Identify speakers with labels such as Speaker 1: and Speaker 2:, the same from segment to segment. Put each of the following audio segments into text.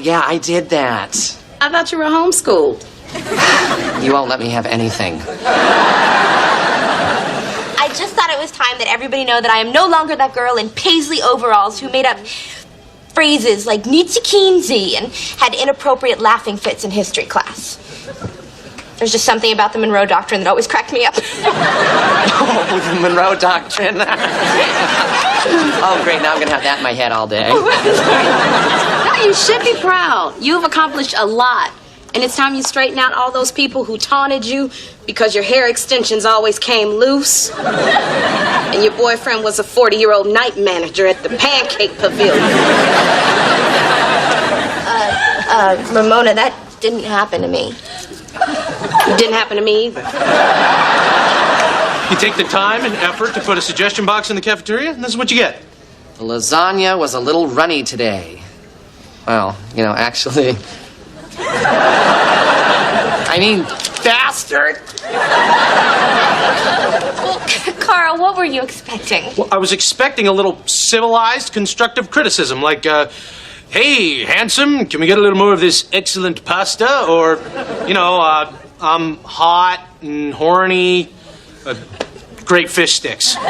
Speaker 1: Yeah, I did that.
Speaker 2: I thought you were homeschooled.
Speaker 1: You won't let me have anything.
Speaker 3: I just thought it was time that everybody know that I am no longer that girl in paisley overalls who made up phrases like Nietzsche and had inappropriate laughing fits in history class. There's just something about the Monroe Doctrine that always cracked me up.
Speaker 1: Oh, the Monroe Doctrine. Oh, great. Now I'm going to have that in my head all day.
Speaker 2: No, you should be proud. You've accomplished a lot. And it's time you straighten out all those people who taunted you because your hair extensions always came loose. And your boyfriend was a 40-year-old night manager at the Pancake Pavilion.
Speaker 3: Ramona, that didn't happen to me.
Speaker 2: It didn't happen to me either.
Speaker 4: You take the time and effort to put a suggestion box in the cafeteria, and this is what you get.
Speaker 1: The lasagna was a little runny today. Well, you know, actually... I mean, bastard!
Speaker 3: Well, Carl, what were you expecting?
Speaker 4: Well, I was expecting a little civilized, constructive criticism, like, hey, handsome, can we get a little more of this excellent pasta? Or, you know, I'm hot and horny, great fish sticks.
Speaker 3: You're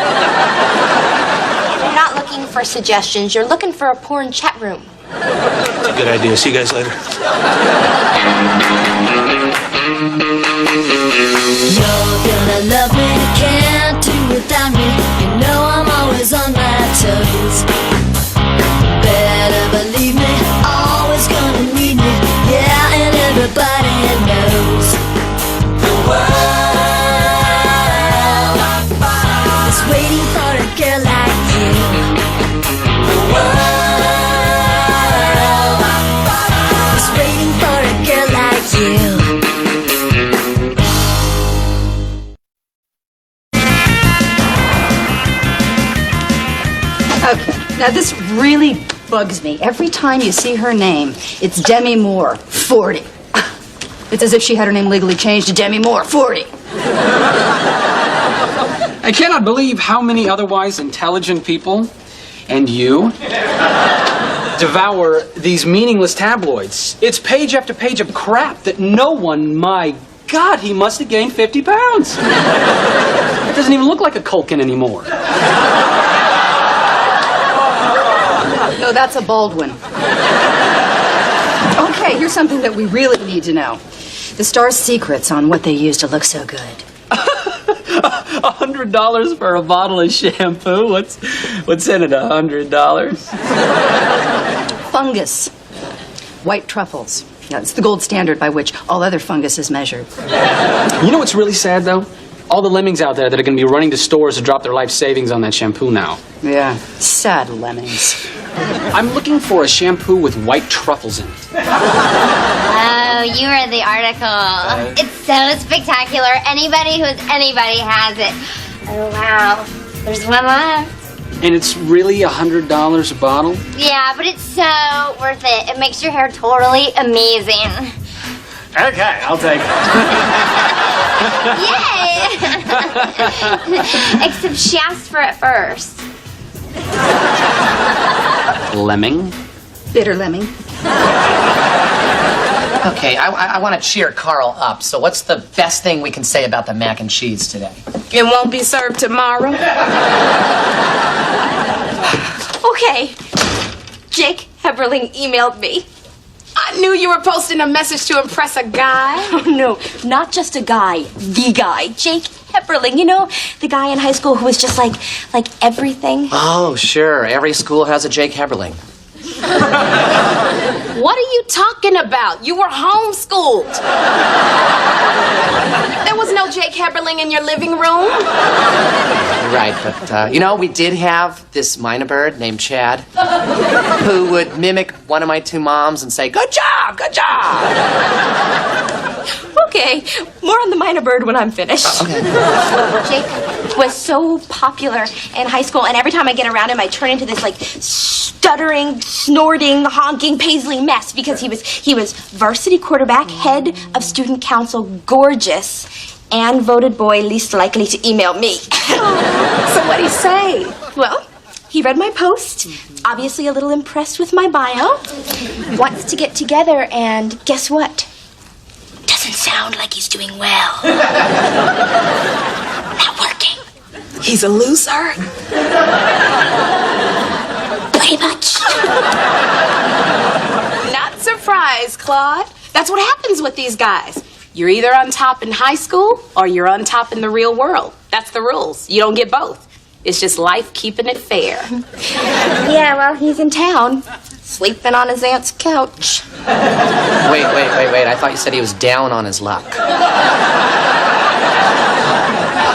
Speaker 3: not looking for suggestions. You're looking for a porn chat room.
Speaker 4: That's a good idea. See you guys later.
Speaker 5: You're gonna love me, can't do without me. You know I'm always on my toes. Better believe me, always gonna need me. Yeah, and everybody knows the world is waiting for a girl like you. The world is waiting for a girl like you.
Speaker 6: Okay, now this really bugs me. Every time you see her name, it's Demi Moore, 40. It's as if she had her name legally changed to Demi Moore, 40.
Speaker 7: I cannot believe how many otherwise intelligent people, and you, devour these meaningless tabloids. It's page after page of crap that no one, my God, he must have gained 50 pounds. It doesn't even look like a Culkin anymore.
Speaker 6: No, that's a Baldwin. Okay, here's something that we really need to know. The star's secrets on what they use to look so good.
Speaker 7: $100 for a bottle of shampoo? What's in it, $100?
Speaker 6: Fungus. White truffles. Yeah, it's the gold standard by which all other fungus is measured.
Speaker 7: You know what's really sad, though? All the lemmings out there that are going to be running to stores to drop their life savings on that shampoo now.
Speaker 6: Yeah, sad lemmings.
Speaker 7: I'm looking for a shampoo with white truffles in it.
Speaker 8: Oh, you read the article. It's so spectacular. Anybody who's anybody has it. Oh, wow. There's one left.
Speaker 7: And it's really $100 a bottle?
Speaker 8: Yeah, but it's so worth it. It makes your hair totally amazing.
Speaker 7: Okay, I'll take it.
Speaker 8: Yay! Except she asked for it first.
Speaker 7: Lemming?
Speaker 6: Bitter lemming.
Speaker 1: Okay, I want to cheer Carl up. So what's the best thing we can say about the mac and cheese today?
Speaker 2: It won't be served tomorrow.
Speaker 3: Okay. Jake Heberling emailed me.
Speaker 2: I knew you were posting a message to impress a guy.
Speaker 3: Oh, no, not just a guy. The guy. Jake Heberling. You know, the guy in high school who was just like everything?
Speaker 1: Oh, sure. Every school has a Jake Heberling.
Speaker 2: What are you talking about? You were homeschooled. There was no Jake Heberling in your living room.
Speaker 1: Right, but, you know, we did have this minor bird named Chad who would mimic one of my two moms and say, "Good job, good job."
Speaker 3: Okay, more on the minor bird when I'm finished.
Speaker 1: Okay.
Speaker 3: Jake was so popular in high school, and every time I get around him, I turn into this, like, stuttering, snorting, honking Paisley mess because he was varsity quarterback, head of student council, gorgeous, and voted boy least likely to email me.
Speaker 2: So what'd he say?
Speaker 3: Well, he read my post, obviously a little impressed with my bio, wants to get together, and guess what? Doesn't sound like he's doing well. Not working.
Speaker 1: He's a loser.
Speaker 3: Pretty much.
Speaker 2: Not surprised, Claude. That's what happens with these guys. You're either on top in high school or you're on top in the real world. That's the rules. You don't get both. It's just life keeping it fair.
Speaker 3: Yeah, well, he's in town, sleeping on his aunt's couch.
Speaker 1: Wait. I thought you said he was down on his luck.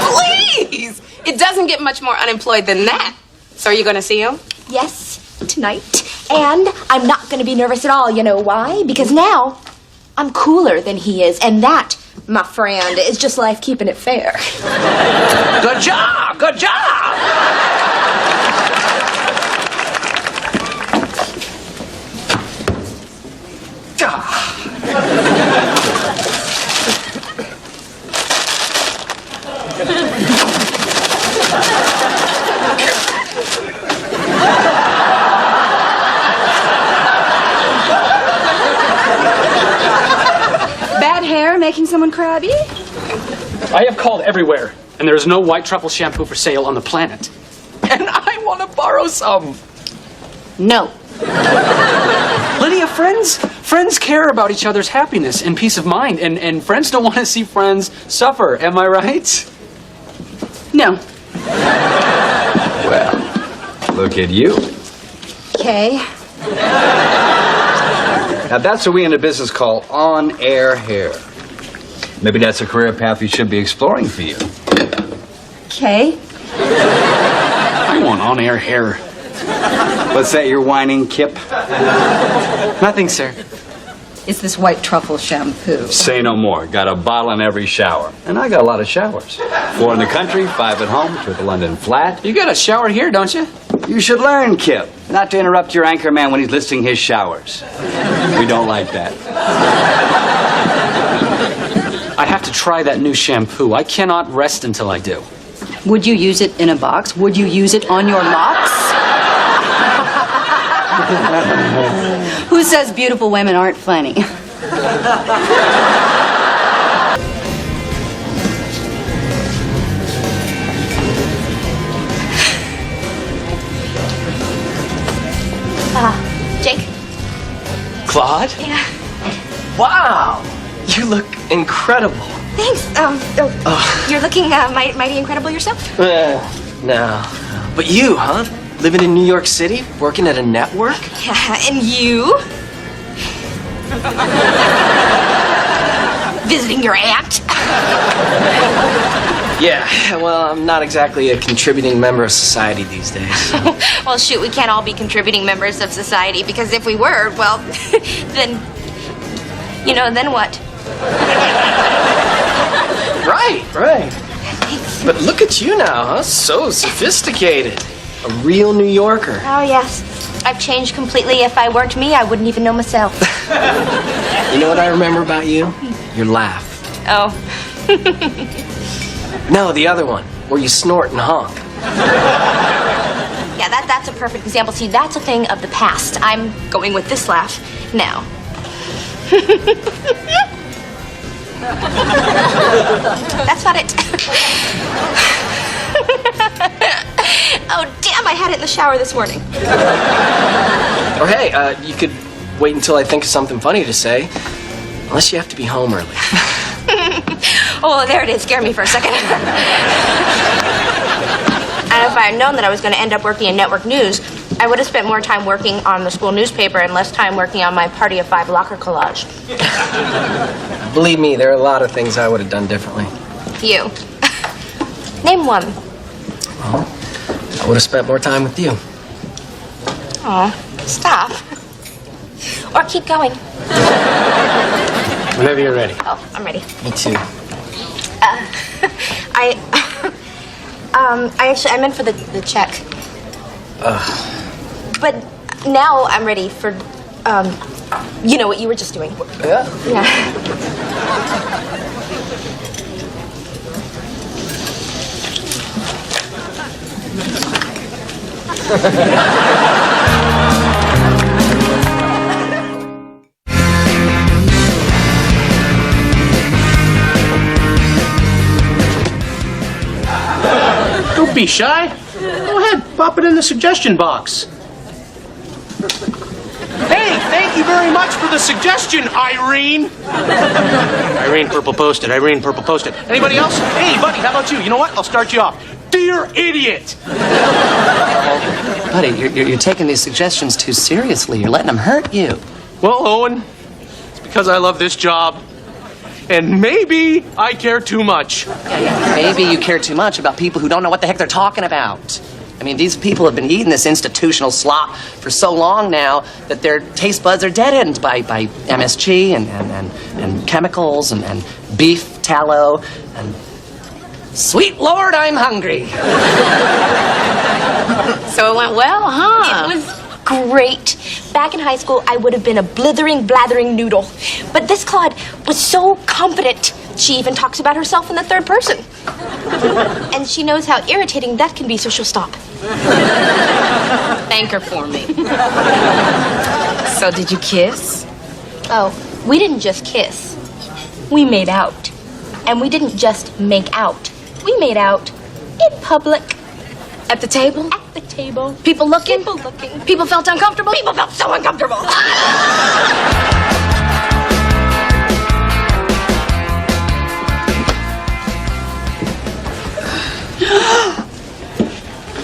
Speaker 2: Please! It doesn't get much more unemployed than that. So are you going to see him?
Speaker 3: Yes, tonight. And I'm not going to be nervous at all. You know why? Because now I'm cooler than he is. And that, my friend, is just life keeping it fair.
Speaker 1: Good job! Good job!
Speaker 6: Bad hair making someone crabby?
Speaker 7: I have called everywhere, and there is no white truffle shampoo for sale on the planet. And I want to borrow some.
Speaker 2: No.
Speaker 7: Plenty of friends. Friends care about each other's happiness and peace of mind, and friends don't want to see friends suffer. Am I right?
Speaker 2: No.
Speaker 9: Well, look at you.
Speaker 6: Okay.
Speaker 9: Now that's what we in the business call on-air hair. Maybe that's a career path we should be exploring for you.
Speaker 6: Okay.
Speaker 7: I want on-air hair.
Speaker 9: What's that you're whining, Kip?
Speaker 7: Nothing, sir.
Speaker 6: It's this white truffle shampoo.
Speaker 9: Say no more. Got a bottle in every shower. And I got a lot of showers. 4 in the country, 5 at home, 2 at the London flat.
Speaker 7: You got a shower here, don't you?
Speaker 9: You should learn, Kip, not to interrupt your anchor man when he's listing his showers. We don't like that.
Speaker 7: I have to try that new shampoo. I cannot rest until I do.
Speaker 6: Would you use it in a box? Would you use it on your locks? Who says beautiful women aren't funny?
Speaker 3: Jake?
Speaker 10: Claude?
Speaker 3: Yeah.
Speaker 10: Wow! You look incredible.
Speaker 3: Thanks. You're looking mighty incredible yourself.
Speaker 10: No. But you, huh? Living in New York City? Working at a network?
Speaker 3: Yeah, and you? Visiting your aunt?
Speaker 10: Yeah, well, I'm not exactly a contributing member of society these days. So.
Speaker 3: Well, shoot, we can't all be contributing members of society, because if we were, well, then what?
Speaker 10: Right. But look at you now, huh? So sophisticated. A real New Yorker.
Speaker 3: Oh, yes. I've changed completely. If I weren't me, I wouldn't even know myself.
Speaker 10: You know what I remember about you? Your laugh.
Speaker 3: Oh.
Speaker 10: No, the other one, where you snort and honk.
Speaker 3: Yeah, that's a perfect example. See, that's a thing of the past. I'm going with this laugh now. That's not it. Oh, damn, I had it in the shower this morning.
Speaker 10: Or hey, you could wait until I think of something funny to say. Unless you have to be home early.
Speaker 3: Oh, there it is. Scared me for a second. And if I had known that I was going to end up working in network news, I would have spent more time working on the school newspaper and less time working on my Party of 5 locker collage.
Speaker 10: Believe me, there are a lot of things I would have done differently.
Speaker 3: You. Name one.
Speaker 10: Well, I would have spent more time with you.
Speaker 3: Oh, stop. Or keep going.
Speaker 10: Whenever you're ready.
Speaker 3: Oh, I'm ready.
Speaker 10: Me too.
Speaker 3: I meant for the check. But now I'm ready for, you know what you were just doing.
Speaker 10: Yeah?
Speaker 3: Yeah.
Speaker 4: Don't be shy. Go ahead, pop it in the suggestion box. Hey, thank you very much for the suggestion, Irene. Irene Purple posted. Irene Purple posted. Anybody else? Hey, buddy, how about you? You know what? I'll start you off. Dear idiot.
Speaker 1: Buddy, you're taking these suggestions too seriously. You're letting them hurt you.
Speaker 4: Well, Owen, it's because I love this job. And maybe I care too much.
Speaker 1: Maybe you care too much about people who don't know what the heck they're talking about. I mean, these people have been eating this institutional slop for so long now that their taste buds are deadened by MSG and chemicals and beef tallow and... Sweet Lord, I'm hungry.
Speaker 2: So it went well, huh?
Speaker 3: It was great. Back in high school, I would have been a blithering, blathering noodle. But this Claude was so confident. She even talks about herself in the third person. And she knows how irritating that can be, so she'll stop.
Speaker 2: Thank her for me. So did you kiss?
Speaker 3: Oh, we didn't just kiss. We made out. And we didn't just make out. We made out in public.
Speaker 2: At the table?
Speaker 3: At the table.
Speaker 2: People looking?
Speaker 3: People looking.
Speaker 2: People felt uncomfortable?
Speaker 3: People felt so uncomfortable.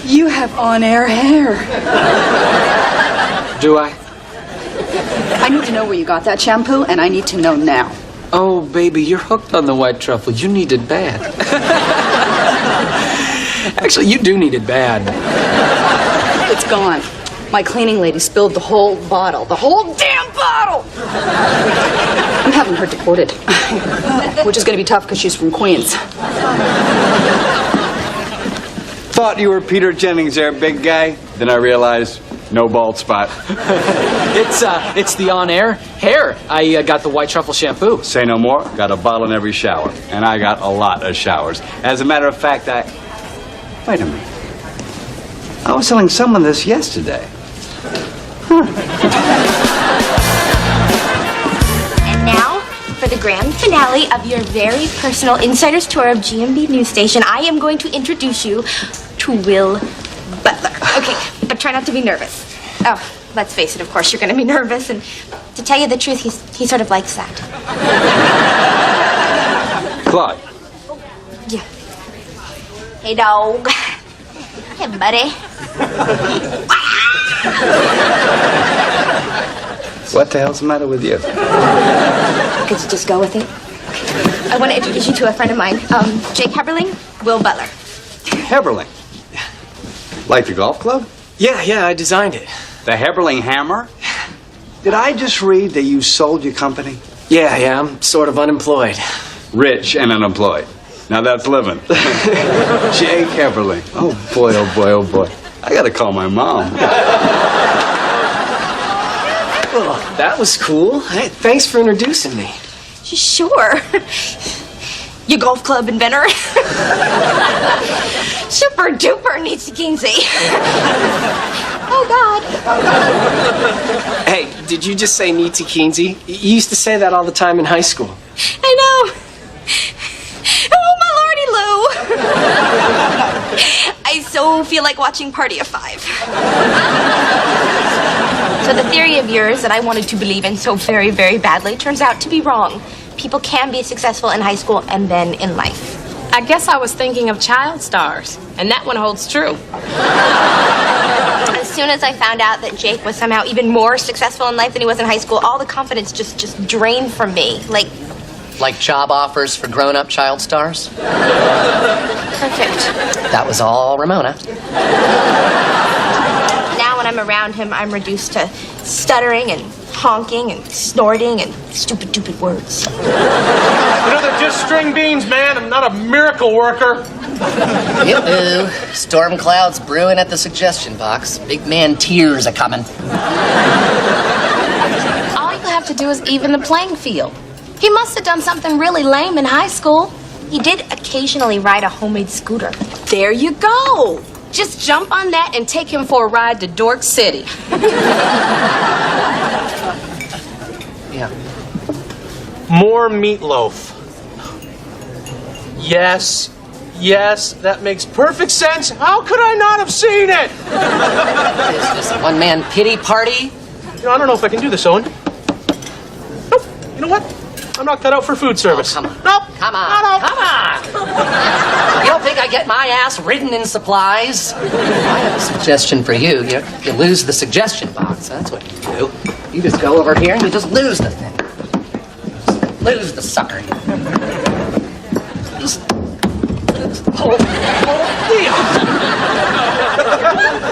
Speaker 6: You have on-air hair.
Speaker 7: Do I?
Speaker 6: I need to know where you got that shampoo, and I need to know now.
Speaker 7: Oh, baby, you're hooked on the white truffle. You need it bad. Actually, you do need it bad.
Speaker 6: It's gone. My cleaning lady spilled the whole bottle. The whole damn bottle! I'm having her deported. Which is going to be tough because she's from Queens.
Speaker 9: Thought you were Peter Jennings there, big guy. Then I realized, no bald spot.
Speaker 7: It's the on-air hair. I got the white truffle shampoo.
Speaker 9: Say no more. Got a bottle in every shower. And I got a lot of showers. As a matter of fact, Wait a minute. I was telling someone this yesterday.
Speaker 3: And now, for the grand finale of your very personal insider's tour of GMB News Station, I am going to introduce you to Will Butler. Okay, but try not to be nervous. Oh, let's face it, of course you're going to be nervous, and to tell you the truth, he sort of likes that.
Speaker 9: Claude.
Speaker 3: Yeah. Hey, dog. Hey, buddy.
Speaker 9: What the hell's the matter with you?
Speaker 3: Could you just go with it? Okay. I want to introduce you to a friend of mine, Jake Heberling, Will Butler.
Speaker 9: Heberling. Like the golf club?
Speaker 10: Yeah, I designed it.
Speaker 9: The Heberling Hammer? Did I just read that you sold your company?
Speaker 10: Yeah, I'm sort of unemployed.
Speaker 9: Rich and unemployed. Now that's living. Jake Heberling. Oh boy, oh boy, oh boy. I gotta call my mom.
Speaker 10: Well, that was cool. Hey, thanks for introducing me.
Speaker 3: Sure. Your golf club inventor. Super duper Nietzsche Kinsey. Oh, God.
Speaker 10: Hey, did you just say Nietzsche Kinsey? You used to say that all the time in high school.
Speaker 3: I know. Oh, my lordy Lou. I so feel like watching Party of Five. So the theory of yours that I wanted to believe in so very, very badly turns out to be wrong. People can be successful in high school and then in life.
Speaker 2: I guess I was thinking of child stars, and that one holds true.
Speaker 3: As soon as I found out that Jake was somehow even more successful in life than he was in high school, all the confidence just drained from me.
Speaker 1: Like job offers for grown-up child stars?
Speaker 3: Perfect.
Speaker 1: That was all Ramona.
Speaker 3: Now when I'm around him, I'm reduced to stuttering and honking and snorting and stupid words.
Speaker 4: They're just string beans, man. I'm not a miracle worker.
Speaker 1: Yoo-hoo. Storm clouds brewing at the suggestion box. Big man tears are coming.
Speaker 2: All you have to do is even the playing field. He must have done something really lame in high school.
Speaker 3: He did occasionally ride a homemade scooter.
Speaker 2: There you go. Just jump on that and take him for a ride to Dork City.
Speaker 1: Yeah.
Speaker 4: More meatloaf. Yes. Yes, that makes perfect sense. How could I not have seen it?
Speaker 1: Is this a one-man pity party?
Speaker 4: You know, I don't know if I can do this, Owen. Nope. You know what? I'm not cut out for food service.
Speaker 1: Oh, come on.
Speaker 4: Nope.
Speaker 1: Come on.
Speaker 4: No.
Speaker 1: Come on. You don't think I get my ass ridden in supplies? I have a suggestion for you. You lose the suggestion box. That's what you do. You just go over here and you just lose the thing. Just lose the sucker. Just lose the whole deal.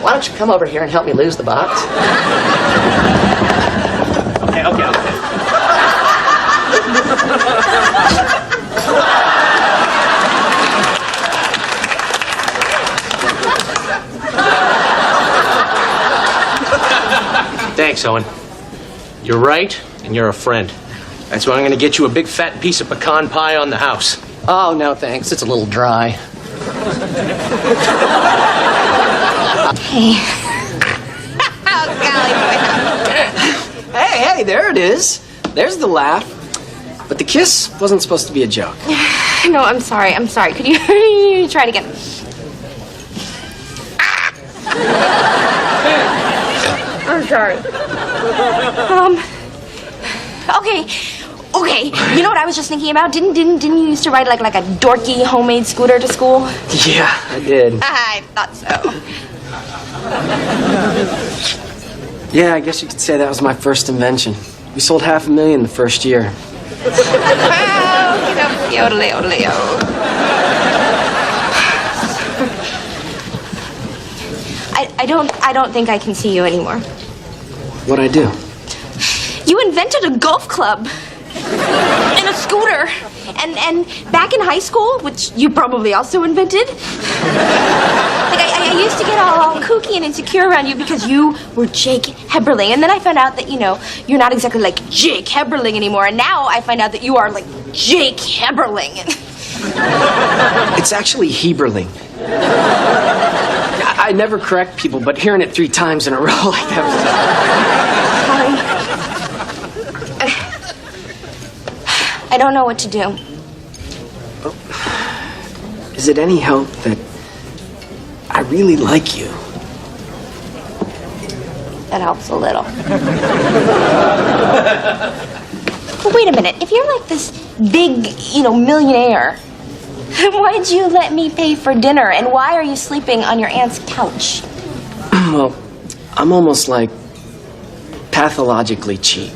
Speaker 1: Why don't you come over here and help me lose the box? Okay.
Speaker 4: Thanks, Owen. You're right, and you're a friend. That's why I'm going to get you a big fat piece of pecan pie on the house.
Speaker 1: Oh, no, thanks. It's a little dry.
Speaker 3: Hey. Oh, golly.
Speaker 10: Hey, there it is. There's the laugh. But the kiss wasn't supposed to be a joke.
Speaker 3: No, I'm sorry. Could you try it again? I'm sorry. Okay. You know what I was just thinking about? Didn't you used to ride like a dorky homemade scooter to school?
Speaker 10: Yeah, I did.
Speaker 3: I thought so.
Speaker 10: Yeah, I guess you could say that was my first invention. We sold $500,000 the first year.
Speaker 3: I don't think I can see you anymore.
Speaker 10: What'd I do?
Speaker 3: You invented a golf club and a scooter, and back in high school, which you probably also invented. I used to get all kooky and insecure around you because you were Jake Heberling, and then I found out that you're not exactly like Jake Heberling anymore, and now I find out that you are like Jake Heberling.
Speaker 10: It's actually Heberling. I never correct people, but hearing it 3 times in a row like that
Speaker 3: was... I don't know what to do.
Speaker 10: Is it any help that I really like you?
Speaker 3: That helps a little. But wait a minute. If you're like this big, millionaire, why'd you let me pay for dinner? And why are you sleeping on your aunt's couch?
Speaker 10: Well, I'm almost like pathologically cheap.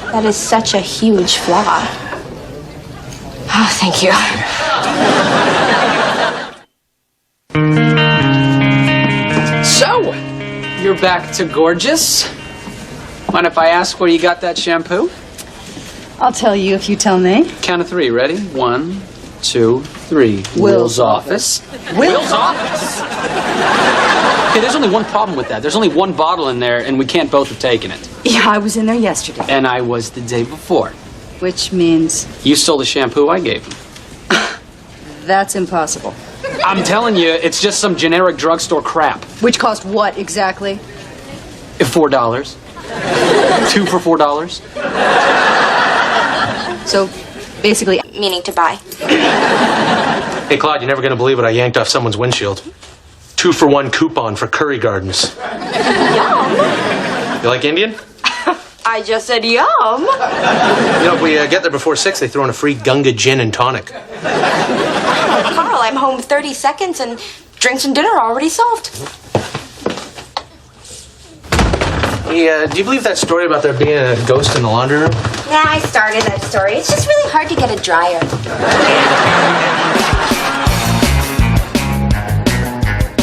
Speaker 3: That is such a huge flaw. Oh, thank you.
Speaker 7: So, you're back to gorgeous. Mind if I ask where you got that shampoo?
Speaker 6: I'll tell you if you tell me.
Speaker 7: Count of 3, ready? 1, 2, 3.
Speaker 6: Will's
Speaker 7: office. Will's office? Okay, there's only one problem with that. There's only one bottle in there, and we can't both have taken it.
Speaker 6: Yeah, I was in there yesterday.
Speaker 7: And I was the day before.
Speaker 6: Which means
Speaker 7: You stole the shampoo I gave him.
Speaker 6: that's impossible.
Speaker 7: I'm telling you, it's just some generic drugstore crap.
Speaker 6: Which cost what exactly?
Speaker 7: $4. 2 for $4.
Speaker 6: So, basically,
Speaker 3: Meaning to buy.
Speaker 4: Hey, Claude, you're never going to believe what I yanked off someone's windshield. 2 for 1 coupon for Curry Gardens. You like Indian?
Speaker 3: I just said yum.
Speaker 4: If we get there before 6, they throw in a free Gunga gin and tonic.
Speaker 3: Carl, I'm home 30 seconds and drinks and dinner are already solved.
Speaker 4: Hey, do you believe that story about there being a ghost in the laundry room?
Speaker 3: Yeah, I started that story. It's just really hard to get a dryer.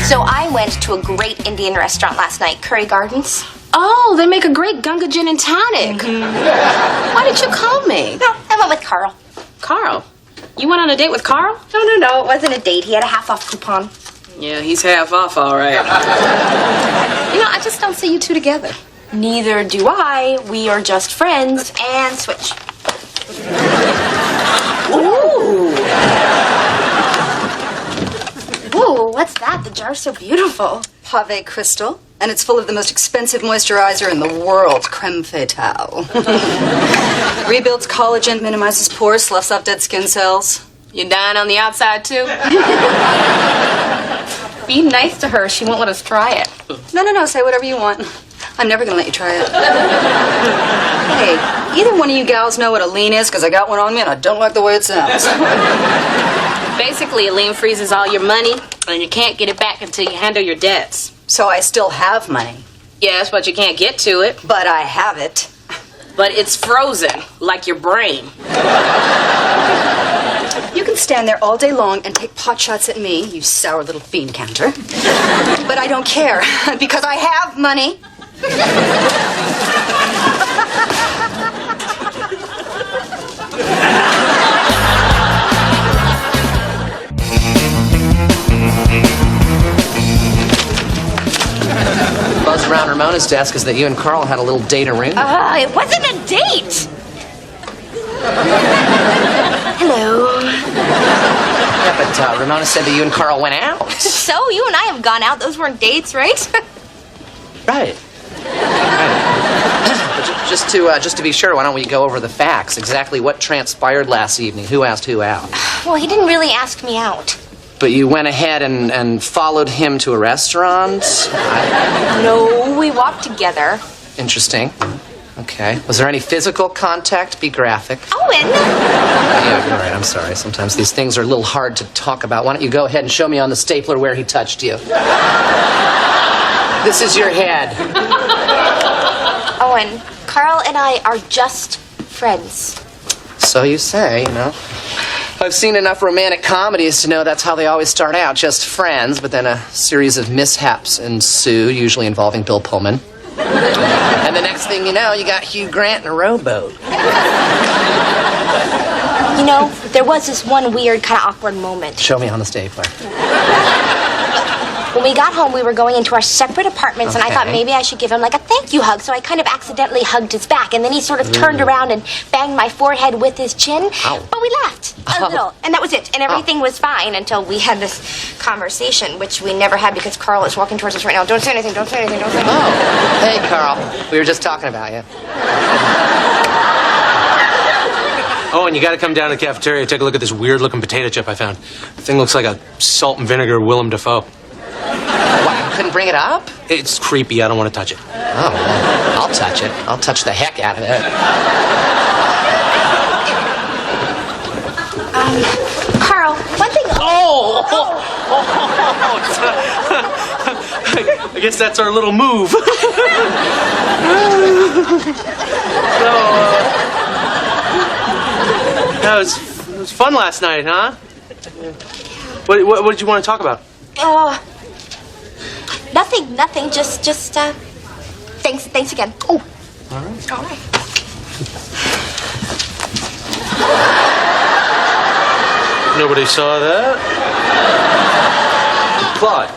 Speaker 3: So I went to a great Indian restaurant last night, Curry Gardens.
Speaker 2: Oh, they make a great Gunga gin and tonic. Why did you call me?
Speaker 3: No, I went with Carl.
Speaker 2: Carl. You went on a date with Carl?
Speaker 3: No, it wasn't a date. He had a half-off coupon.
Speaker 7: Yeah, he's half off, all right.
Speaker 2: I just don't see you two together.
Speaker 3: Neither do I. We are just friends and switch.
Speaker 2: Ooh. what's that? The jar's so beautiful.
Speaker 6: Pave crystal, and it's full of the most expensive moisturizer in the world, creme fatale. Rebuilds collagen, minimizes pores, sloughs off dead skin cells.
Speaker 2: You dying on the outside, too? Be nice to her. She won't let us try it.
Speaker 6: No, say whatever you want. I'm never gonna let you try it. Hey, either one of you gals know what a lean is? Because I got one on me and I don't like the way it sounds.
Speaker 2: Basically, a lien freezes all your money, and you can't get it back until you handle your debts.
Speaker 6: So I still have money.
Speaker 2: Yes, but you can't get to it.
Speaker 6: But I have it.
Speaker 2: But it's frozen, like your brain.
Speaker 6: You can stand there all day long and take pot shots at me, you sour little fiend counter. But I don't care, because I have money.
Speaker 1: Buzz around Ramona's desk is that you and Carl had a little date-a-room.
Speaker 3: It wasn't a date. Hello.
Speaker 1: Yeah, but Ramona said that you and Carl went out.
Speaker 3: So, you and I have gone out. Those weren't dates, right?
Speaker 1: Right. But just to be sure, why don't we go over the facts? Exactly what transpired last evening? Who asked who out?
Speaker 3: Well, he didn't really ask me out.
Speaker 1: But you went ahead and followed him to a restaurant?
Speaker 3: No, we walked together.
Speaker 1: Interesting. Okay. Was there any physical contact? Be graphic.
Speaker 3: Owen!
Speaker 1: Yeah, you're right. I'm sorry. Sometimes these things are a little hard to talk about. Why don't you go ahead and show me on the stapler where he touched you? This is your head.
Speaker 3: Owen, Carl and I are just friends.
Speaker 1: So you say, you know. I've seen enough romantic comedies to know that's how they always start out, just friends, but then a series of mishaps ensue, usually involving Bill Pullman. And the next thing you know, you got Hugh Grant in a rowboat.
Speaker 3: You know, there was this one weird, kind of awkward moment.
Speaker 1: Show me on the stapler.
Speaker 3: When we got home, we were going into our separate apartments, and I thought maybe I should give him like a thank you hug, so I kind of accidentally hugged his back, and then he sort of turned around and banged my forehead with his chin.
Speaker 1: Ow.
Speaker 3: But we laughed a little, and that was it, and everything was fine until we had this conversation, which we never had because Carl is walking towards us right now. Don't say anything, don't say anything, don't say anything.
Speaker 1: Oh, hey, Carl. We were just talking about you.
Speaker 4: Oh, and you got to come down to the cafeteria and take a look at this weird-looking potato chip I found. The thing looks like a salt and vinegar Willem Dafoe.
Speaker 1: What, you couldn't bring it up?
Speaker 4: It's creepy. I don't want to touch it.
Speaker 1: Oh, well, I'll touch it. I'll touch the heck out of it.
Speaker 3: Carl, one thing...
Speaker 4: I guess that's our little move. That was fun last night, huh? What did you want to talk about?
Speaker 3: Nothing. Just thanks again. Oh. All right.
Speaker 4: Nobody saw that?
Speaker 9: Claude,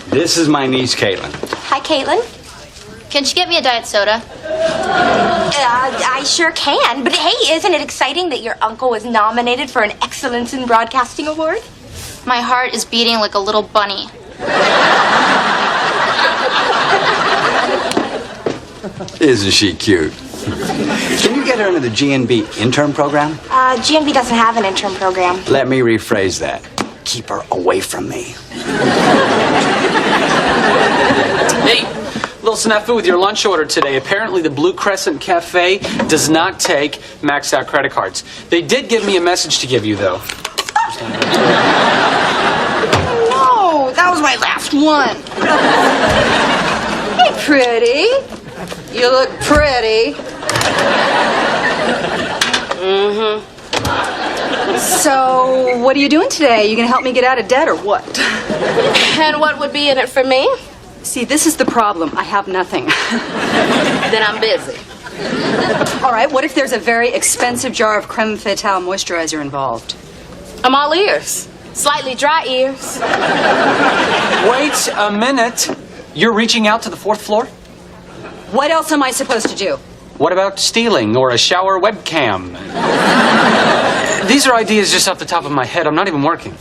Speaker 9: this is my niece, Caitlin.
Speaker 3: Hi, Caitlin.
Speaker 8: Can she get me a diet soda?
Speaker 3: I sure can. But hey, isn't it exciting that your uncle was nominated for an Excellence in Broadcasting Award?
Speaker 8: My heart is beating like a little bunny.
Speaker 9: Isn't she cute? Can you get her into the GNB intern program?
Speaker 3: GMB doesn't have an intern program.
Speaker 9: Let me rephrase that. Keep her away from me.
Speaker 7: Hey, little snafu with your lunch order today. Apparently the Blue Crescent Cafe does not take maxed out credit cards. They did give me a message to give you, though.
Speaker 6: No, that was my last one. Hey, pretty. You look pretty. So, what are you doing today? You gonna help me get out of debt or what?
Speaker 2: And what would be in it for me?
Speaker 6: See, this is the problem. I have nothing.
Speaker 2: Then I'm busy.
Speaker 6: All right, what if there's a very expensive jar of creme fatale moisturizer involved?
Speaker 2: I'm all ears. Slightly dry ears.
Speaker 7: Wait a minute. You're reaching out to the 4th floor?
Speaker 6: What else am I supposed to do?
Speaker 7: What about stealing or a shower webcam? These are ideas just off the top of my head. I'm not even working.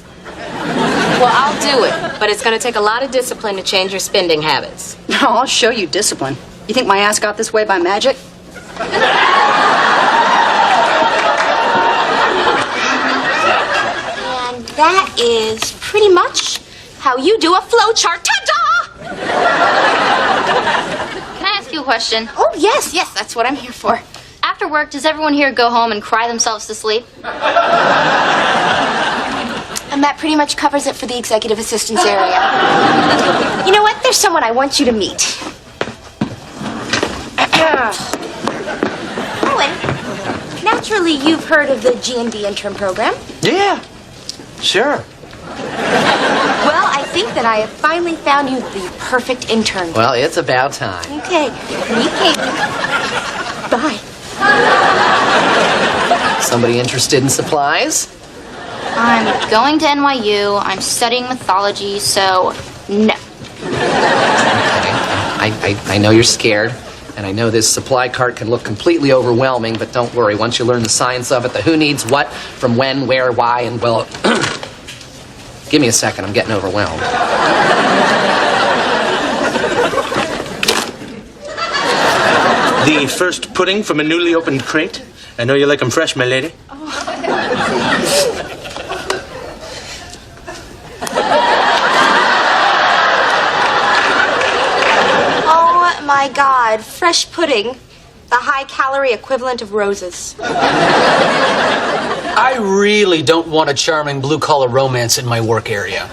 Speaker 2: Well, I'll do it, but it's going to take a lot of discipline to change your spending habits.
Speaker 6: No, I'll show you discipline. You think my ass got this way by magic?
Speaker 3: And that is pretty much how you do a flowchart. Ta-da!
Speaker 8: Can I ask you a question?
Speaker 3: Oh, yes, that's what I'm here for.
Speaker 8: After work, does everyone here go home and cry themselves to sleep?
Speaker 3: And that pretty much covers it for the executive assistance area. You know what? There's someone I want you to meet. Owen, naturally you've heard of the G&D intern program.
Speaker 10: Yeah, sure.
Speaker 3: Well, I think that I have finally found you the perfect intern.
Speaker 1: Well, it's about time.
Speaker 3: Okay, meet Kate. Bye.
Speaker 1: Somebody interested in supplies?
Speaker 8: I'm going to NYU. I'm studying mythology, so no.
Speaker 1: I know you're scared, and I know this supply cart can look completely overwhelming, but don't worry. Once you learn the science of it, the who needs what, from when, where, why, and well... Give me a second. I'm getting overwhelmed.
Speaker 4: The first pudding from a newly opened crate. I know you like them fresh, my lady.
Speaker 3: Oh my God, fresh pudding. The high-calorie equivalent of roses.
Speaker 7: I really don't want a charming blue-collar romance in my work area.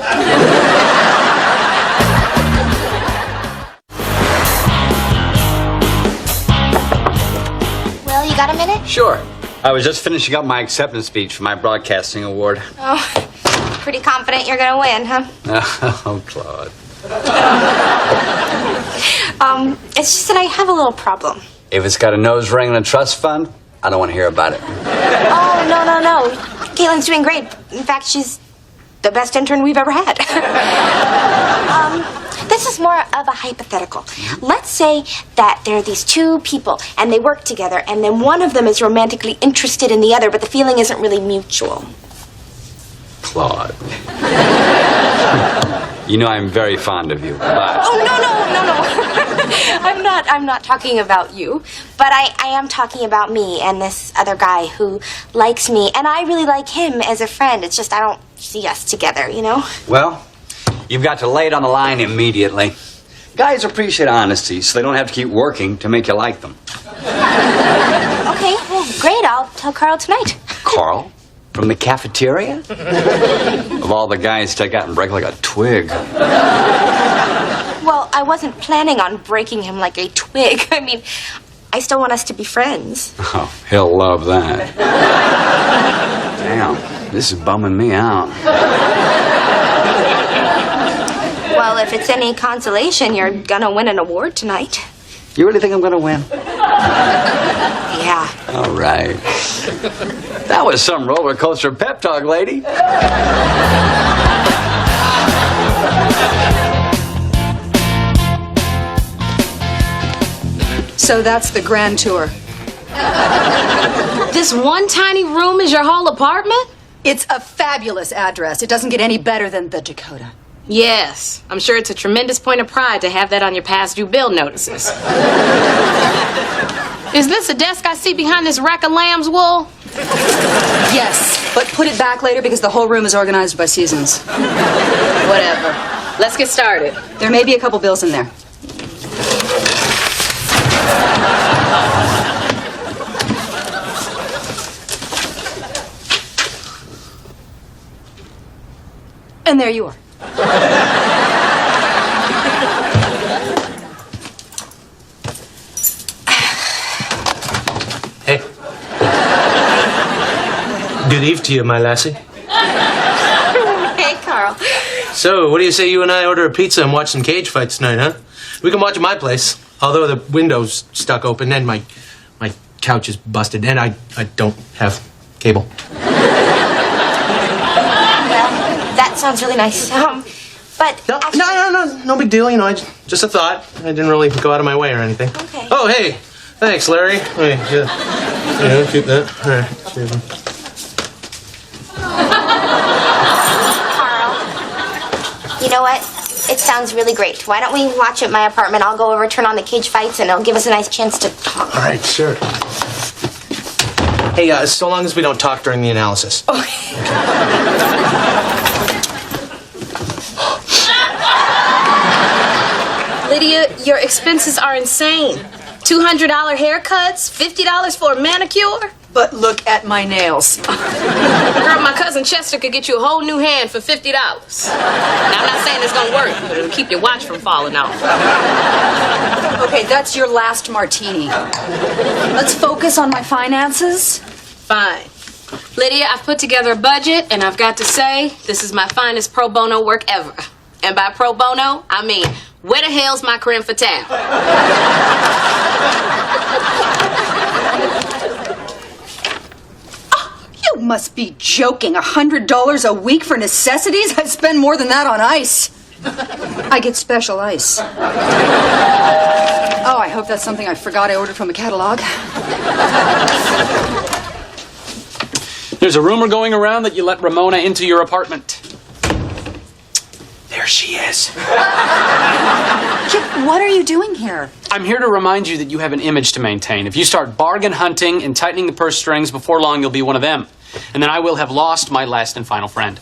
Speaker 3: Well, you got a minute?
Speaker 9: Sure. I was just finishing up my acceptance speech for my broadcasting award.
Speaker 3: Oh, pretty confident you're gonna win, huh?
Speaker 9: Oh, Claude.
Speaker 3: It's just that I have a little problem.
Speaker 9: If it's got a nose ring and a trust fund, I don't want to hear about it.
Speaker 3: Oh, no. Caitlin's doing great. In fact, she's the best intern we've ever had. This is more of a hypothetical. Let's say that there are these two people, and they work together, and then one of them is romantically interested in the other, but the feeling isn't really mutual.
Speaker 9: Claude. You know I'm very fond of you, but...
Speaker 3: Oh, no. I'm not talking about you, but I am talking about me and this other guy who likes me, and I really like him as a friend. It's just I don't see us together, you know?
Speaker 9: Well, you've got to lay it on the line immediately. Guys appreciate honesty, so they don't have to keep working to make you like them.
Speaker 3: Okay, well, great. I'll tell Carl tonight.
Speaker 9: Carl? From the cafeteria? Of all the guys, take out and break like a twig.
Speaker 3: Well, I wasn't planning on breaking him like a twig. I mean, I still want us to be friends.
Speaker 9: Oh, he'll love that. Damn, this is bumming me out.
Speaker 3: Well, if it's any consolation, you're gonna win an award tonight.
Speaker 9: You really think I'm gonna win?
Speaker 3: Yeah.
Speaker 9: All right. That was some roller coaster pep talk, lady.
Speaker 6: So that's the grand tour.
Speaker 2: This one tiny room is your whole apartment?
Speaker 6: It's a fabulous address. It doesn't get any better than the Dakota.
Speaker 2: Yes. I'm sure it's a tremendous point of pride to have that on your past due bill notices. Is this a desk I see behind this rack of lamb's wool?
Speaker 6: Yes, but put it back later because the whole room is organized by seasons.
Speaker 2: Whatever. Let's get started.
Speaker 6: There may be a couple bills in there. And there you are.
Speaker 4: Hey. Good eve to you, my lassie.
Speaker 3: Hey, Carl.
Speaker 4: So, what do you say you and I order a pizza and watch some cage fights tonight, huh? We can watch at my place, although the window's stuck open and my couch is busted and I don't have cable.
Speaker 3: That sounds really nice. But
Speaker 4: No,
Speaker 3: actually,
Speaker 4: no big deal. You know, just a thought. I didn't really go out of my way or anything.
Speaker 3: Okay.
Speaker 4: Oh, hey, thanks, Larry. Hey, yeah, keep that. All right, cheers.
Speaker 3: Carl, You know what? It sounds really great. Why don't we watch at my apartment? I'll go over, turn on the cage fights, and it'll give us a nice chance to talk.
Speaker 4: All right, sure. Hey, so long as we don't talk during the analysis.
Speaker 2: Lydia, your expenses are insane. $200 haircuts, $50 for a manicure.
Speaker 6: But look at my nails.
Speaker 2: Girl, my cousin Chester could get you a whole new hand for $50. Now, I'm not saying it's gonna work, but it'll keep your watch from falling off.
Speaker 6: Okay, that's your last martini. Let's focus on my finances.
Speaker 2: Fine. Lydia, I've put together a budget, and I've got to say, this is my finest pro bono work ever. And by pro bono, I mean, where the hell's my creme fatale?
Speaker 6: You must be joking. $100 a week for necessities? I spend more than that on ice. I get special ice. Oh, I hope that's something I forgot I ordered from a catalog.
Speaker 7: There's a rumor going around that you let Ramona into your apartment. There she is.
Speaker 6: Chip, what are you doing here?
Speaker 7: I'm here to remind you that you have an image to maintain. If you start bargain hunting and tightening the purse strings, before long you'll be one of them. And then I will have lost my last and final friend.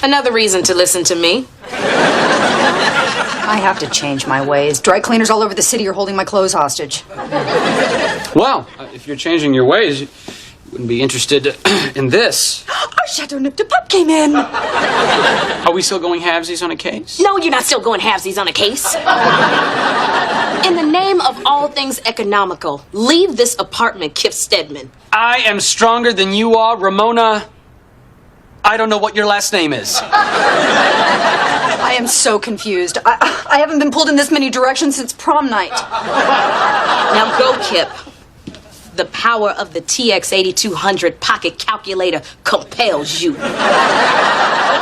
Speaker 2: Another reason to listen to me.
Speaker 6: I have to change my ways. Dry cleaners all over the city are holding my clothes hostage.
Speaker 7: Well, if you're changing your ways, you wouldn't be interested in this.
Speaker 6: Our Chateau Nip de Pup came in.
Speaker 7: Are we still going halvesies on a case?
Speaker 2: No, you're not still going halvesies on a case. In the name of all things economical, leave this apartment, Kip Stedman.
Speaker 7: I am stronger than you are, Ramona. I don't know what your last name is.
Speaker 6: I am so confused. I haven't been pulled in this many directions since prom night.
Speaker 2: Now go, Kip. The power of the TX8200 pocket calculator compels you.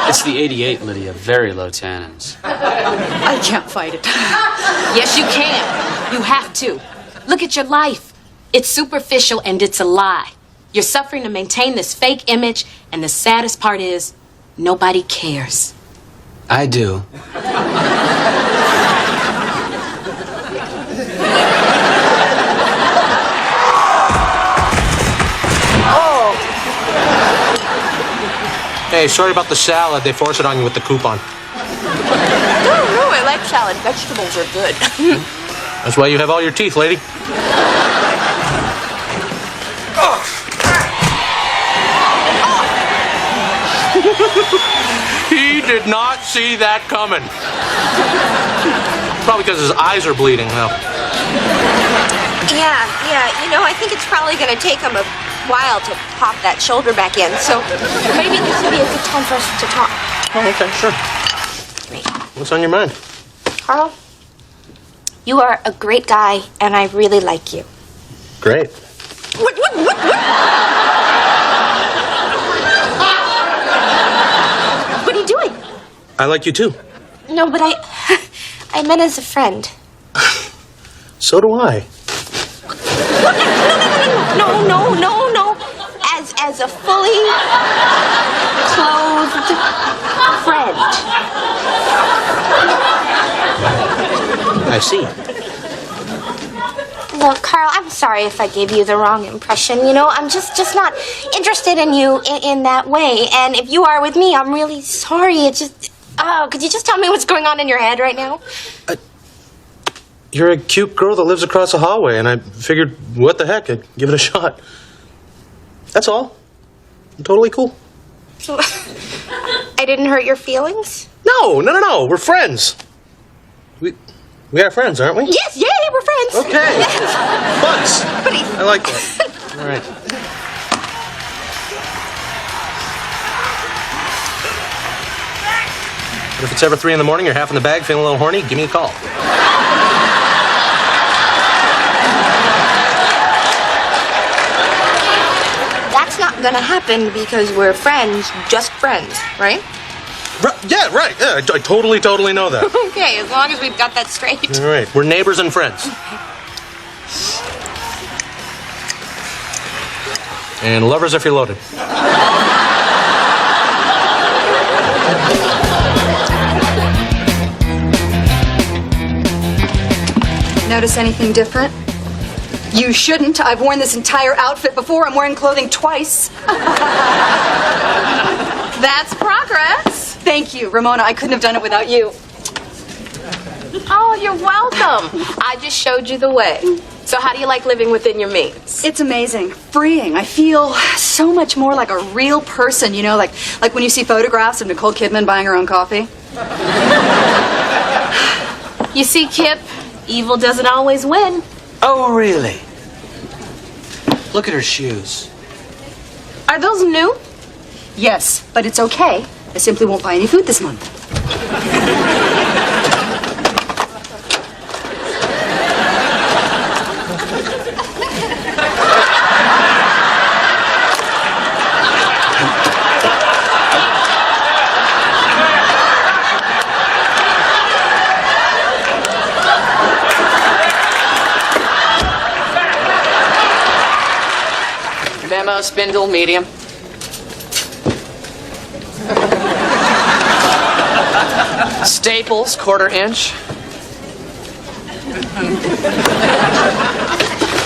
Speaker 7: It's the 88, Lydia. Very low tannins.
Speaker 6: I can't fight it.
Speaker 2: Yes, you can. You have to. Look at your life. It's superficial and it's a lie. You're suffering to maintain this fake image, and the saddest part is, nobody cares.
Speaker 7: I do.
Speaker 4: Hey, sorry about the salad. They force it on you with the coupon.
Speaker 3: No, I like salad. Vegetables are good.
Speaker 4: That's why you have all your teeth, lady. He did not see that coming. Probably because his eyes are bleeding now.
Speaker 3: Yeah. You know, I think it's probably going to take him a while to pop that shoulder back in. So maybe this would be a good time for us to talk.
Speaker 4: Oh, okay, sure.
Speaker 3: Great.
Speaker 4: What's on your mind?
Speaker 3: Carl, you are a great guy, and I really like you.
Speaker 4: Great.
Speaker 3: What? What are you doing?
Speaker 4: I like you too.
Speaker 3: No, but I meant as a friend.
Speaker 4: So do I.
Speaker 3: No. As a fully clothed friend.
Speaker 4: I see.
Speaker 3: Look, Carl, I'm sorry if I gave you the wrong impression. You know, I'm just not interested in you in that way. And if you are with me, I'm really sorry. It's just... Oh, could you just tell me what's going on in your head right now?
Speaker 4: You're a cute girl that lives across the hallway, and I figured, what the heck, I'd give it a shot. That's all. I'm totally cool.
Speaker 3: So, I didn't hurt your feelings?
Speaker 4: No. We're friends. We are friends, aren't we?
Speaker 3: Yes, yay, we're friends.
Speaker 4: Okay. Buds.
Speaker 3: Buddy.
Speaker 4: I like that. All right. But if it's ever 3 a.m, you're half in the bag, feeling a little horny, give me a call.
Speaker 3: That's not gonna happen because we're friends, just friends, right?
Speaker 4: Yeah, right. Yeah, I totally know that.
Speaker 3: Okay, as long as we've got that straight.
Speaker 4: All right. We're neighbors and friends. And lovers if you're loaded.
Speaker 6: notice anything different? You shouldn't. I've worn this entire outfit before. I'm wearing clothing twice.
Speaker 2: That's progress.
Speaker 6: Thank you, Ramona. I couldn't have done it without you.
Speaker 2: Oh, you're welcome. I just showed you the way. So how do you like living within your means?
Speaker 6: It's amazing, freeing. I feel so much more like a real person, you know, like when you see photographs of Nicole Kidman buying her own coffee.
Speaker 2: You see, Kip, evil doesn't always win.
Speaker 10: Oh, really? Look at her shoes.
Speaker 2: Are those new?
Speaker 6: Yes, but it's okay. I simply won't buy any food this month.
Speaker 1: Memo, spindle, medium. Staples, 1/4 inch.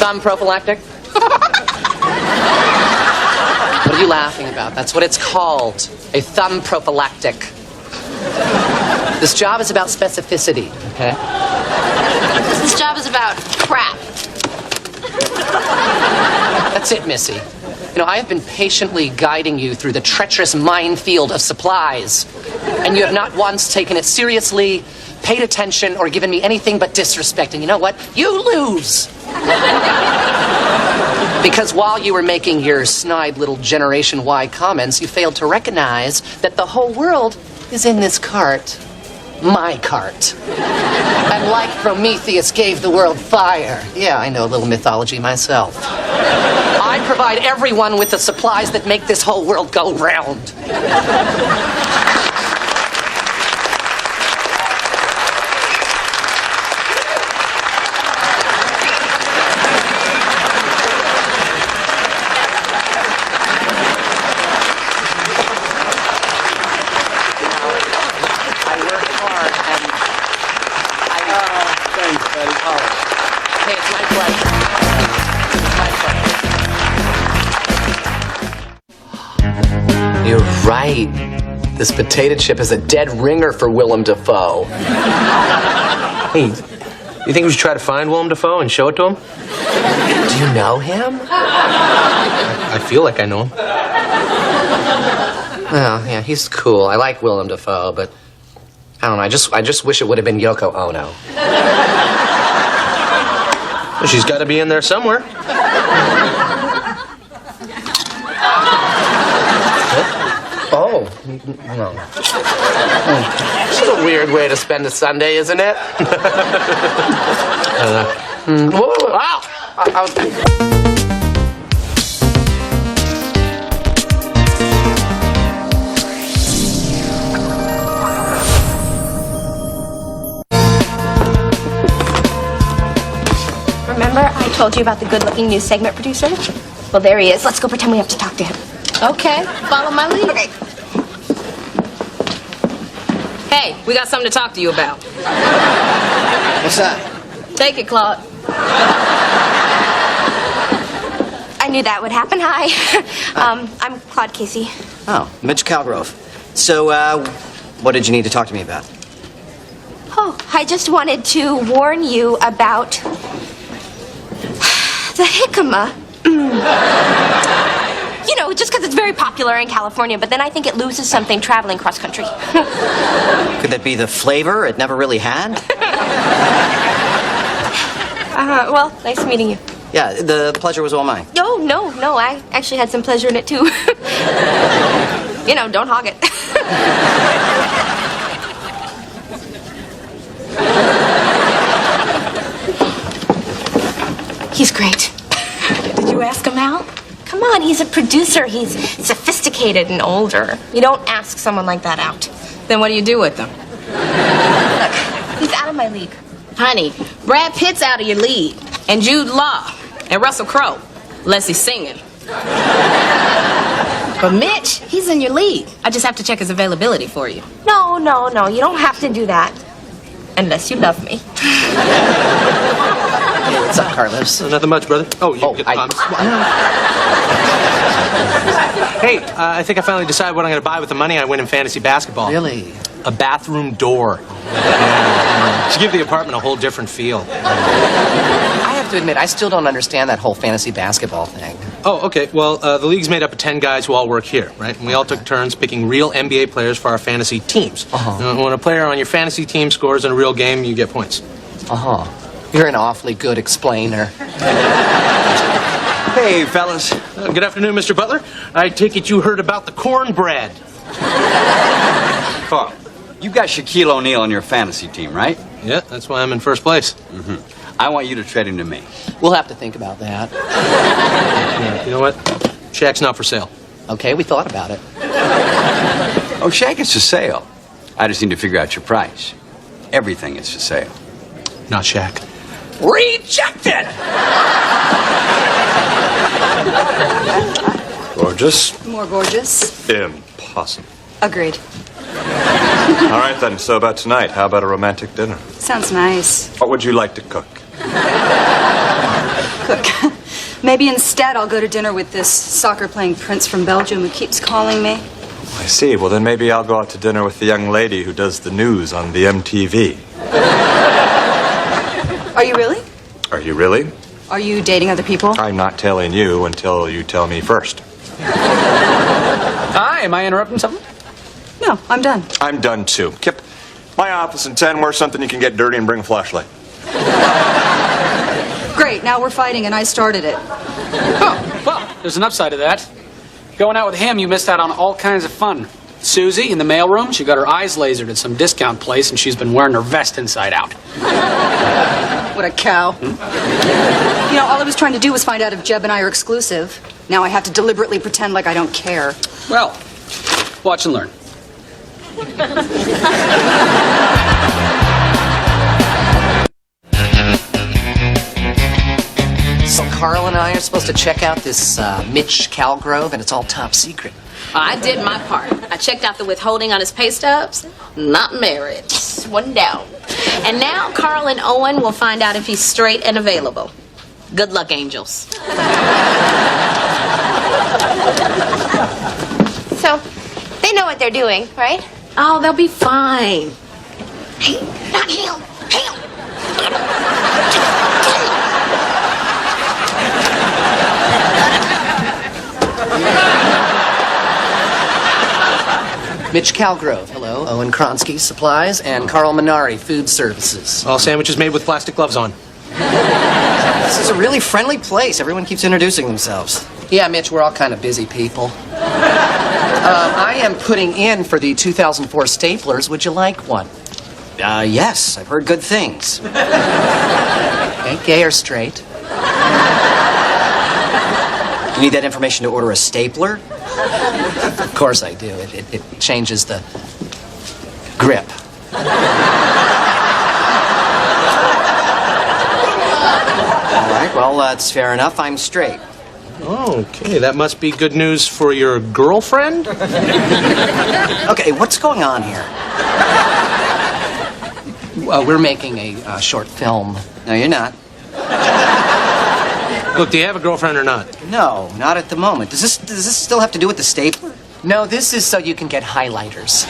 Speaker 1: Thumb prophylactic. What are you laughing about? That's what it's called. A thumb prophylactic. This job is about specificity, okay?
Speaker 2: This job is about crap.
Speaker 1: That's it, Missy. You know, I have been patiently guiding you through the treacherous minefield of supplies, and you have not once taken it seriously, paid attention, or given me anything but disrespect. And you know what? You lose! Because while you were making your snide little Generation Y comments, you failed to recognize that the whole world is in this cart. My cart. And like Prometheus gave the world fire. Yeah, I know a little mythology myself. I provide everyone with the supplies that make this whole world go round. You're right. This potato chip is a dead ringer for Willem Dafoe.
Speaker 4: Hey, you think we should try to find Willem Dafoe and show it to him?
Speaker 1: Do you know him?
Speaker 4: I feel like I know him.
Speaker 1: Well, yeah, he's cool. I like Willem Dafoe, but I don't know. I just wish it would have been Yoko Ono.
Speaker 4: Well, she's got to be in there somewhere.
Speaker 1: Oh, no. This is a weird way to spend a Sunday, isn't it? Whoa, wow!
Speaker 3: Remember I told you about the good-looking new segment producer? Well, there he is. Let's go pretend we have to talk to him.
Speaker 2: Okay, follow my lead.
Speaker 3: Okay.
Speaker 2: Hey, we got something to talk to you about.
Speaker 10: What's that?
Speaker 2: Take it, Claude.
Speaker 3: I knew that would happen. Hi. I'm Claude Casey.
Speaker 10: Oh, Mitch Calgrove. So, what did you need to talk to me about?
Speaker 3: Oh, I just wanted to warn you about the jicama. You know, just because it's very popular in California, but then I think it loses something traveling cross-country.
Speaker 10: Could that be the flavor it never really had?
Speaker 3: Well, nice meeting you.
Speaker 10: Yeah, the pleasure was all mine.
Speaker 3: No, I actually had some pleasure in it, too. You know, don't hog it. He's great.
Speaker 2: Did you ask him out?
Speaker 3: Come on, he's a producer. He's sophisticated and older. You don't ask someone like that out.
Speaker 2: Then what do you do with him?
Speaker 3: Look, he's out of my league.
Speaker 2: Honey, Brad Pitt's out of your league. And Jude Law. And Russell Crowe. Unless he's singing. But Mitch, he's in your league. I just have to check his availability for you.
Speaker 3: No, you don't have to do that. Unless you love me.
Speaker 1: up, Carlos?
Speaker 4: Nothing much, brother. Oh, you Hey, I think I finally decided what I'm going to buy with the money I win in fantasy basketball.
Speaker 1: Really?
Speaker 4: A bathroom door. Yeah. Should give the apartment a whole different feel.
Speaker 1: I have to admit, I still don't understand that whole fantasy basketball thing.
Speaker 4: Oh, okay. Well, the league's made up of 10 guys who all work here, right? And we all took turns picking real NBA players for our fantasy teams. When a player on your fantasy team scores in a real game, you get points.
Speaker 1: You're an awfully good explainer.
Speaker 9: Hey, fellas.
Speaker 4: Good afternoon, Mr. Butler. I take it you heard about the cornbread.
Speaker 9: Carl, you got Shaquille O'Neal on your fantasy team, right?
Speaker 4: Yeah, that's why I'm in first place.
Speaker 9: I want you to trade him to me.
Speaker 1: We'll have to think about that.
Speaker 4: Yeah, you know what? Shaq's not for sale.
Speaker 1: Okay, we thought about it.
Speaker 9: Oh, Shaq is for sale. I just need to figure out your price. Everything is for sale.
Speaker 4: Not Shaq.
Speaker 1: Rejected!
Speaker 11: Gorgeous?
Speaker 6: More gorgeous.
Speaker 11: Impossible.
Speaker 6: Agreed.
Speaker 11: All right, then. So about tonight, how about a romantic dinner?
Speaker 6: Sounds nice.
Speaker 11: What would you like to cook?
Speaker 6: Cook. Maybe instead I'll go to dinner with this soccer-playing prince from Belgium who keeps calling me.
Speaker 11: I see. Well, then maybe I'll go out to dinner with the young lady who does the news on the MTV.
Speaker 6: Are you really?
Speaker 11: Are you really?
Speaker 6: Are you dating other people?
Speaker 11: I'm not telling you until you tell me first.
Speaker 7: Hi, am I interrupting something?
Speaker 6: No, I'm done.
Speaker 11: I'm done, too. Kip, my office in 10, where's something you can get dirty and bring a flashlight?
Speaker 6: Great, now we're fighting and I started it.
Speaker 7: Oh, well, there's an upside to that. Going out with him, you missed out on all kinds of fun. Susie, in the mailroom, she got her eyes lasered at some discount place and she's been wearing her vest inside out.
Speaker 6: What a cow. You know, all I was trying to do was find out if Jeb and I are exclusive. Now I have to deliberately pretend like I don't care.
Speaker 7: Well, watch and learn.
Speaker 1: So Carl and I are supposed to check out this Mitch Calgrove, and it's all top secret.
Speaker 2: I did my part. I checked out the withholding on his pay stubs. Not married. One down. And now Carl and Owen will find out if he's straight and available. Good luck, angels.
Speaker 3: So, they know what they're doing, right?
Speaker 2: Oh, they'll be fine.
Speaker 3: Hey, not him. Him.
Speaker 1: Mitch Calgrove, hello. Owen Kronsky, Supplies, and Carl Minari, Food Services.
Speaker 4: All sandwiches made with plastic gloves on.
Speaker 1: This is a really friendly place. Everyone keeps introducing themselves. Yeah, Mitch, we're all kind of busy people. I am putting in for the 2004 Staplers. Would you like one? Yes, I've heard good things. Okay, gay or straight? You need that information to order a stapler? Of course I do. It changes the grip. All right, well, that's fair enough. I'm straight.
Speaker 4: Okay, that must be good news for your girlfriend?
Speaker 1: Okay, what's going on here? We're making a short film. No, you're not.
Speaker 4: Look, do you have a girlfriend or not?
Speaker 1: No, not at the moment. Does this still have to do with the stapler? No, this is so you can get highlighters.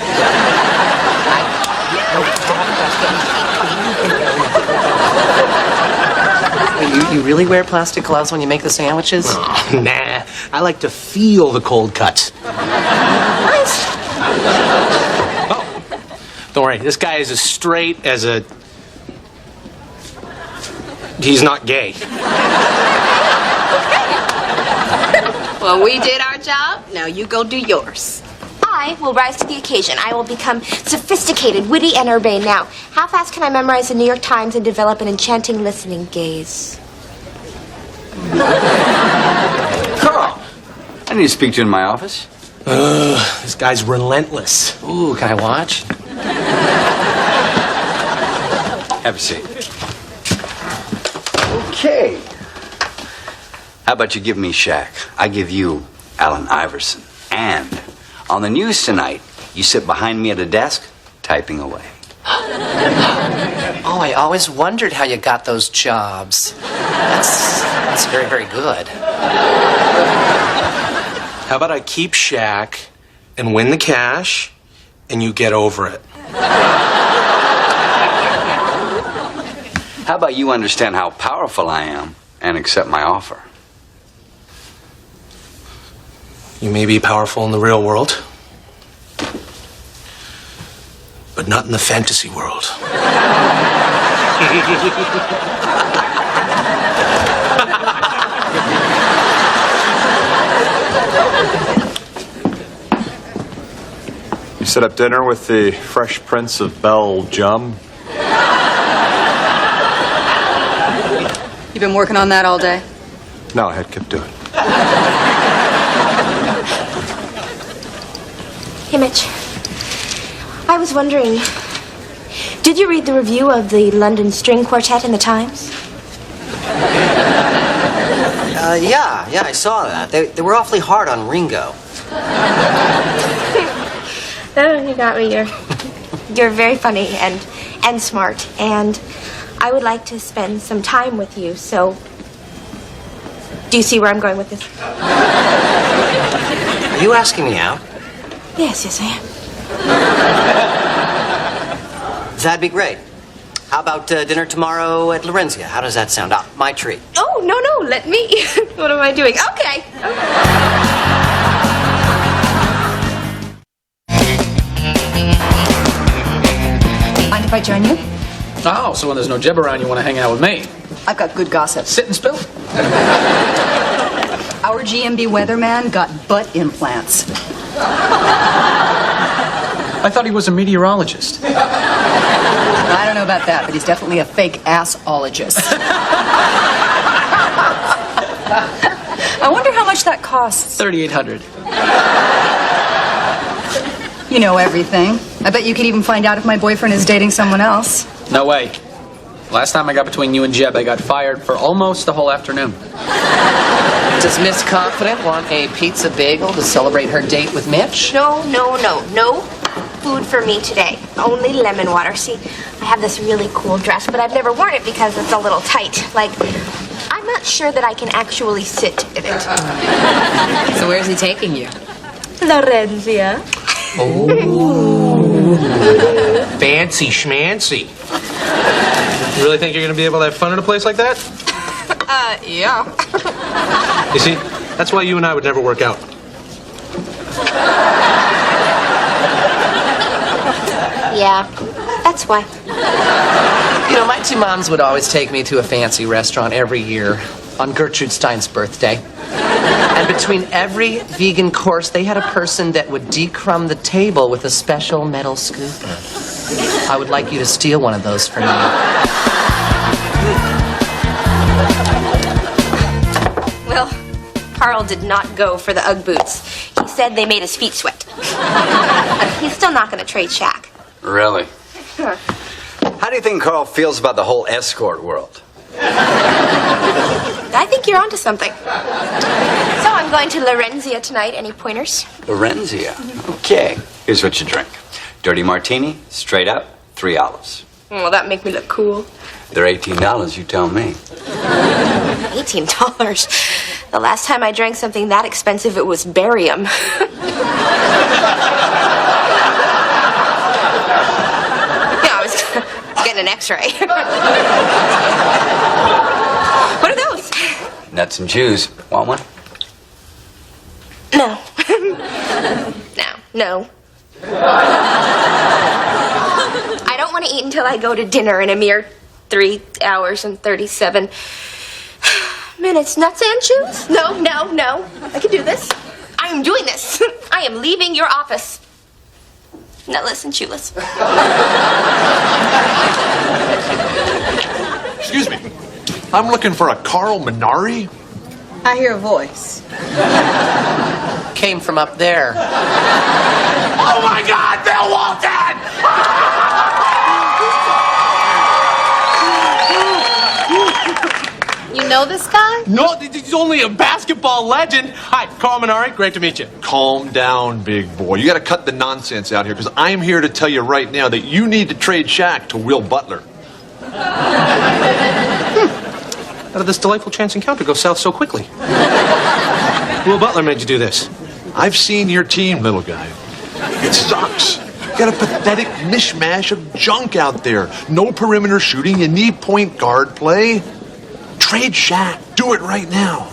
Speaker 1: You really wear plastic gloves when you make the sandwiches?
Speaker 4: Oh, nah. I like to feel the cold cuts. Oh, don't worry. This guy is as straight as a... He's not gay.
Speaker 2: Well, we did our job. Now you go do yours.
Speaker 3: I will rise to the occasion. I will become sophisticated, witty, and urbane. Now, how fast can I memorize the New York Times and develop an enchanting listening gaze?
Speaker 9: Carl, I need to speak to you in my office.
Speaker 4: This guy's relentless.
Speaker 1: Ooh, can I watch?
Speaker 9: Have a seat. Okay. How about you give me Shaq? I give you Allen Iverson. And on the news tonight, you sit behind me at a desk, typing away.
Speaker 1: Oh, I always wondered how you got those jobs. That's very, very good.
Speaker 4: How about I keep Shaq and win the cash, and you get over it?
Speaker 9: How about you understand how powerful I am and accept my offer?
Speaker 4: You may be powerful in the real world, but not in the fantasy world.
Speaker 11: You set up dinner with the Fresh Prince of Belgium.
Speaker 6: You've been working on that all day?
Speaker 11: No, I had Kip do it.
Speaker 3: Hey, Mitch. I was wondering, did you read the review of the London String Quartet in the Times?
Speaker 12: Yeah, I saw that. They were awfully hard on Ringo.
Speaker 3: Oh, you got me. You're very funny and smart, and I would like to spend some time with you, so do you see where I'm going with this?
Speaker 12: Are you asking me out?
Speaker 3: Yes, I am.
Speaker 12: That'd be great. How about dinner tomorrow at Lorenzia? How does that sound? My treat.
Speaker 3: Oh, no, let me. What am I doing? Okay.
Speaker 6: Mind if I join you?
Speaker 7: Oh, so when there's no Jeb around, you want to hang out with me?
Speaker 6: I've got good gossip.
Speaker 7: Sit and spill.
Speaker 6: Our GMB weatherman got butt implants.
Speaker 7: I thought he was a meteorologist.
Speaker 6: I don't know about that, but he's definitely a fake assologist. I wonder how much that costs.
Speaker 7: $3,800.
Speaker 6: You know everything. I bet you could even find out if my boyfriend is dating someone else.
Speaker 7: No way. Last time I got between you and Jeb, I got fired for almost the whole afternoon.
Speaker 1: Does Miss Confident want a pizza bagel to celebrate her date with Mitch?
Speaker 3: No food for me today. Only lemon water. See, I have this really cool dress, but I've never worn it because it's a little tight. Like, I'm not sure that I can actually sit in it.
Speaker 2: So where's he taking you?
Speaker 3: Lorenzia.
Speaker 4: Oh. Fancy schmancy. You really think you're going to be able to have fun at a place like that?
Speaker 3: Yeah.
Speaker 4: You see, that's why you and I would never work out.
Speaker 3: Yeah, that's why.
Speaker 1: You know, my two moms would always take me to a fancy restaurant every year on Gertrude Stein's birthday. And between every vegan course, they had a person that would decrumb the table with a special metal scooper. I would like you to steal one of those for me.
Speaker 3: Well, Carl did not go for the Ugg boots. He said they made his feet sweat. He's still not going to trade Shaq.
Speaker 9: Really? How do you think Carl feels about the whole escort world?
Speaker 3: I think you're onto something. So I'm going to Lorenzia tonight. Any pointers?
Speaker 9: Lorenzia. Okay. Here's what you drink. Dirty martini, straight up, 3 olives.
Speaker 3: Well, that make me look cool.
Speaker 9: They're $18, you tell me.
Speaker 3: $18. The last time I drank something that expensive, it was barium. Yeah, I was getting an X-ray. What are those?
Speaker 9: Nuts and chews. Want one?
Speaker 3: No. No. I don't want to eat until I go to dinner in a mere 3 hours and 37 minutes. Nuts and chews? No. I can do this. I am doing this. I am leaving your office. Nutless and chewless.
Speaker 13: Excuse me. I'm looking for a Carl Minari.
Speaker 6: I hear a voice.
Speaker 1: Came from up there.
Speaker 13: Oh my God, Bill Walton!
Speaker 2: You know this guy?
Speaker 4: No, he's only a basketball legend. Hi, Carl Minari. Great to meet you.
Speaker 13: Calm down, big boy. You gotta cut the nonsense out here, because I am here to tell you right now that you need to trade Shaq to Will Butler.
Speaker 4: How did this delightful chance encounter go south so quickly? Will Butler made you do this.
Speaker 13: I've seen your team, little guy. It sucks. You got a pathetic mishmash of junk out there. No perimeter shooting. You need point guard play. Trade Shaq. Do it right now.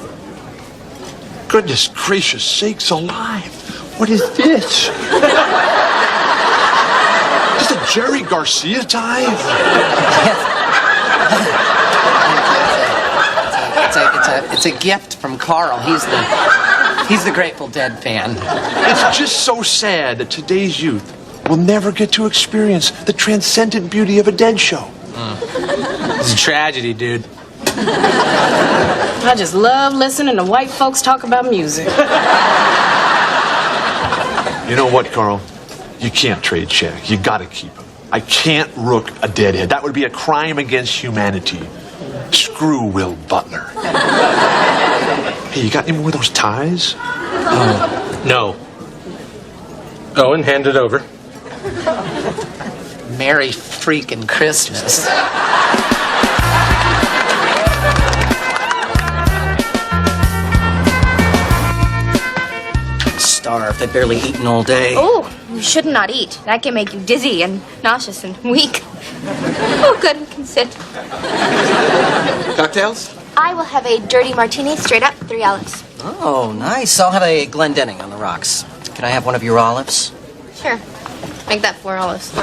Speaker 13: Goodness gracious sakes alive. What is this? Just a Jerry Garcia tie?
Speaker 1: It's a gift from Carl. He's the Grateful Dead fan.
Speaker 13: It's just so sad that today's youth will never get to experience the transcendent beauty of a Dead show.
Speaker 4: It's a tragedy, dude.
Speaker 2: I just love listening to white folks talk about music.
Speaker 13: You know what, Carl? You can't trade Shaq. You gotta keep him. I can't rook a deadhead. That would be a crime against humanity. Screw Will Butler. Hey, you got any more of those ties?
Speaker 4: No. Owen, hand it over.
Speaker 1: Merry freaking Christmas. Starved. I've barely eaten all day.
Speaker 3: Oh, you should not eat. That can make you dizzy and nauseous and weak. Oh, good, we can sit.
Speaker 1: Cocktails?
Speaker 3: I will have a dirty martini, straight up, 3 olives.
Speaker 1: Oh, nice. I'll have a Glendenning on the rocks. Can I have one of your olives?
Speaker 3: Sure. Make that 4 olives.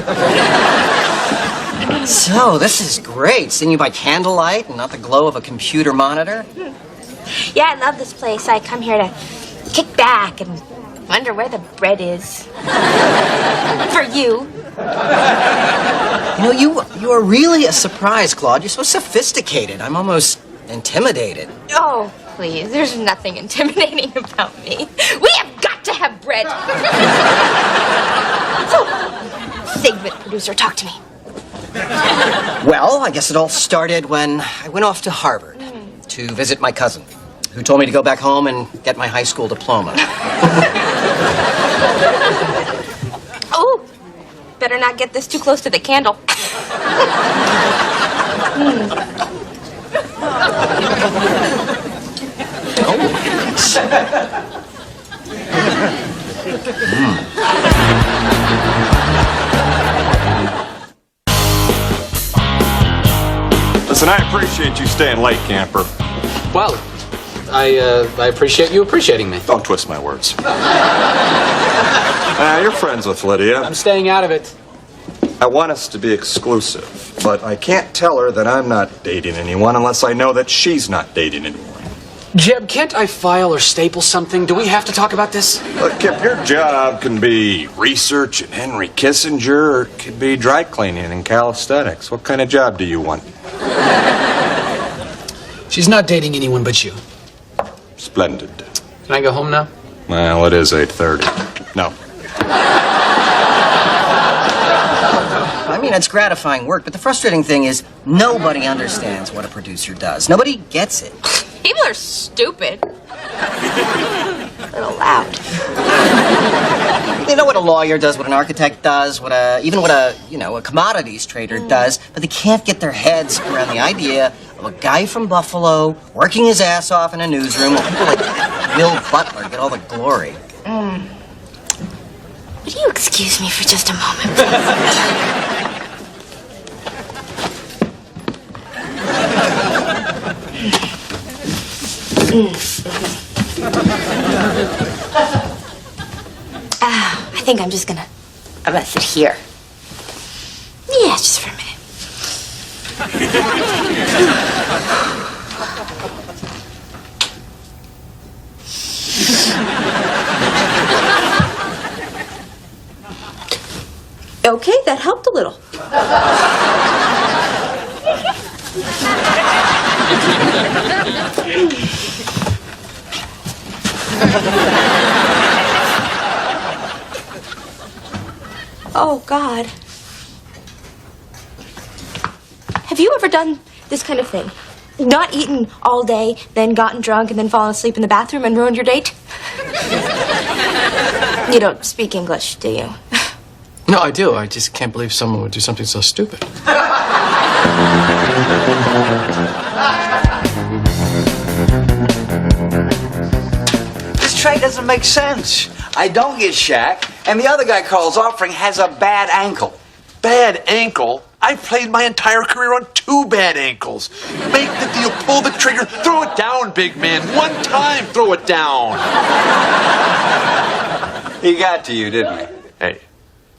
Speaker 1: So, this is great. Seeing you by candlelight and not the glow of a computer monitor.
Speaker 3: Yeah, I love this place. I come here to kick back and wonder where the bread is. For you.
Speaker 1: You know, you are really a surprise, Claude. You're so sophisticated. I'm almost intimidated.
Speaker 3: Oh, please. There's nothing intimidating about me. We have got to have bread. So, segment producer, talk to me.
Speaker 1: Well, I guess it all started when I went off to Harvard to visit my cousin, who told me to go back home and get my high school diploma.
Speaker 3: Oh, better not get this too close to the candle.
Speaker 11: Listen, I appreciate you staying late, camper.
Speaker 7: Well, I appreciate you appreciating me.
Speaker 11: Don't twist my words. You're friends with Lydia.
Speaker 7: I'm staying out of it.
Speaker 11: I want us to be exclusive, but I can't tell her that I'm not dating anyone unless I know that she's not dating anyone.
Speaker 7: Jeb, can't I file or staple something? Do we have to talk about this?
Speaker 11: Look, Kip, your job can be research in Henry Kissinger, or it could be dry cleaning and calisthenics. What kind of job do you want?
Speaker 7: She's not dating anyone but you.
Speaker 11: Splendid.
Speaker 7: Can I go home now?
Speaker 11: Well, it is 8:30. No.
Speaker 1: I mean, it's gratifying work, but the frustrating thing is nobody understands what a producer does. Nobody gets it.
Speaker 3: People are stupid. A little loud.
Speaker 1: They know what a lawyer does, what an architect does, even what a commodities trader does, but they can't get their heads around the idea of a guy from Buffalo working his ass off in a newsroom while people like Will Butler get all the glory.
Speaker 3: Would you excuse me for just a moment, please? I think I'm gonna sit here. Yeah, just for a minute. Okay, that helped a little. Oh, God. Have you ever done this kind of thing? Not eaten all day, then gotten drunk, and then fallen asleep in the bathroom and ruined your date? You don't speak English, do you?
Speaker 10: No, I do. I just can't believe someone would do something so stupid.
Speaker 9: This trade doesn't make sense. I don't get Shaq, and the other guy Carl's offering has a bad ankle.
Speaker 13: Bad ankle? I played my entire career on 2 bad ankles. Make the deal, pull the trigger, throw it down, big man. One time, throw it down.
Speaker 9: He got to you, didn't he?
Speaker 13: Hey,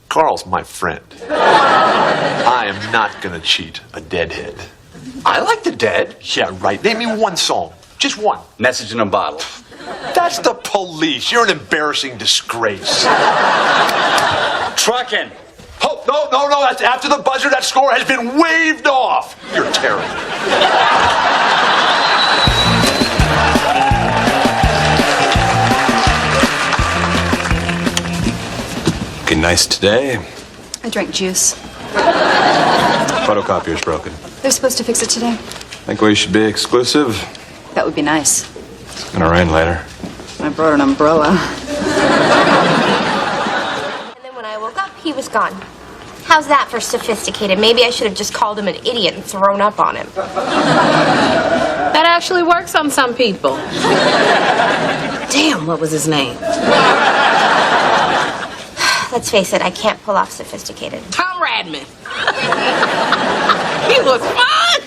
Speaker 13: Carl's my friend. I am not gonna cheat a deadhead.
Speaker 9: I like the Dead.
Speaker 13: Yeah, right. Name me one song. Just one.
Speaker 9: Message in a bottle.
Speaker 13: That's the police. You're an embarrassing disgrace.
Speaker 9: Truckin'.
Speaker 13: Oh, no. That's after the buzzer. That score has been waved off. You're terrible.
Speaker 11: Looking nice today.
Speaker 6: I drank juice.
Speaker 11: Photocopier's broken.
Speaker 6: They're supposed to fix it today.
Speaker 11: Think we should be exclusive?
Speaker 6: That would be nice.
Speaker 11: It's gonna rain later.
Speaker 6: I brought an umbrella.
Speaker 3: And then when I woke up, he was gone. How's that for sophisticated? Maybe I should have just called him an idiot and thrown up on him.
Speaker 2: That actually works on some people. Damn, what was his name?
Speaker 3: Let's face it, I can't pull off sophisticated.
Speaker 2: Tom Radman. He was fun!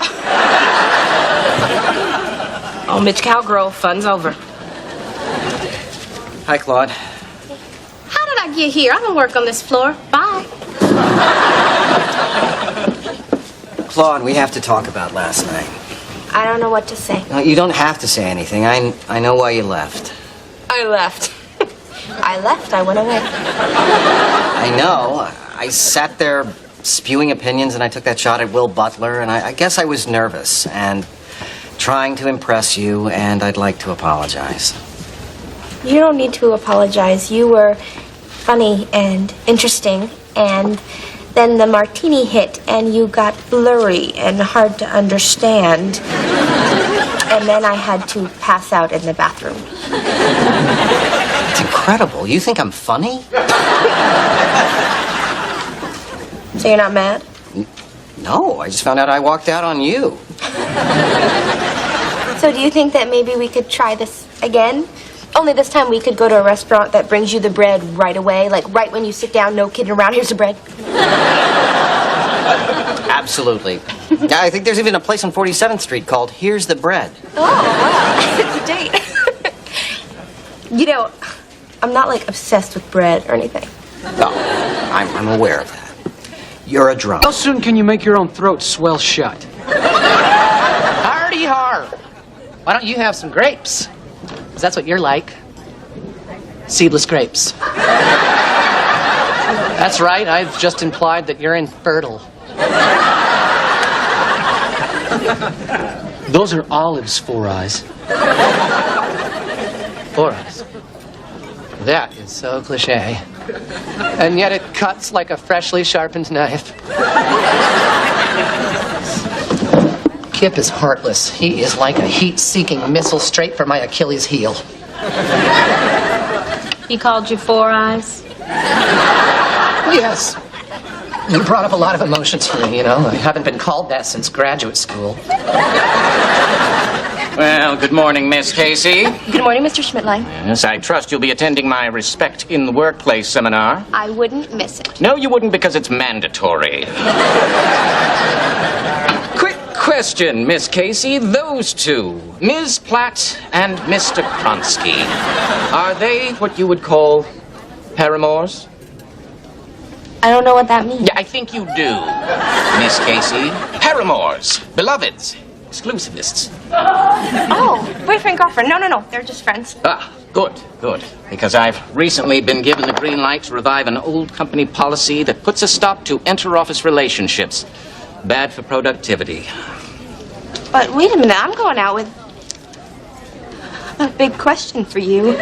Speaker 2: Oh, Mitch Cowgrove, fun's over.
Speaker 12: Hi, Claude.
Speaker 2: How did I get here? I don't work on this floor. Bye.
Speaker 12: Claude, we have to talk about last night.
Speaker 3: I don't know what to say.
Speaker 12: No, you don't have to say anything. I know why you left.
Speaker 2: I left.
Speaker 3: I left, I went away.
Speaker 12: I know. I sat there spewing opinions, and I took that shot at Will Butler, and I guess I was nervous and trying to impress you, and I'd like to apologize.
Speaker 3: You don't need to apologize. You were funny and interesting, and then the martini hit, and you got blurry and hard to understand. And then I had to pass out in the bathroom.
Speaker 12: It's incredible. You think I'm funny?
Speaker 3: So you're not mad?
Speaker 12: No, I just found out I walked out on you.
Speaker 3: So do you think that maybe we could try this again? Only this time we could go to a restaurant that brings you the bread right away, like right when you sit down, no kidding around, here's the bread.
Speaker 12: Absolutely. I think there's even a place on 47th Street called Here's the Bread.
Speaker 3: Oh, wow. It's a date. You know, I'm not like obsessed with bread or anything.
Speaker 12: No, I'm aware of that. You're a drunk.
Speaker 7: How soon can you make your own throat swell shut?
Speaker 1: Hardy har. Why don't you have some grapes? 'Cause that's what you're like. Seedless grapes. That's right, I've just implied that you're infertile.
Speaker 7: Those are olives, Four Eyes.
Speaker 1: Four Eyes. That is so cliche. And yet it cuts like a freshly sharpened knife. Kip is heartless. He is like a heat-seeking missile straight for my Achilles heel.
Speaker 2: He called you Four Eyes?
Speaker 1: Yes. You brought up a lot of emotions for me, you know. I haven't been called that since graduate school.
Speaker 14: Well, good morning, Miss Casey.
Speaker 3: Good morning, Mr. Schmidtlein.
Speaker 14: Yes, I trust you'll be attending my Respect in the Workplace seminar.
Speaker 3: I wouldn't miss it.
Speaker 14: No, you wouldn't because it's mandatory. Quick question, Miss Casey. Those two, Ms. Platt and Mr. Kronsky, are they what you would call paramours?
Speaker 3: I don't know what that means.
Speaker 14: Yeah, I think you do, Miss Casey. Paramours, beloveds, exclusivists.
Speaker 3: Oh, boyfriend, girlfriend. No. They're just friends.
Speaker 14: Ah, good. Because I've recently been given the green light to revive an old company policy that puts a stop to inter-office relationships. Bad for productivity.
Speaker 3: But wait a minute, I'm going out with a big question for you.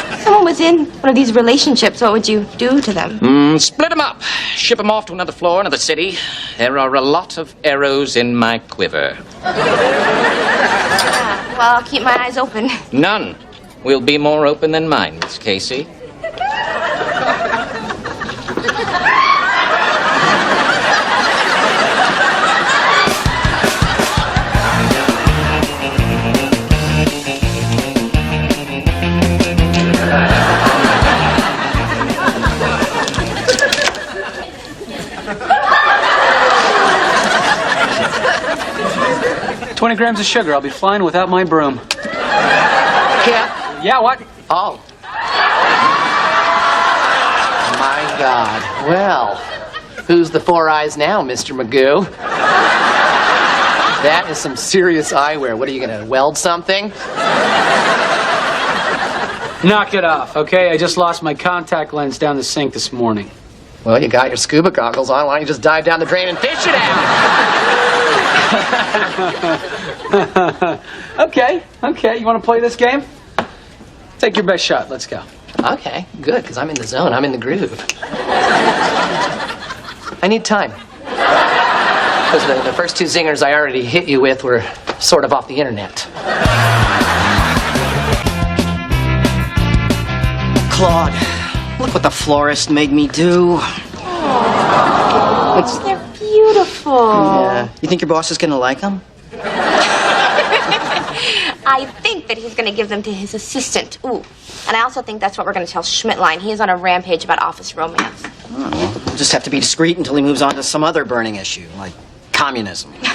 Speaker 3: If someone was in one of these relationships, what would you do to them?
Speaker 14: Split them up. Ship them off to another floor, another city. There are a lot of arrows in my quiver.
Speaker 3: Well, I'll keep my eyes open.
Speaker 14: None will be more open than mine, Miss Casey.
Speaker 7: 20 grams of sugar. I'll be flying without my broom.
Speaker 1: Yeah.
Speaker 7: Yeah, what?
Speaker 1: Oh. My God. Well, who's the four eyes now, Mr. Magoo? That is some serious eyewear. What are you gonna weld something?
Speaker 7: Knock it off, okay? I just lost my contact lens down the sink this morning.
Speaker 1: Well, you got your scuba goggles on. Why don't you just dive down the drain and fish it out?
Speaker 7: Okay. You want to play this game? Take your best shot. Let's go.
Speaker 1: Okay, good, because I'm in the zone. I'm in the groove. I need time. Because the first two zingers I already hit you with were sort of off the internet.
Speaker 12: Claude, look what the florist made me do.
Speaker 3: They're beautiful.
Speaker 12: Yeah. You think your boss is gonna like them?
Speaker 3: I think that he's going to give them to his assistant. Ooh. And I also think that's what we're going to tell Schmidtline. He is on a rampage about office romance.
Speaker 12: Oh, we'll just have to be discreet until he moves on to some other burning issue, like communism.
Speaker 3: You know,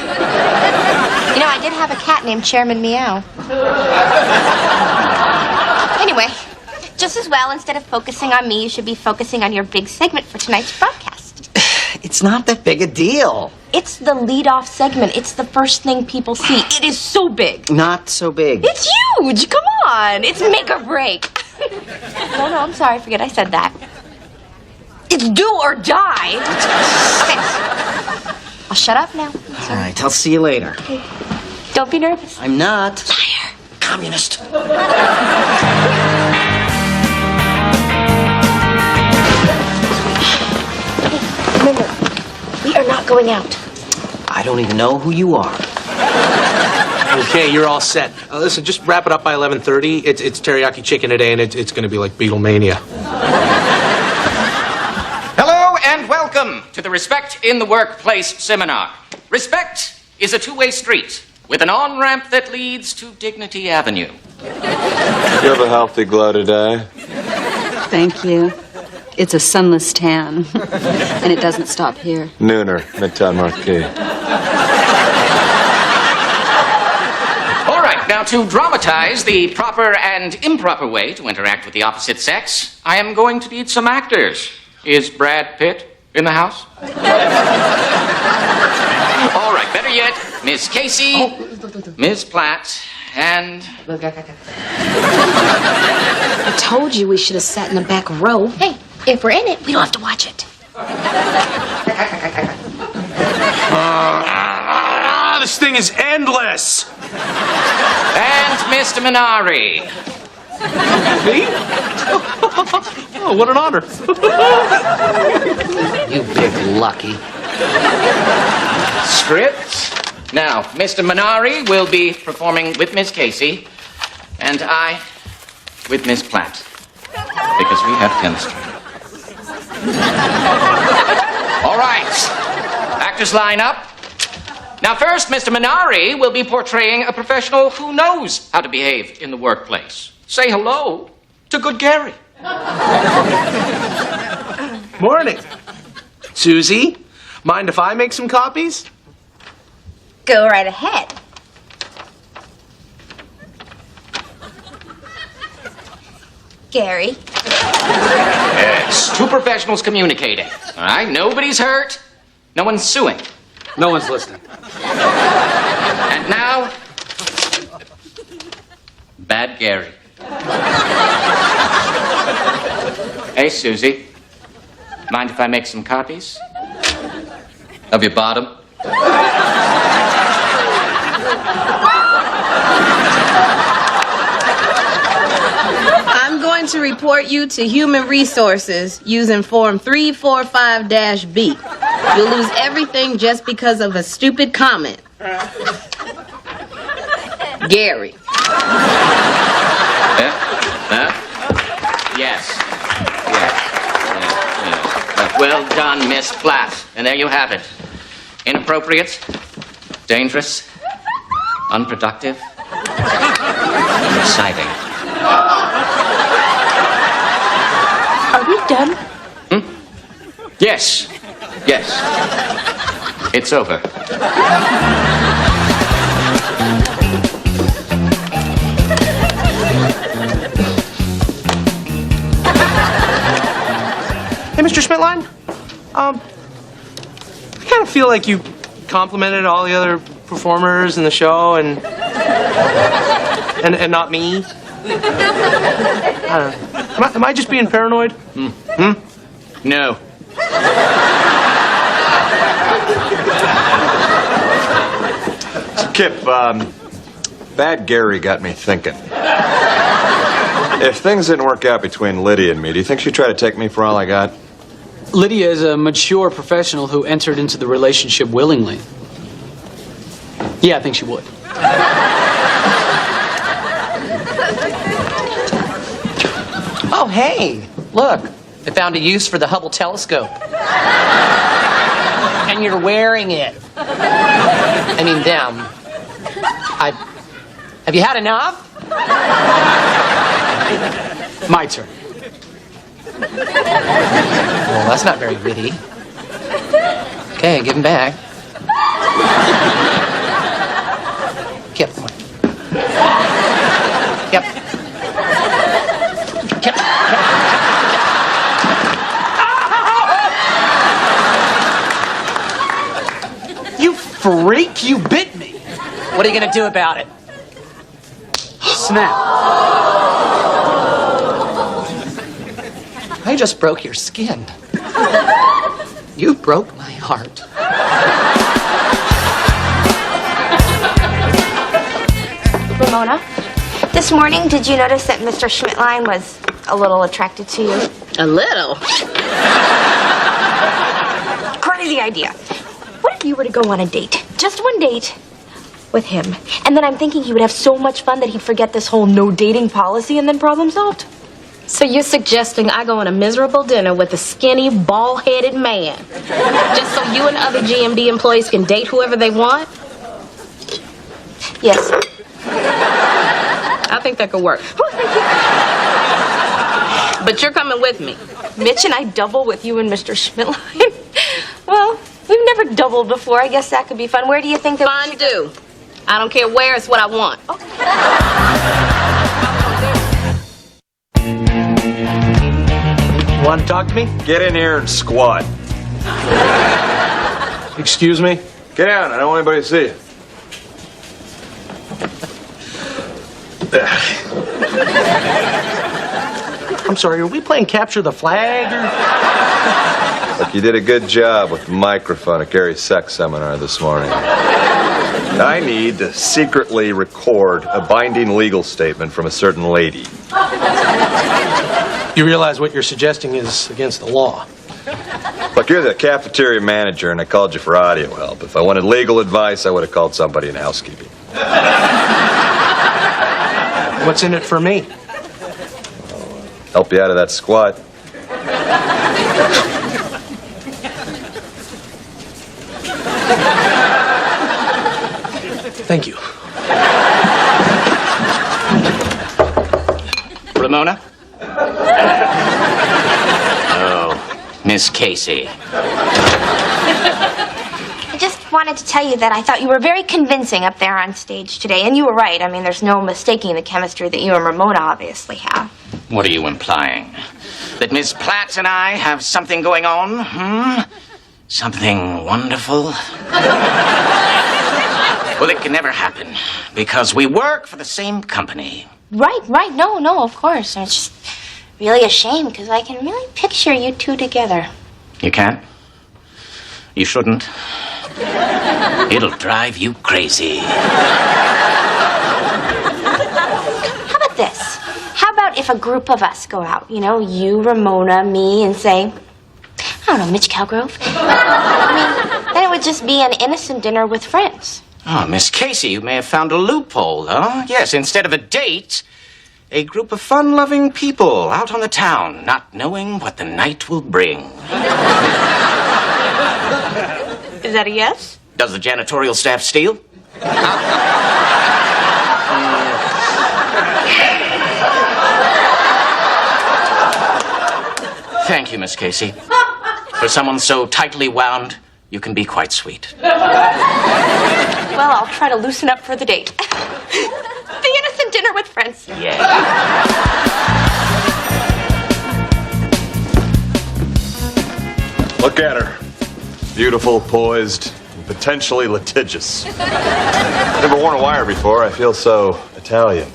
Speaker 3: I did have a cat named Chairman Meow. Anyway, just as well, instead of focusing on me, you should be focusing on your big segment for tonight's broadcast.
Speaker 12: It's not that big a deal.
Speaker 3: It's the lead-off segment. It's the first thing people see. It is so big.
Speaker 12: Not so big.
Speaker 3: It's huge. Come on. It's make or break. No, I'm sorry. Forget I said that. It's do or die. Okay. I'll shut up now.
Speaker 12: All right, I'll see you later.
Speaker 3: Okay. Don't be nervous.
Speaker 12: I'm not.
Speaker 3: Liar.
Speaker 12: Communist.
Speaker 3: Remember, we are not going out.
Speaker 12: I don't even know who you are.
Speaker 4: Okay, you're all set. Listen, just wrap it up by 11:30. It's teriyaki chicken today, and it's going to be like Beatlemania.
Speaker 14: Hello and welcome to the Respect in the Workplace seminar. Respect is a two-way street with an on-ramp that leads to Dignity Avenue.
Speaker 11: You have a healthy glow today.
Speaker 6: Thank you. It's a sunless tan, and it doesn't stop here.
Speaker 11: Nooner, Midtown Marquee.
Speaker 14: All right, now to dramatize the proper and improper way to interact with the opposite sex, I am going to need some actors. Is Brad Pitt in the house? All right, better yet, Miss Casey, Miss Platt, and...
Speaker 2: I told you we should have sat in the back row.
Speaker 3: Hey, if we're in it, we don't have to watch it.
Speaker 4: This thing is endless.
Speaker 14: And Mr. Minari.
Speaker 4: Me? Oh, what an honor.
Speaker 1: You big lucky.
Speaker 14: Script. Now, Mr. Minari will be performing with Miss Casey, and I with Miss Platt, because we have chemistry. All right. Actors line up. Now, first, Mr. Minari will be portraying a professional who knows how to behave in the workplace. Say hello to good Gary.
Speaker 4: Morning. Susie, mind if I make some copies?
Speaker 3: Go right ahead. Gary.
Speaker 14: Yes, two professionals communicating. All right, nobody's hurt. No one's suing.
Speaker 7: No one's listening.
Speaker 14: And now, Bad Gary. Hey, Susie. Mind if I make some copies? Of your bottom?
Speaker 2: I'm going to report you to Human Resources using Form 345-B. You'll lose everything just because of a stupid comment. Gary.
Speaker 14: Yeah? Huh? Yes. Yes. Well done, Miss Platt. And there you have it. Inappropriate, dangerous, unproductive, exciting.
Speaker 3: Are we done?
Speaker 14: Yes. Yes. It's over.
Speaker 4: Mr. Schmidtline, I kind of feel like you complimented all the other performers in the show and not me. I don't know. Am I just being paranoid?
Speaker 14: No.
Speaker 11: Kip, Bad Gary got me thinking. If things didn't work out between Lydia and me, do you think she'd try to take me for all I got?
Speaker 7: Lydia is a mature professional who entered into the relationship willingly. Yeah, I think she would.
Speaker 1: Oh, hey, look. They found a use for the Hubble telescope. And you're wearing it. I mean, them. Have you had enough?
Speaker 7: My turn.
Speaker 1: Well, that's not very witty. Okay, give him back. Kip. Kip. Kip.
Speaker 4: You freak! You bit me!
Speaker 1: What are you gonna do about it?
Speaker 7: Snap.
Speaker 1: I just broke your skin. You broke my heart.
Speaker 3: Ramona, this morning, did you notice that Mr. Schmidtline was a little attracted to you?
Speaker 2: A little.
Speaker 3: Crazy idea. What if you were to go on a date? Just one date with him. And then I'm thinking he would have so much fun that he'd forget this whole no dating policy and then problem solved.
Speaker 2: So you're suggesting I go on a miserable dinner with a skinny, bald-headed man, just so you and other GMD employees can date whoever they want?
Speaker 3: Yes.
Speaker 2: I think that could work. But you're coming with me.
Speaker 3: Mitch and I double with you and Mr. Schmidtline. Well, we've never doubled before. I guess that could be fun. Where do you think that we should
Speaker 2: Fondue. I don't care where, it's what I want.
Speaker 4: You want to talk to me?
Speaker 11: Get in here and squat.
Speaker 4: Excuse me?
Speaker 11: Get down. I don't want anybody to see you.
Speaker 4: I'm sorry, are we playing capture the flag or...
Speaker 11: Look, you did a good job with the microphone at Gary's sex seminar this morning. I need to secretly record a binding legal statement from a certain lady.
Speaker 4: You realize what you're suggesting is against the law.
Speaker 11: Look, you're the cafeteria manager, and I called you for audio help. If I wanted legal advice, I would have called somebody in housekeeping.
Speaker 4: What's in it for me?
Speaker 11: Help you out of that squat.
Speaker 4: Thank you.
Speaker 14: Ramona? Oh, Miss Casey.
Speaker 3: I just wanted to tell you that I thought you were very convincing up there on stage today. And you were right. I mean, there's no mistaking the chemistry that you and Ramona obviously have.
Speaker 14: What are you implying? That Miss Platt and I have something going on? Something wonderful? Well, it can never happen, because we work for the same company.
Speaker 3: Right. No, of course. It's just really a shame, because I can really picture you two together.
Speaker 14: You can't? You shouldn't? It'll drive you crazy.
Speaker 3: How about this? How about if a group of us go out? You know, you, Ramona, me, and say, I don't know, Mitch Calgrove? I mean, then it would just be an innocent dinner with friends.
Speaker 14: Oh, Miss Casey, you may have found a loophole, though. Yes, instead of a date, a group of fun-loving people out on the town, not knowing what the night will bring.
Speaker 3: Is that a yes?
Speaker 14: Does the janitorial staff steal? Thank you, Miss Casey. For someone so tightly wound, you can be quite sweet.
Speaker 3: Well, I'll try to loosen up for the date. The innocent dinner with friends.
Speaker 14: Yeah.
Speaker 11: Look at her. Beautiful, poised, and potentially litigious. Never worn a wire before. I feel so Italian.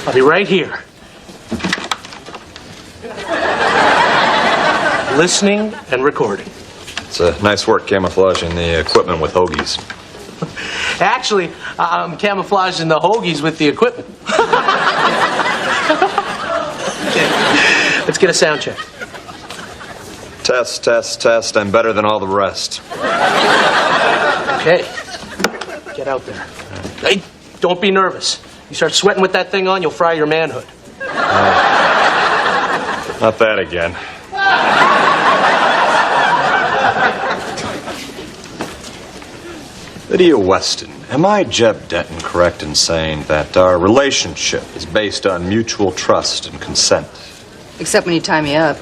Speaker 4: I'll be right here. Listening and recording.
Speaker 11: It's a nice work camouflaging the equipment with hoagies.
Speaker 4: Actually, I'm camouflaging the hoagies with the equipment. Okay, let's get a sound check.
Speaker 11: Test, test, test. I'm better than all the rest.
Speaker 4: Okay, get out there. Hey, don't be nervous. You start sweating with that thing on, you'll fry your manhood.
Speaker 11: Not that again. Lydia Weston, am I, Jeb Denton, correct in saying that our relationship is based on mutual trust and consent?
Speaker 6: Except when you tie me up.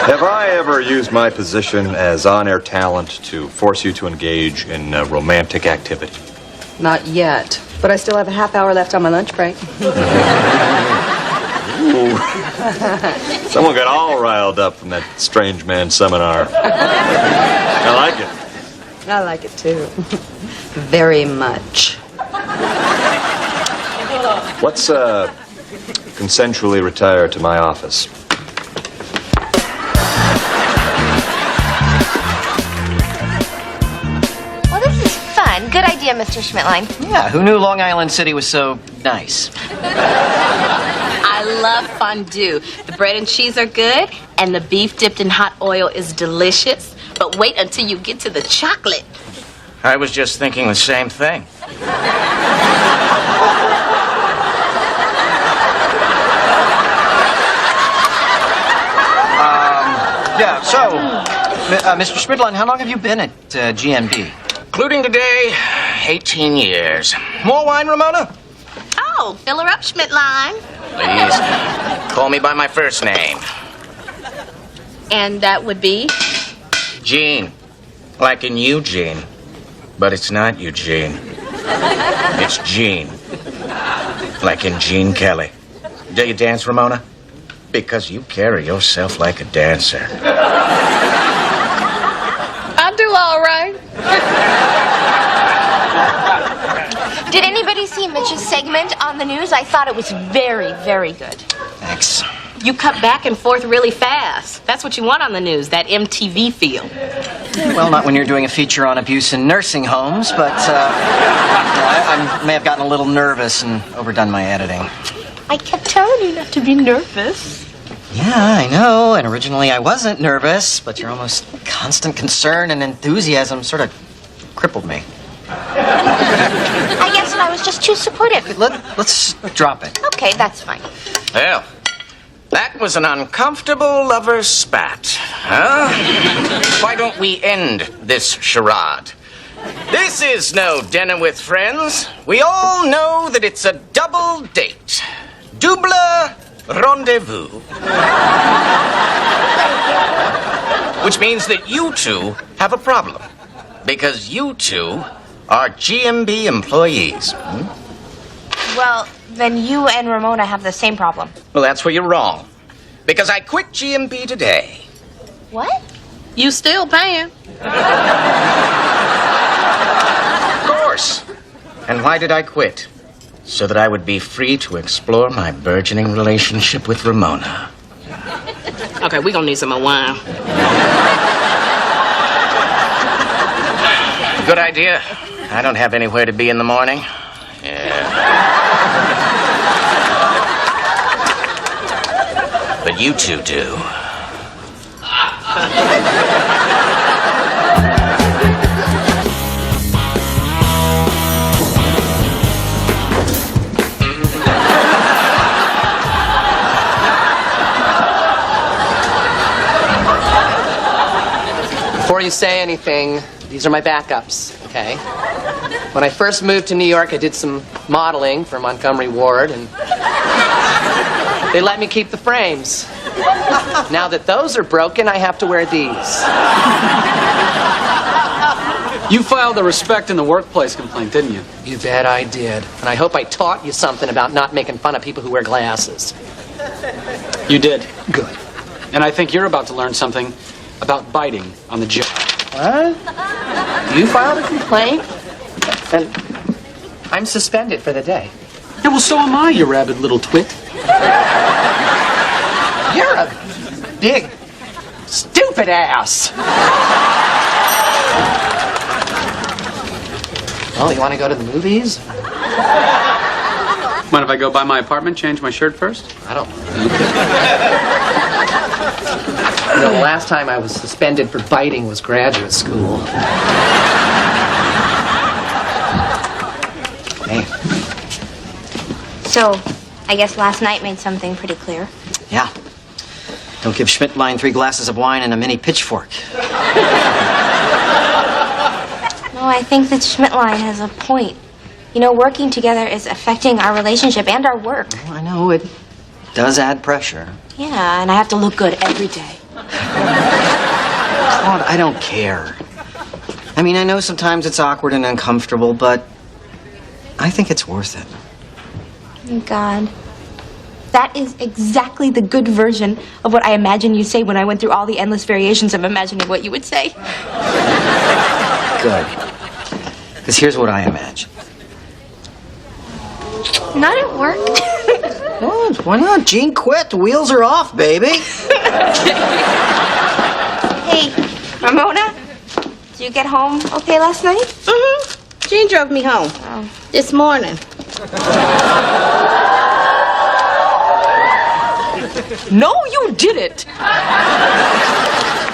Speaker 11: Have I ever used my position as on-air talent to force you to engage in romantic activity?
Speaker 6: Not yet. But I still have a half hour left on my lunch break.
Speaker 11: Someone got all riled up from that strange man seminar. I like it.
Speaker 6: I like it too. Very much.
Speaker 11: Let's consensually retire to my office.
Speaker 3: Well, this is fun. Good idea, Mr. Schmidtline.
Speaker 12: Yeah, who knew Long Island City was so nice?
Speaker 2: I love fondue. The bread and cheese are good, and the beef dipped in hot oil is delicious. But wait until you get to the chocolate.
Speaker 14: I was just thinking the same thing.
Speaker 12: Yeah, so, Mr. Schmidtline, how long have you been at GMB?
Speaker 14: Including today, 18 years. More wine, Ramona?
Speaker 2: Oh, fill her up, Schmidtline.
Speaker 14: Please, call me by my first name.
Speaker 2: And that would be?
Speaker 14: Gene. Like in Eugene. But it's not Eugene. It's Gene. Like in Gene Kelly. Do you dance, Ramona? Because you carry yourself like a dancer.
Speaker 2: I do all right.
Speaker 3: Did anybody see Mitch's segment on the news? I thought it was very, very good.
Speaker 12: Thanks.
Speaker 2: You cut back and forth really fast. That's what you want on the news, that MTV feel.
Speaker 12: Well, not when you're doing a feature on abuse in nursing homes, but I may have gotten a little nervous and overdone my editing.
Speaker 3: I kept telling you not to be nervous.
Speaker 12: Yeah, I know, and originally I wasn't nervous, but your almost constant concern and enthusiasm sort of crippled me.
Speaker 3: I guess I was just too supportive.
Speaker 12: Let's drop it.
Speaker 3: Okay, that's fine.
Speaker 14: Well, that was an uncomfortable lover's spat, huh? Why don't we end this charade? This is no dinner with friends. We all know that it's a double date. Double rendezvous. Which means that you two have a problem. Because you two are GMB employees.
Speaker 3: Well, then you and Ramona have the same problem.
Speaker 14: Well, that's where you're wrong. Because I quit GMB today.
Speaker 3: What?
Speaker 2: You still paying?
Speaker 14: Of course. And why did I quit? So that I would be free to explore my burgeoning relationship with Ramona.
Speaker 2: Okay, we're gonna need some more wine.
Speaker 14: Good idea. I don't have anywhere to be in the morning. Yeah. But you two do.
Speaker 1: Before you say anything, these are my backups, okay? When I first moved to New York, I did some modeling for Montgomery Ward, and they let me keep the frames. Now that those are broken, I have to wear these.
Speaker 7: You filed a respect in the workplace complaint, didn't you?
Speaker 1: You bet I did. And I hope I taught you something about not making fun of people who wear glasses.
Speaker 7: You did.
Speaker 1: Good.
Speaker 7: And I think you're about to learn something about biting on the job.
Speaker 1: What? You filed a complaint? And I'm suspended for the day.
Speaker 7: Yeah, well, so am I, you rabid little twit.
Speaker 1: You're a big, stupid ass. Well, you want to go to the movies?
Speaker 7: Mind if I go by my apartment, change my shirt first?
Speaker 1: I don't know. The last time I was suspended for biting was graduate school. Hey.
Speaker 3: So, I guess last night made something pretty clear.
Speaker 12: Yeah. Don't give Schmidtlein 3 glasses of wine and a mini pitchfork.
Speaker 3: No, I think that Schmidtlein has a point. You know, working together is affecting our relationship and our work.
Speaker 12: Well, I know it does add pressure.
Speaker 3: Yeah, and I have to look good every day.
Speaker 12: Claude, I don't care. I mean, I know sometimes it's awkward and uncomfortable, but I think it's worth it.
Speaker 3: Oh, God. That is exactly the good version of what I imagined you'd say when I went through all the endless variations of imagining what you would say.
Speaker 12: Good. Because here's what I imagine.
Speaker 3: Not at work.
Speaker 12: Oh, why not? Gene quit. The wheels are off, baby.
Speaker 3: Hey, Ramona, did you get home okay last night?
Speaker 2: Mm-hmm. Gene drove me home this morning. No, you didn't.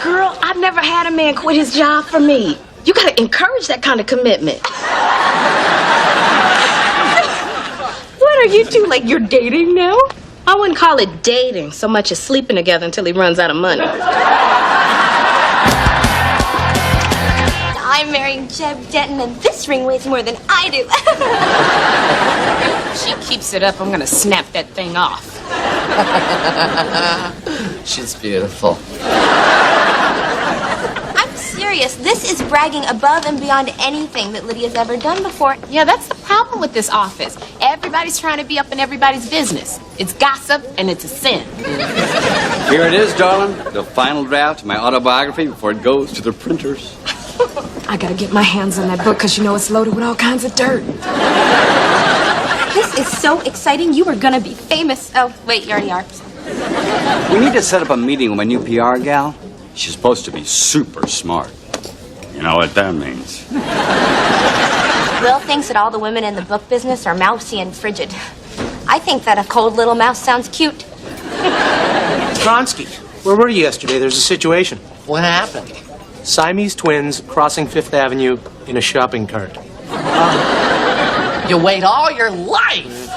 Speaker 2: Girl, I've never had a man quit his job for me. You gotta encourage that kind of commitment. What are you two, like you're dating now? I wouldn't call it dating so much as sleeping together until he runs out of money.
Speaker 3: I'm marrying Jeb Denton, and this ring weighs more than I do.
Speaker 2: If she keeps it up, I'm gonna snap that thing off.
Speaker 1: She's beautiful.
Speaker 3: I'm serious. This is bragging above and beyond anything that Lydia's ever done before.
Speaker 2: Yeah, that's the problem with this office. Everybody's trying to be up in everybody's business. It's gossip and it's a sin.
Speaker 9: Here it is, darling. The final draft of my autobiography before it goes to the printers.
Speaker 2: I gotta get my hands on that book because you know it's loaded with all kinds of dirt.
Speaker 3: This is so exciting. You are gonna be famous. Oh, wait, you already are.
Speaker 9: We need to set up a meeting with my new PR gal. She's supposed to be super smart. You know what that means.
Speaker 3: Will thinks that all the women in the book business are mousy and frigid. I think that a cold little mouse sounds cute.
Speaker 4: Kronsky, where were you yesterday? There's a situation.
Speaker 1: What happened?
Speaker 4: Siamese twins crossing Fifth Avenue in a shopping cart.
Speaker 1: You wait all your life.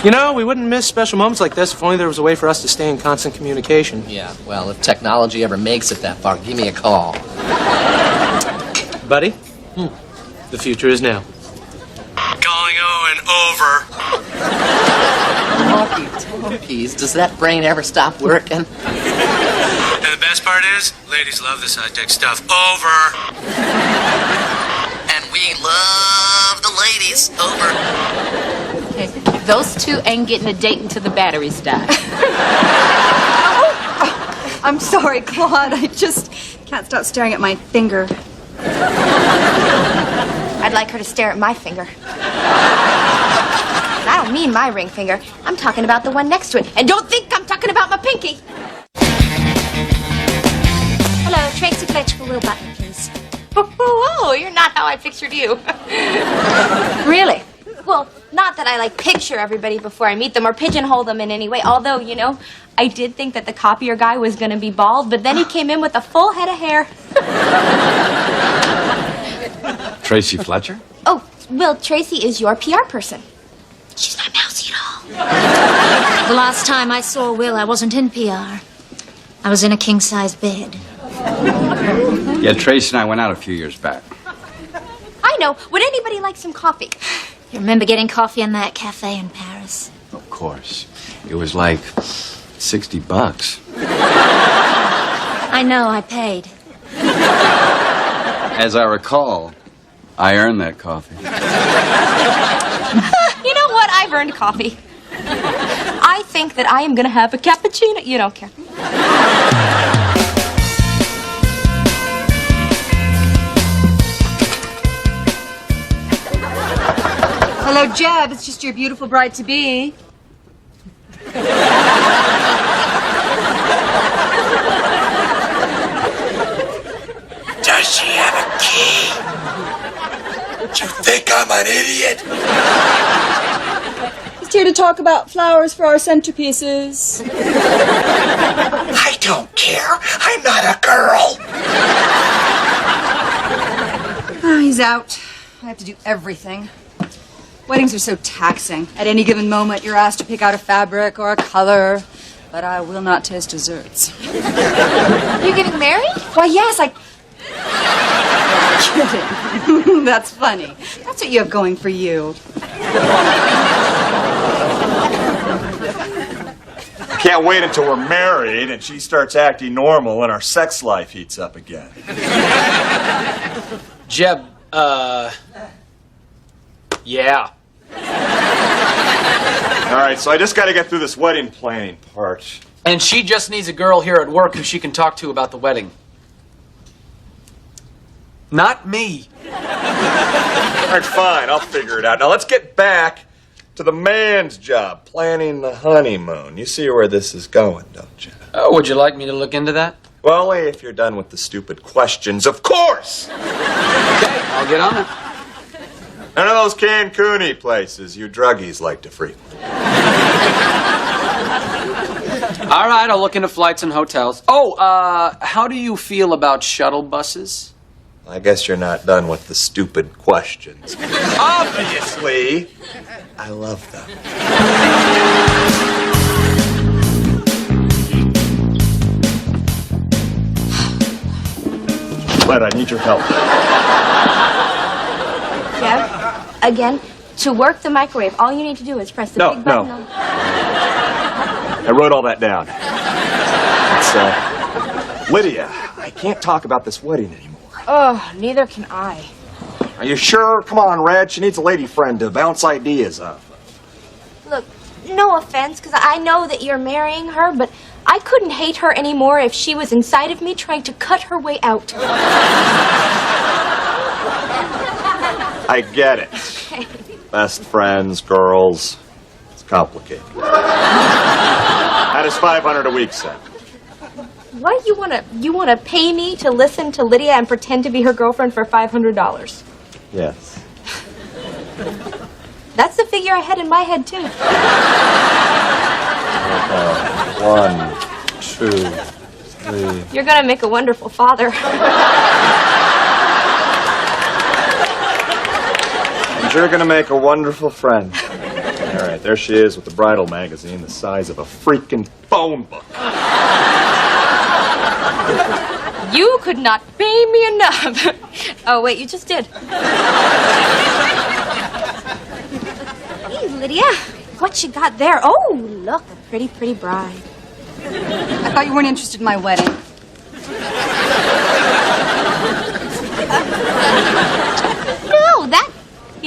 Speaker 4: You know, we wouldn't miss special moments like this if only there was a way for us to stay in constant communication.
Speaker 1: Yeah, well, if technology ever makes it that far, give me a call.
Speaker 4: Buddy, the future is now.
Speaker 13: Calling Owen over.
Speaker 1: Talkies, does that brain ever stop working?
Speaker 13: And the best part is, ladies love this high-tech stuff. Over.
Speaker 1: And we love the ladies. Over.
Speaker 2: Okay, those two ain't getting a date until the batteries die.
Speaker 6: I'm sorry, Claude. I just can't stop staring at my finger.
Speaker 3: I'd like her to stare at my finger. And I don't mean my ring finger. I'm talking about the one next to it. And don't think I'm talking about my pinky.
Speaker 8: Hello, Tracy Fletcher for Will Butler, please.
Speaker 3: Whoa, you're not how I pictured you.
Speaker 2: Really?
Speaker 3: Well, not that I like picture everybody before I meet them or pigeonhole them in any way. Although, you know, I did think that the copier guy was going to be bald, but then he came in with a full head of hair.
Speaker 9: Tracy Fletcher?
Speaker 3: Oh, Will, Tracy is your PR person. She's not mousy at all.
Speaker 8: The last time I saw Will, I wasn't in PR. I was in a king-size bed.
Speaker 9: Yeah, Tracy and I went out a few years back.
Speaker 3: I know. Would anybody like some coffee?
Speaker 8: You remember getting coffee in that cafe in Paris?
Speaker 9: course. It was like $60.
Speaker 3: I know, I paid.
Speaker 9: As I recall, I earned that coffee.
Speaker 3: You know what? I've earned coffee. I think that I am gonna have a cappuccino. You don't care.
Speaker 6: Hello, Jeb. It's just your beautiful bride-to-be.
Speaker 15: Does she have a key? Do you think I'm an idiot?
Speaker 6: Just here to talk about flowers for our centerpieces.
Speaker 15: I don't care. I'm not a girl.
Speaker 6: Oh, he's out. I have to do everything. Weddings are so taxing. At any given moment, you're asked to pick out a fabric or a color, but I will not taste desserts.
Speaker 3: You're getting married?
Speaker 6: Why, yes, Kidding. That's funny. That's what you have going for you.
Speaker 11: Can't wait until we're married and she starts acting normal and our sex life heats up again.
Speaker 7: Jeb, yeah.
Speaker 11: All right, so I just got to get through this wedding planning part.
Speaker 7: And she just needs a girl here at work who she can talk to about the wedding. Not me.
Speaker 11: All right, fine, I'll figure it out. Now let's get back to the man's job, planning the honeymoon. You see where this is going, don't you?
Speaker 7: Oh, would you like me to look into that?
Speaker 11: Well, only if you're done with the stupid questions, of course!
Speaker 7: Okay, I'll get on it.
Speaker 11: None of those Cancun-y places you druggies like to frequent.
Speaker 7: All right, I'll look into flights and hotels. Oh, how do you feel about shuttle buses?
Speaker 11: I guess you're not done with the stupid questions. Obviously, I love them. But I need your help.
Speaker 3: Jeb, again, to work the microwave, all you need to do is press the big button on...
Speaker 11: I wrote all that down. It's, Lydia, I can't talk about this wedding anymore.
Speaker 3: Oh, neither can I.
Speaker 11: Are you sure? Come on, Red. She needs a lady friend to bounce ideas off.
Speaker 3: Look, no offense, because I know that you're marrying her, but I couldn't hate her anymore if she was inside of me trying to cut her way out.
Speaker 11: I get it. Best friends, girls. It's complicated. How does 500 a week sound?
Speaker 3: What, you wanna pay me to listen to Lydia and pretend to be her girlfriend for $500?
Speaker 11: Yes.
Speaker 3: That's the figure I had in my head, too.
Speaker 11: 1, 2, 3.
Speaker 3: You're gonna make a wonderful father.
Speaker 11: And you're gonna make a wonderful friend. All right, there she is with the bridal magazine the size of a freaking phone book.
Speaker 3: You could not pay me enough. Oh, wait, you just did. Hey, Lydia, what you got there? Oh, look, a pretty, pretty bride.
Speaker 6: I thought you weren't interested in my wedding.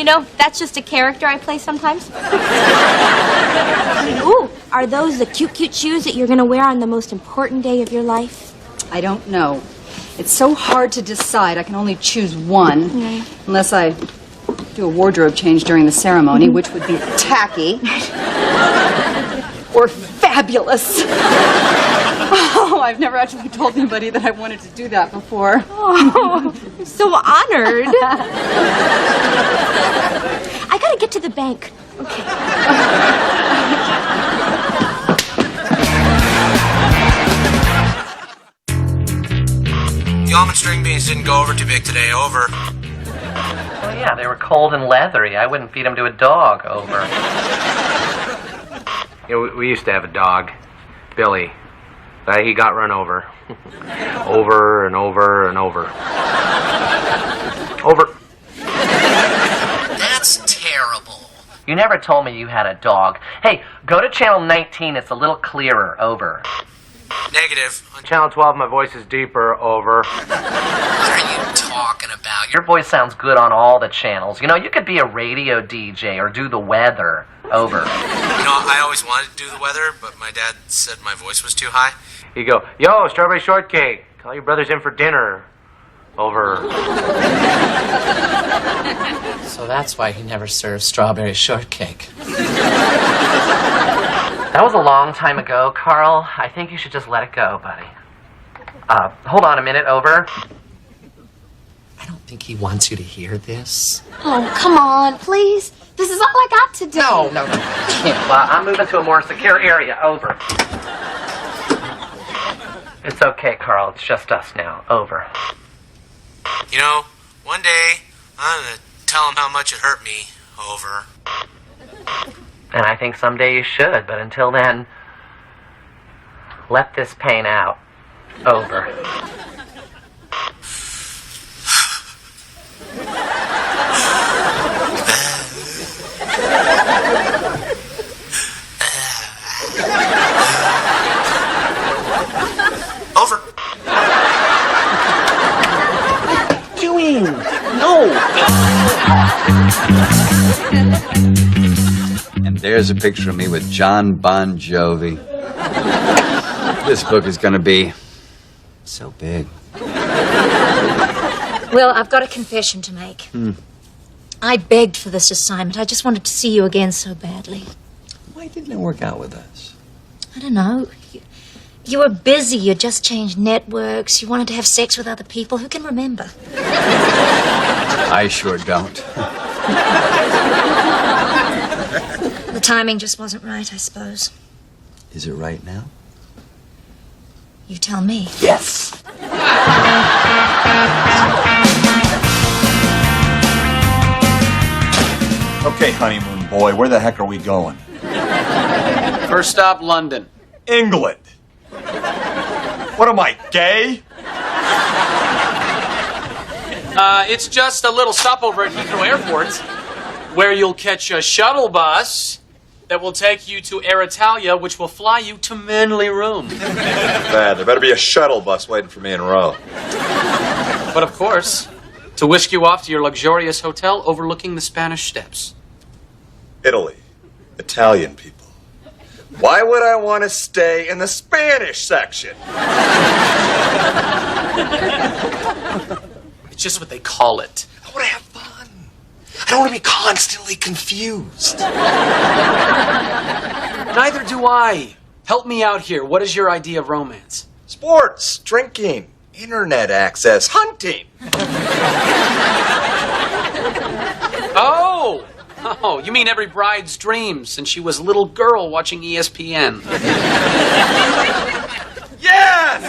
Speaker 3: No, that's just a character I play sometimes. Ooh, are those the cute, cute shoes that you're going to wear on the most important day of your life?
Speaker 6: I don't know. It's so hard to decide. I can only choose one, unless I do a wardrobe change during the ceremony, which would be tacky or fabulous. Oh, I've never actually told anybody that I wanted to do that before.
Speaker 3: Oh, I'm so honored. I gotta get to the bank. Okay.
Speaker 16: The almond string beans didn't go over too big today. Over.
Speaker 1: Oh, yeah, they were cold and leathery. I wouldn't feed them to a dog. Over.
Speaker 17: Yeah, we used to have a dog, Billy. He got run over. Over and over and over. Over.
Speaker 18: That's terrible.
Speaker 1: You never told me you had a dog. Hey, go to channel 19. It's a little clearer. Over.
Speaker 17: Negative. On channel 12, my voice is deeper. Over.
Speaker 1: What are you talking about? Your voice sounds good on all the channels. You know, you could be a radio DJ or do the weather. Over.
Speaker 16: You know, I always wanted to do the weather, but my dad said my voice was too high.
Speaker 17: You go, yo, strawberry shortcake. Call your brothers in for dinner. Over.
Speaker 1: So that's why he never served strawberry shortcake. That was a long time ago, Carl. I think you should just let it go, buddy. Hold on a minute. Over. I don't think he wants you to hear this.
Speaker 3: Oh, come on, please. This is all I got to do.
Speaker 1: No. Well, I'm moving to a more secure area. Over. It's okay, Carl. It's just us now. Over.
Speaker 16: You know, one day, I'm gonna tell him how much it hurt me. Over.
Speaker 1: And I think someday you should, but until then, let this pain out. Over.
Speaker 16: Over.
Speaker 1: Doing? No.
Speaker 9: And there's a picture of me with John Bon Jovi. This book is going to be so big.
Speaker 18: Will, I've got a confession to make. I begged for this assignment. I just wanted to see you again so badly.
Speaker 9: Why didn't it work out with us?
Speaker 18: I don't know. You were busy. You just changed networks. You wanted to have sex with other people. Who can remember?
Speaker 9: I sure don't.
Speaker 18: The timing just wasn't right, I suppose.
Speaker 9: Is it right now?
Speaker 18: You tell me.
Speaker 9: Yes.
Speaker 19: Okay, honeymoon boy, where the heck are we going?
Speaker 7: First stop, London.
Speaker 19: England. What am I, gay?
Speaker 7: It's just a little stopover at Heathrow Airport, where you'll catch a shuttle bus that will take you to Air Italia, which will fly you to Manly Room.
Speaker 11: Bad. There better be a shuttle bus waiting for me in Rome.
Speaker 7: But of course, to whisk you off to your luxurious hotel overlooking the Spanish Steps.
Speaker 11: Italy. Italian people. Why would I want to stay in the Spanish section?
Speaker 7: It's just what they call it.
Speaker 19: I want to have fun. I don't want to be constantly confused.
Speaker 7: Neither do I. Help me out here. What is your idea of romance?
Speaker 11: Sports, drinking, internet access, hunting.
Speaker 7: Oh, you mean every bride's dream since she was a little girl watching ESPN.
Speaker 11: Yes!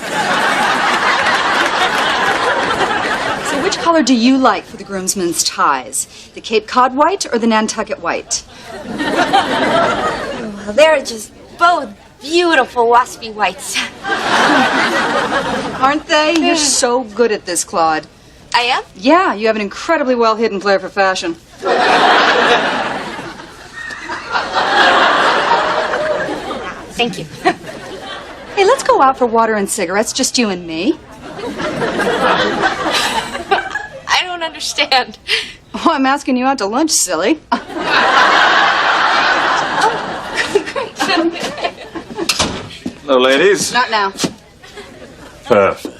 Speaker 6: So which color do you like for the groomsmen's ties? The Cape Cod white or the Nantucket white?
Speaker 3: Well, they're just both beautiful waspy whites.
Speaker 6: Aren't they? You're so good at this, Claude.
Speaker 3: I am?
Speaker 6: Yeah, you have an incredibly well-hidden flair for fashion.
Speaker 3: Thank you.
Speaker 6: Hey, let's go out for water and cigarettes, just you and me.
Speaker 3: I don't understand.
Speaker 6: Oh, I'm asking you out to lunch, silly.
Speaker 11: Hello, ladies.
Speaker 6: Not now.
Speaker 11: Perfect.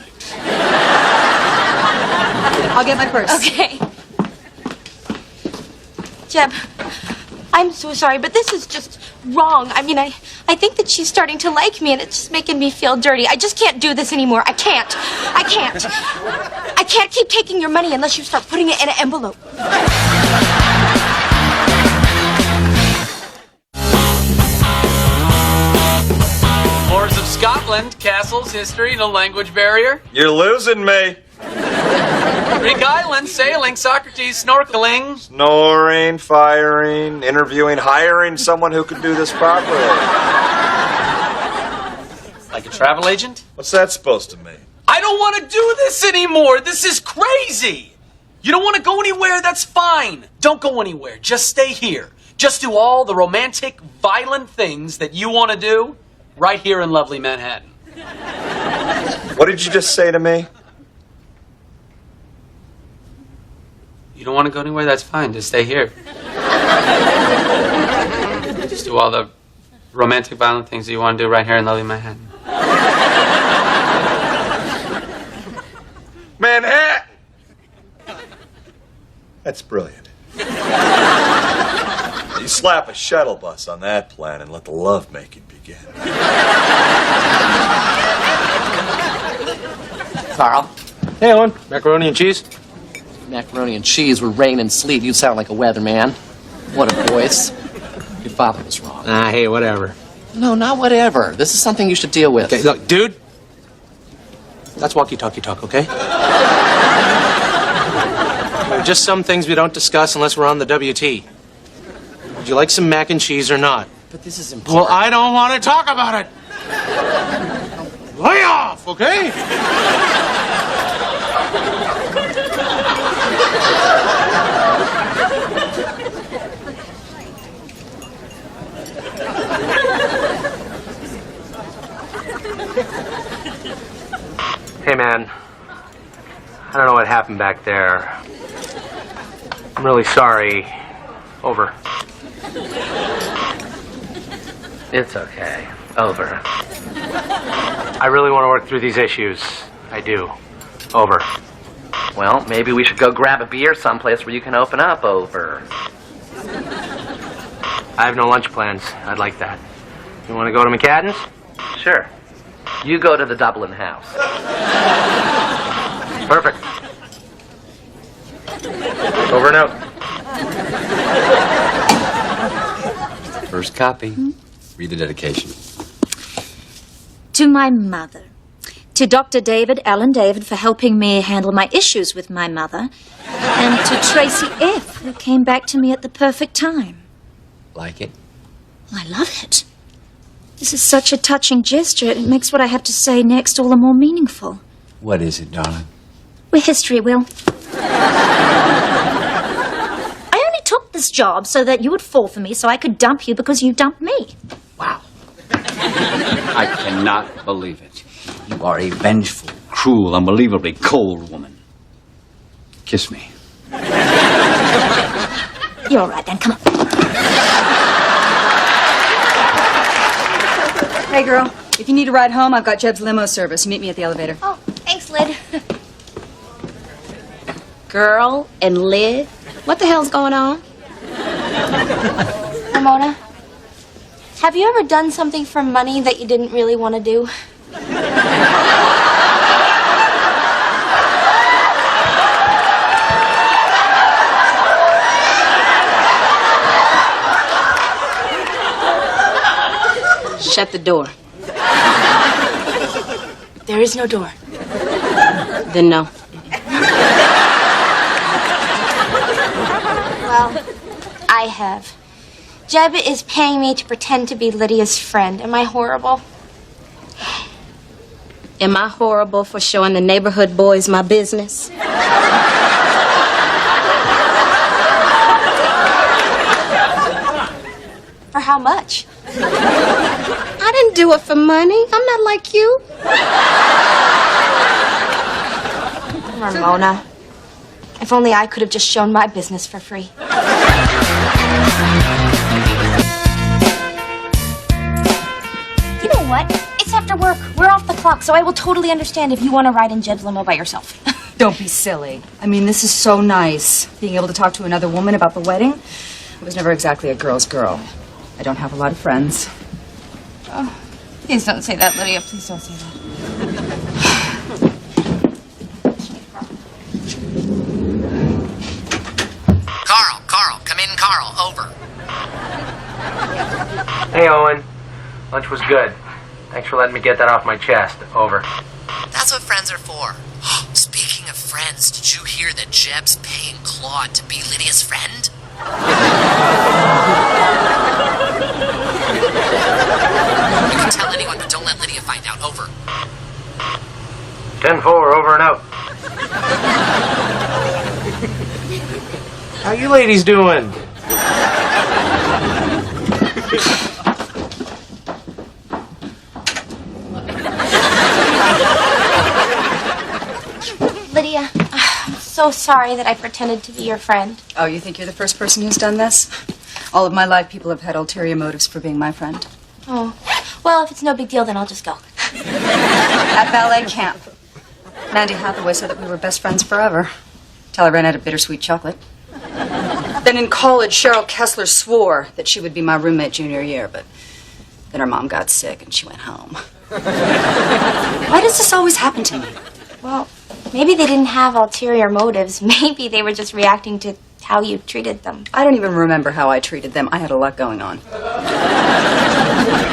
Speaker 6: I'll get my purse.
Speaker 3: Okay. Jeb, I'm so sorry, but this is just wrong. I mean, I think that she's starting to like me, and it's just making me feel dirty. I just can't do this anymore. I can't. I can't keep taking your money unless you start putting it in an envelope.
Speaker 7: Moors of Scotland, castles, history, no language barrier.
Speaker 11: You're losing me.
Speaker 7: Greek islands, sailing, Socrates, snorkeling.
Speaker 11: Snoring, firing, interviewing, hiring someone who can do this properly.
Speaker 7: Like a travel agent?
Speaker 11: What's that supposed to mean?
Speaker 7: I don't want to do this anymore. This is crazy. You don't want to go anywhere? That's fine. Don't go anywhere. Just stay here. Just do all the romantic, violent things that you want to do right here in lovely Manhattan.
Speaker 11: What did you just say to me?
Speaker 7: You don't want to go anywhere? That's fine. Just stay here. Just do all the romantic, violent things that you want to do right here in lovely Manhattan.
Speaker 11: Manhattan! That's brilliant. You slap a shuttle bus on that plan and let the lovemaking begin.
Speaker 1: Carl.
Speaker 4: Hey, Owen. Macaroni and cheese?
Speaker 1: Macaroni and cheese with rain and sleet. You sound like a weatherman. What a voice. Your father was wrong.
Speaker 4: Hey, whatever.
Speaker 1: No, not whatever. This is something you should deal with.
Speaker 4: Okay, look, dude. That's walkie-talkie talk, okay? There are just some things we don't discuss unless we're on the WT. Would you like some mac and cheese or not?
Speaker 1: But this is important.
Speaker 4: Well, I don't want to talk about it. Lay off, okay?
Speaker 17: Hey, man. I don't know what happened back there. I'm really sorry. Over.
Speaker 14: It's okay. Over.
Speaker 17: I really want to work through these issues. I do. Over.
Speaker 14: Well, maybe we should go grab a beer someplace where you can open up. Over.
Speaker 17: I have no lunch plans. I'd like that. You want to go to McCadden's?
Speaker 14: Sure. You go to the Dublin house.
Speaker 17: Perfect. Over and out.
Speaker 9: First copy. Read the dedication.
Speaker 18: To my mother. To Dr. David, Alan David, for helping me handle my issues with my mother. And to Tracy F., who came back to me at the perfect time.
Speaker 9: Like it?
Speaker 18: I love it. This is such a touching gesture. It makes what I have to say next all the more meaningful.
Speaker 9: What is it, darling?
Speaker 18: We're history, Will. I only took this job so that you would fall for me, so I could dump you because you dumped me.
Speaker 9: Wow. I cannot believe it. You are a vengeful, cruel, unbelievably cold woman. Kiss me.
Speaker 18: You're all right then, come on.
Speaker 6: Hey, girl. If you need a ride home, I've got Jeb's limo service. Meet me at the elevator.
Speaker 3: Oh, thanks, Lid.
Speaker 2: Girl and Lid? What the hell's going on?
Speaker 3: Ramona, have you ever done something for money that you didn't really want to do?
Speaker 2: Shut the door.
Speaker 3: There is no door.
Speaker 2: Then no.
Speaker 3: Well, I have. Jeb is paying me to pretend to be Lydia's friend. Am I horrible?
Speaker 2: Am I horrible for showing the neighborhood boys my business?
Speaker 3: For how much?
Speaker 2: I didn't do it for money. I'm not like you.
Speaker 3: Ramona, if only I could have just shown my business for free. You know what? It's after work. We're off the clock, so I will totally understand if you want to ride in Jeb's limo by yourself.
Speaker 6: Don't be silly. I mean, this is so nice. Being able to talk to another woman about the wedding. I was never exactly a girl's girl. I don't have a lot of friends.
Speaker 3: Oh, please don't say that, Lydia. Please don't say that.
Speaker 14: Carl, come in, Carl. Over.
Speaker 17: Hey, Owen. Lunch was good. Thanks for letting me get that off my chest. Over.
Speaker 14: That's what friends are for. Speaking of friends, did you hear that Jeb's paying Claude to be Lydia's friend? You can tell anyone, but don't let Lydia find out. Over.
Speaker 17: 10-4, over and out.
Speaker 4: How you ladies doing?
Speaker 3: so sorry that I pretended to be your friend.
Speaker 6: Oh, you think you're the first person who's done this? All of my life, people have had ulterior motives for being my friend.
Speaker 3: Oh, well, if it's no big deal, then I'll just go.
Speaker 6: At ballet camp, Mandy Hathaway said that we were best friends forever, till I ran out of bittersweet chocolate. Then in college, Cheryl Kessler swore that she would be my roommate junior year, but then her mom got sick and she went home. Why does this always happen to me?
Speaker 3: Well, maybe they didn't have ulterior motives. Maybe they were just reacting to how you treated them.
Speaker 6: I don't even remember how I treated them. I had a lot going on.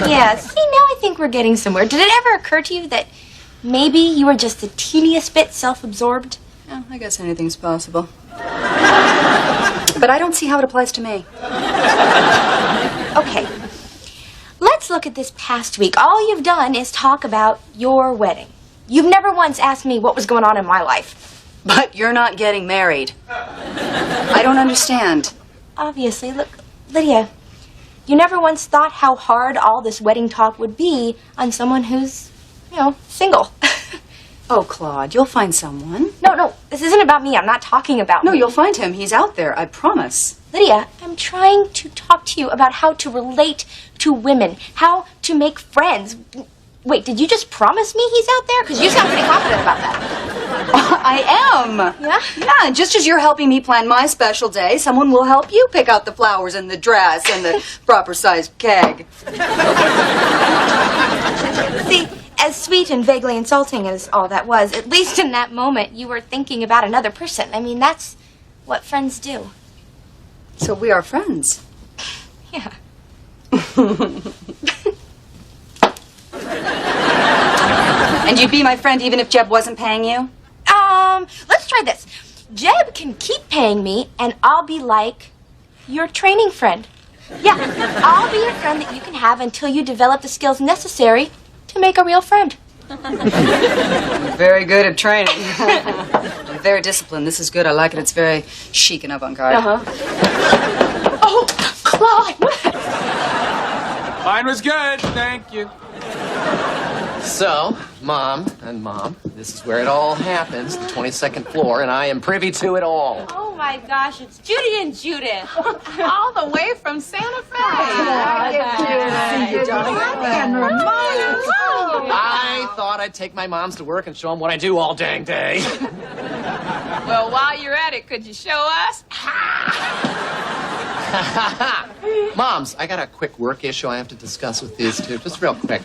Speaker 3: Yeah, see, now I think we're getting somewhere. Did it ever occur to you that maybe you were just the teeniest bit self-absorbed?
Speaker 6: Oh, I guess anything's possible. But I don't see how it applies to me.
Speaker 3: Okay. Let's look at this past week. All you've done is talk about your wedding. You've never once asked me what was going on in my life.
Speaker 6: But you're not getting married. I don't understand.
Speaker 3: Obviously. Look, Lydia, you never once thought how hard all this wedding talk would be on someone who's, single.
Speaker 6: Oh, Claude, you'll find someone.
Speaker 3: No, this isn't about me. I'm not talking about
Speaker 6: No,
Speaker 3: me.
Speaker 6: you'll find him. He's out there, I promise.
Speaker 3: Lydia, I'm trying to talk to you about how to relate to women, how to make friends. Wait, did you just promise me he's out there? Because you sound pretty confident about that.
Speaker 6: I am.
Speaker 3: Yeah?
Speaker 6: Yeah, just as you're helping me plan my special day, someone will help you pick out the flowers and the dress and the proper sized keg.
Speaker 3: See, as sweet and vaguely insulting as all that was, at least in that moment you were thinking about another person. I mean, that's what friends do.
Speaker 6: So we are friends.
Speaker 3: Yeah.
Speaker 6: And you'd be my friend even if Jeb wasn't paying you?
Speaker 3: Let's try this. Jeb can keep paying me, and I'll be like your training friend. Yeah, I'll be your friend that you can have until you develop the skills necessary to make a real friend.
Speaker 6: I'm very good at training. I'm very disciplined. This is good. I like it. It's very chic and avant-garde.
Speaker 3: Oh, Claude!
Speaker 7: Mine was good, thank you.
Speaker 1: So, Mom, this is where it all happens, the 22nd floor, and I am privy to it all.
Speaker 2: Oh my gosh, it's Judy and Judith. All the way from Santa Fe.
Speaker 1: I thought I'd take my moms to work and show them what I do all dang day.
Speaker 2: Well, while you're at it, could you show us?
Speaker 1: Moms, I got a quick work issue I have to discuss with these two, just real quick.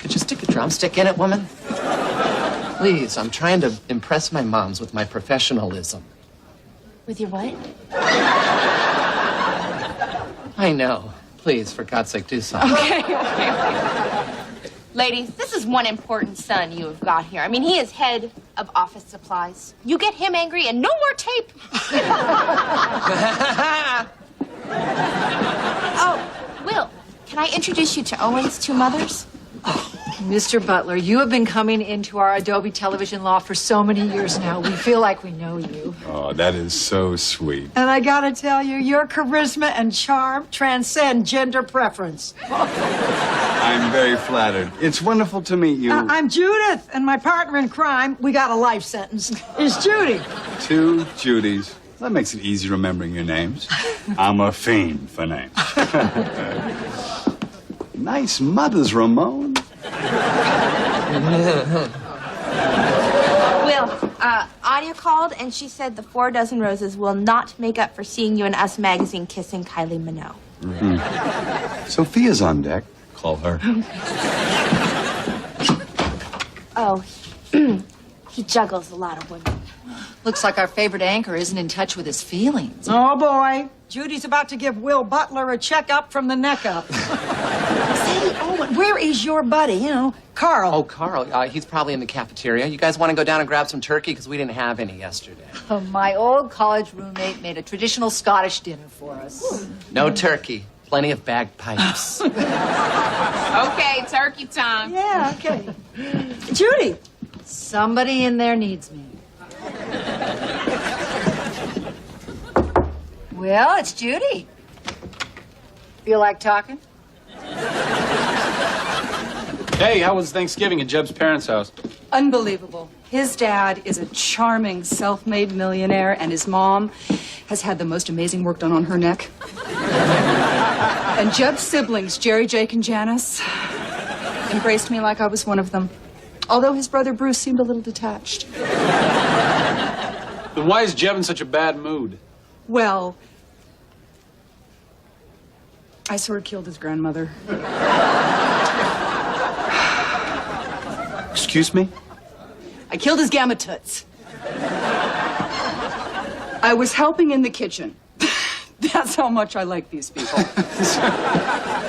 Speaker 1: Could you stick a drumstick in it, woman? Please, I'm trying to impress my moms with my professionalism.
Speaker 3: With your what?
Speaker 1: I know. Please, for God's sake, do something.
Speaker 2: Okay. Ladies, this is one important son you have got here. I mean, he is head of office supplies. You get him angry and no more tape. Oh, Will, can I introduce you to Owen's two mothers?
Speaker 20: Mr. Butler, you have been coming into our Adobe television law for so many years now. We feel like we know you.
Speaker 9: Oh, that is so sweet.
Speaker 20: And I gotta tell you, your charisma and charm transcend gender preference.
Speaker 9: I'm very flattered. It's wonderful to meet you.
Speaker 20: I'm Judith, and my partner in crime, we got a life sentence, is Judy.
Speaker 9: Two Judys. That makes it easy remembering your names. I'm a fiend for names. Nice mothers, Ramon.
Speaker 3: Will, Anya called and she said the 4 dozen roses will not make up for seeing you in Us magazine kissing Kylie Minogue.
Speaker 9: Mm-hmm. Sophia's on deck. Call her.
Speaker 3: Oh, he juggles a lot of women.
Speaker 20: Looks like our favorite anchor isn't in touch with his feelings. Oh, boy. Judy's about to give Will Butler a checkup from the neck up. Say, Owen, where is your buddy? Carl.
Speaker 1: Oh, Carl, he's probably in the cafeteria. You guys want to go down and grab some turkey? Because we didn't have any yesterday.
Speaker 20: My old college roommate made a traditional Scottish dinner for us.
Speaker 1: No turkey. Plenty of bagpipes.
Speaker 2: Okay, turkey time.
Speaker 20: Yeah, okay. Judy. Somebody in there needs me. Well, it's Judy. Feel like talking?
Speaker 7: Hey, how was Thanksgiving at Jeb's parents' house?
Speaker 6: Unbelievable. His dad is a charming, self-made millionaire, and his mom has had the most amazing work done on her neck. And Jeb's siblings, Jerry, Jake, and Janice, embraced me like I was one of them. Although his brother Bruce seemed a little detached.
Speaker 7: Then why is Jeb in such a bad mood?
Speaker 6: Well, I sort of killed his grandmother.
Speaker 9: Excuse me?
Speaker 6: I killed his gamma toots. I was helping in the kitchen. That's how much I like these people.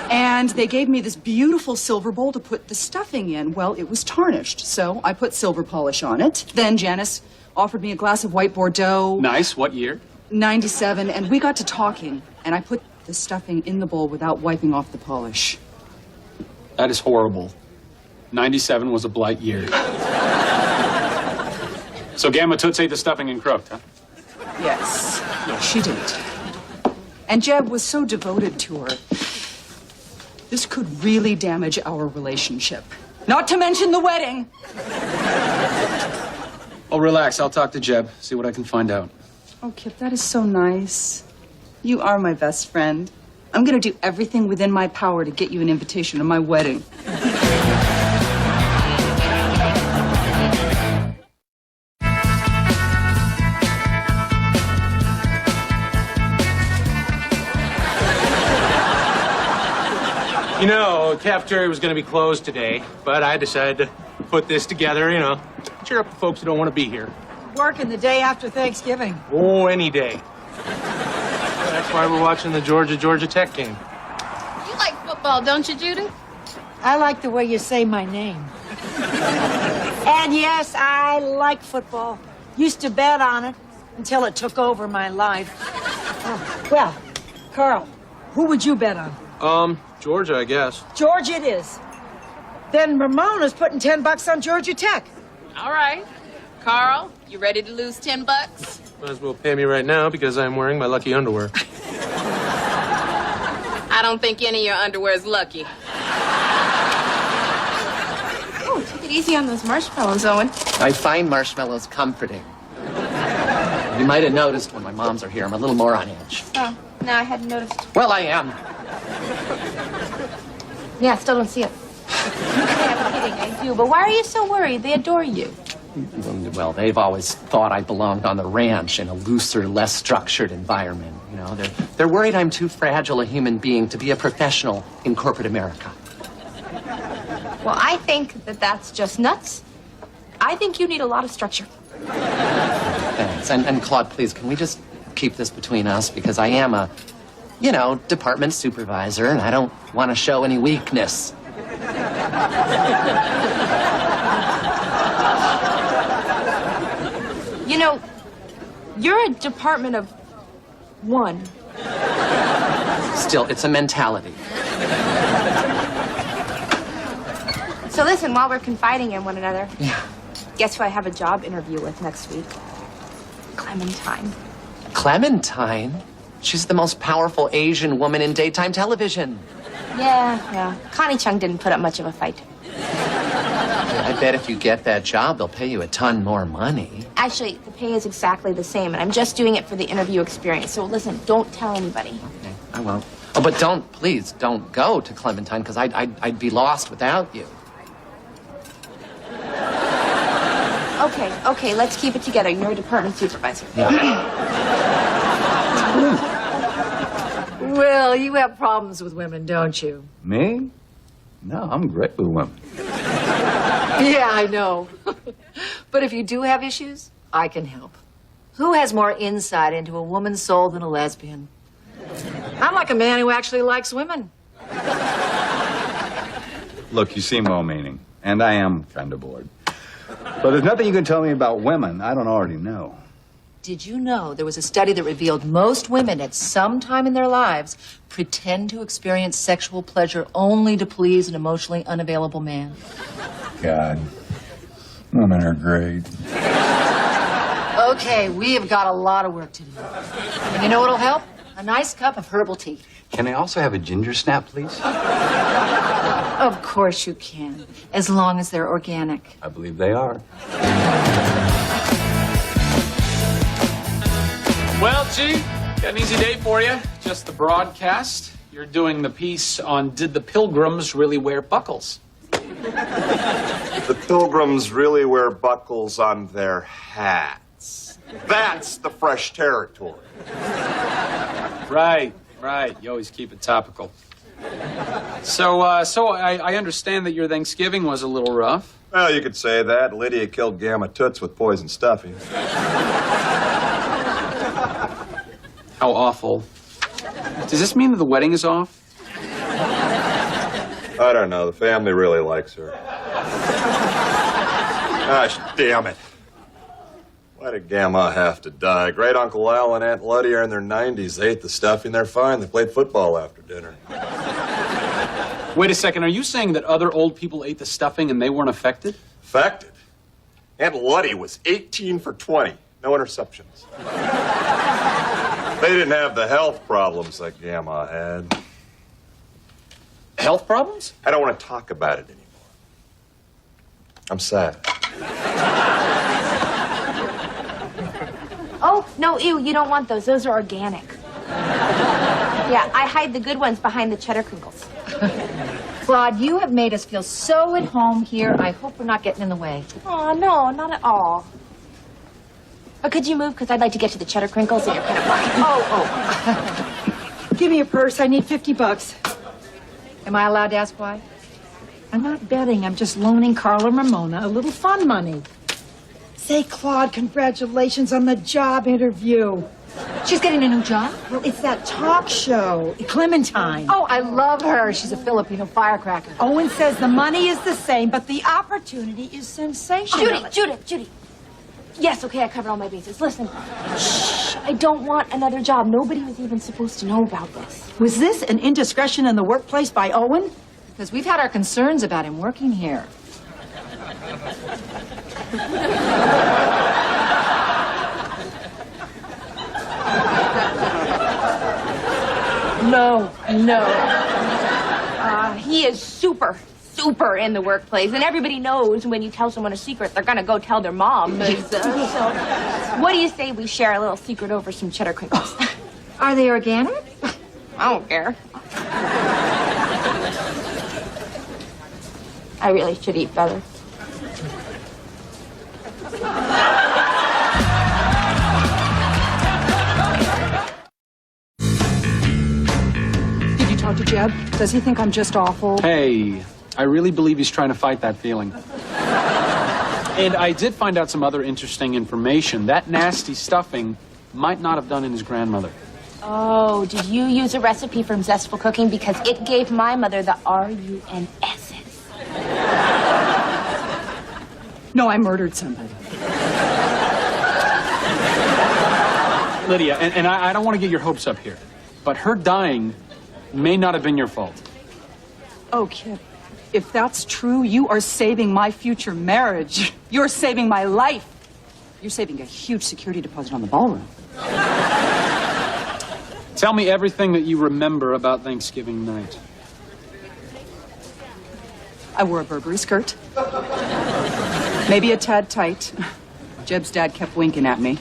Speaker 6: And they gave me this beautiful silver bowl to put the stuffing in. Well, it was tarnished, so I put silver polish on it. Then Janice offered me a glass of white Bordeaux.
Speaker 7: Nice. What year?
Speaker 6: 97, and we got to talking, and I put the stuffing in the bowl without wiping off the polish.
Speaker 7: That is horrible. 97 was a blight year. So Gamma Toots ate the stuffing and croaked, huh?
Speaker 6: Yes. Yes, she did. And Jeb was so devoted to her. This could really damage our relationship. Not to mention the wedding.
Speaker 7: Oh, relax. I'll talk to Jeb, see what I can find out.
Speaker 6: Oh, Kip, that is so nice. You are my best friend. I'm going to do everything within my power to get you an invitation to my wedding.
Speaker 4: You know, cafeteria was going to be closed today, but I decided to put this together, cheer up the folks who don't want to be here.
Speaker 20: Working the day after Thanksgiving.
Speaker 4: Oh, any day. That's why we're watching the Georgia Tech game.
Speaker 2: You like football, don't you, Judy?
Speaker 20: I like the way you say my name. And yes, I like football. Used to bet on it until it took over my life. Oh, well, Carl, who would you bet on?
Speaker 4: Georgia, I guess.
Speaker 20: Georgia it is. Then Ramona's putting $10 on Georgia Tech.
Speaker 2: All right. Carl, you ready to lose $10?
Speaker 4: Might as well pay me right now because I'm wearing my lucky underwear.
Speaker 2: I don't think any of your underwear is lucky. Oh, take it easy on those marshmallows, Owen.
Speaker 1: I find marshmallows comforting. You might have noticed when my moms are here, I'm a little more on edge.
Speaker 3: Oh, no, I hadn't noticed.
Speaker 1: Well, I am.
Speaker 3: Yeah, still don't see it. I'm kidding, I do. But why are you so worried? They adore you.
Speaker 1: Well, they've always thought I belonged on the ranch in a looser, less structured environment. They're worried I'm too fragile a human being to be a professional in corporate America.
Speaker 3: Well, I think that that's just nuts. I think you need a lot of structure.
Speaker 1: Thanks. And Claude, please, can we just keep this between us? Because I am a, department supervisor, and I don't want to show any weakness.
Speaker 3: You're a department of one.
Speaker 1: Still, it's a mentality.
Speaker 3: So listen, while we're confiding in one another,
Speaker 1: Yeah.
Speaker 3: guess who I have a job interview with next week? Clementine.
Speaker 1: Clementine? She's the most powerful Asian woman in daytime television.
Speaker 3: Yeah. Connie Chung didn't put up much of a fight.
Speaker 1: I bet if you get that job, they'll pay you a ton more money.
Speaker 3: Actually, the pay is exactly the same, and I'm just doing it for the interview experience. So listen, don't tell anybody.
Speaker 1: Okay, I won't. Oh, but please don't go to Clementine, because I'd be lost without you.
Speaker 3: Okay, let's keep it together. You're a department supervisor.
Speaker 20: Well, you have problems with women, don't you?
Speaker 9: Me? No, I'm great with women.
Speaker 20: Yeah, I know. But if you do have issues, I can help. Who has more insight into a woman's soul than a lesbian? I'm like a man who actually likes women.
Speaker 9: Look, you seem well-meaning, and I am kind of bored. But there's nothing you can tell me about women I don't already know.
Speaker 20: Did you know there was a study that revealed most women at some time in their lives pretend to experience sexual pleasure only to please an emotionally unavailable man?
Speaker 9: God, women are great.
Speaker 20: Okay, we have got a lot of work to do. And you know what'll help? A nice cup of herbal tea.
Speaker 9: Can I also have a ginger snap, please?
Speaker 20: Of course you can, as long as they're organic.
Speaker 9: I believe they are.
Speaker 7: Well, G, got an easy day for you. Just the broadcast. You're doing the piece on Did the Pilgrims Really Wear Buckles?
Speaker 11: The pilgrims really wear buckles on their hats. That's the fresh territory.
Speaker 7: Right. You always keep it topical. So I understand that your Thanksgiving was a little rough.
Speaker 11: Well, you could say that. Lydia killed Gamma Toots with poison stuffing.
Speaker 7: How awful. Does this mean that the wedding is off?
Speaker 11: I don't know. The family really likes her. Gosh damn it. Why did Gamma have to die? Great Uncle Al and Aunt Lottie are in their 90s. They ate the stuffing. They're fine. They played football after dinner.
Speaker 7: Wait a second. Are you saying that other old people ate the stuffing and they weren't affected?
Speaker 11: Affected? Aunt Lottie was 18 for 20. No interceptions. They didn't have the health problems like Gamma had.
Speaker 7: Health problems?
Speaker 11: I don't want to talk about it anymore. I'm sad.
Speaker 3: Oh, no, ew, you don't want those. Those are organic. Yeah, I hide the good ones behind the cheddar crinkles.
Speaker 20: Claude, you have made us feel so at home here. I hope we're not getting in the way.
Speaker 3: Oh, no, not at all. But could you move? Because I'd like to get to the cheddar crinkles and you're kind of blocking.
Speaker 20: Oh. Give me your purse. I need $50. Am I allowed to ask why? I'm not betting. I'm just loaning Carla Ramona a little fun money. Say, Claude, congratulations on the job interview. She's getting a new job? Well, it's that talk show, Clementine.
Speaker 21: Oh, I love her. She's a Filipino firecracker.
Speaker 20: Owen says the money is the same, but the opportunity is sensational.
Speaker 3: Judy. Yes, okay, I covered all my bases. Listen, shh, I don't want another job. Nobody was even supposed to know about this.
Speaker 20: Was this an indiscretion in the workplace by Owen?
Speaker 21: Because we've had our concerns about him working here.
Speaker 3: No. He is super in the workplace, and everybody knows when you tell someone a secret, they're gonna go tell their mom. So, what do you say we share a little secret over some cheddar crinkles?
Speaker 21: Are they organic?
Speaker 3: I don't care. I really should eat better.
Speaker 6: Did you talk to Jeb? Does he think I'm just awful?
Speaker 7: Hey, I really believe he's trying to fight that feeling. And I did find out some other interesting information. That nasty stuffing might not have done in his grandmother.
Speaker 3: Oh, did you use a recipe from Zestful Cooking? Because it gave my mother the RUNSs.
Speaker 6: No, I murdered somebody.
Speaker 7: Lydia, and I don't want to get your hopes up here, but her dying may not have been your fault.
Speaker 6: Oh, Kip, if that's true, you are saving my future marriage. You're saving my life. You're saving a huge security deposit on the ballroom.
Speaker 7: Tell me everything that you remember about Thanksgiving night.
Speaker 6: I wore a Burberry skirt. Maybe a tad tight. Jeb's dad kept winking at me.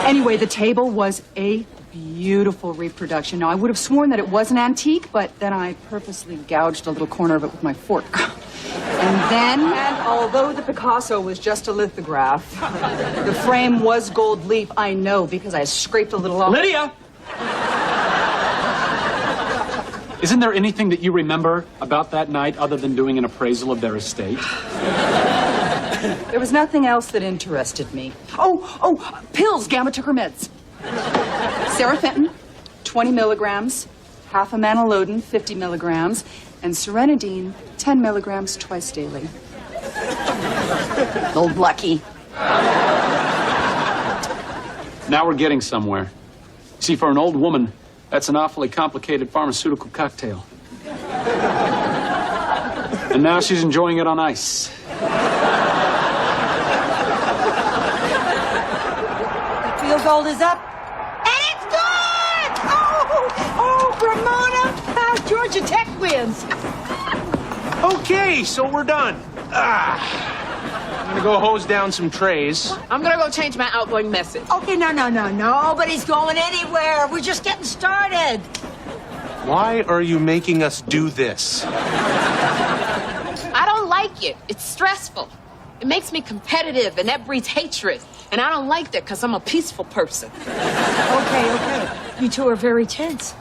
Speaker 6: Anyway, the table was a beautiful reproduction. Now, I would have sworn that it was an antique, but then I purposely gouged a little corner of it with my fork. And although the Picasso was just a lithograph, the frame was gold leaf. I know, because I scraped a little off.
Speaker 7: Lydia! Isn't there anything that you remember about that night other than doing an appraisal of their estate?
Speaker 6: There was nothing else that interested me. Oh, pills. Gamma took her meds. Sarah Fenton, 20 milligrams. Half a manalodin, 50 milligrams. And Serenadine, 10 milligrams twice daily. Old Lucky.
Speaker 7: Now we're getting somewhere. See, for an old woman, that's an awfully complicated pharmaceutical cocktail. And now she's enjoying it on ice.
Speaker 20: Field goal is up.
Speaker 3: And it's good!
Speaker 20: Georgia Tech wins.
Speaker 4: Okay, so we're done. I'm gonna go hose down some trays.
Speaker 2: I'm gonna go change my outgoing message.
Speaker 20: Okay, no. Nobody's going anywhere. We're just getting started.
Speaker 4: Why are you making us do this?
Speaker 2: I don't like it. It's stressful. It makes me competitive, and that breeds hatred. And I don't like that because I'm a peaceful person.
Speaker 20: Okay. You two are very tense.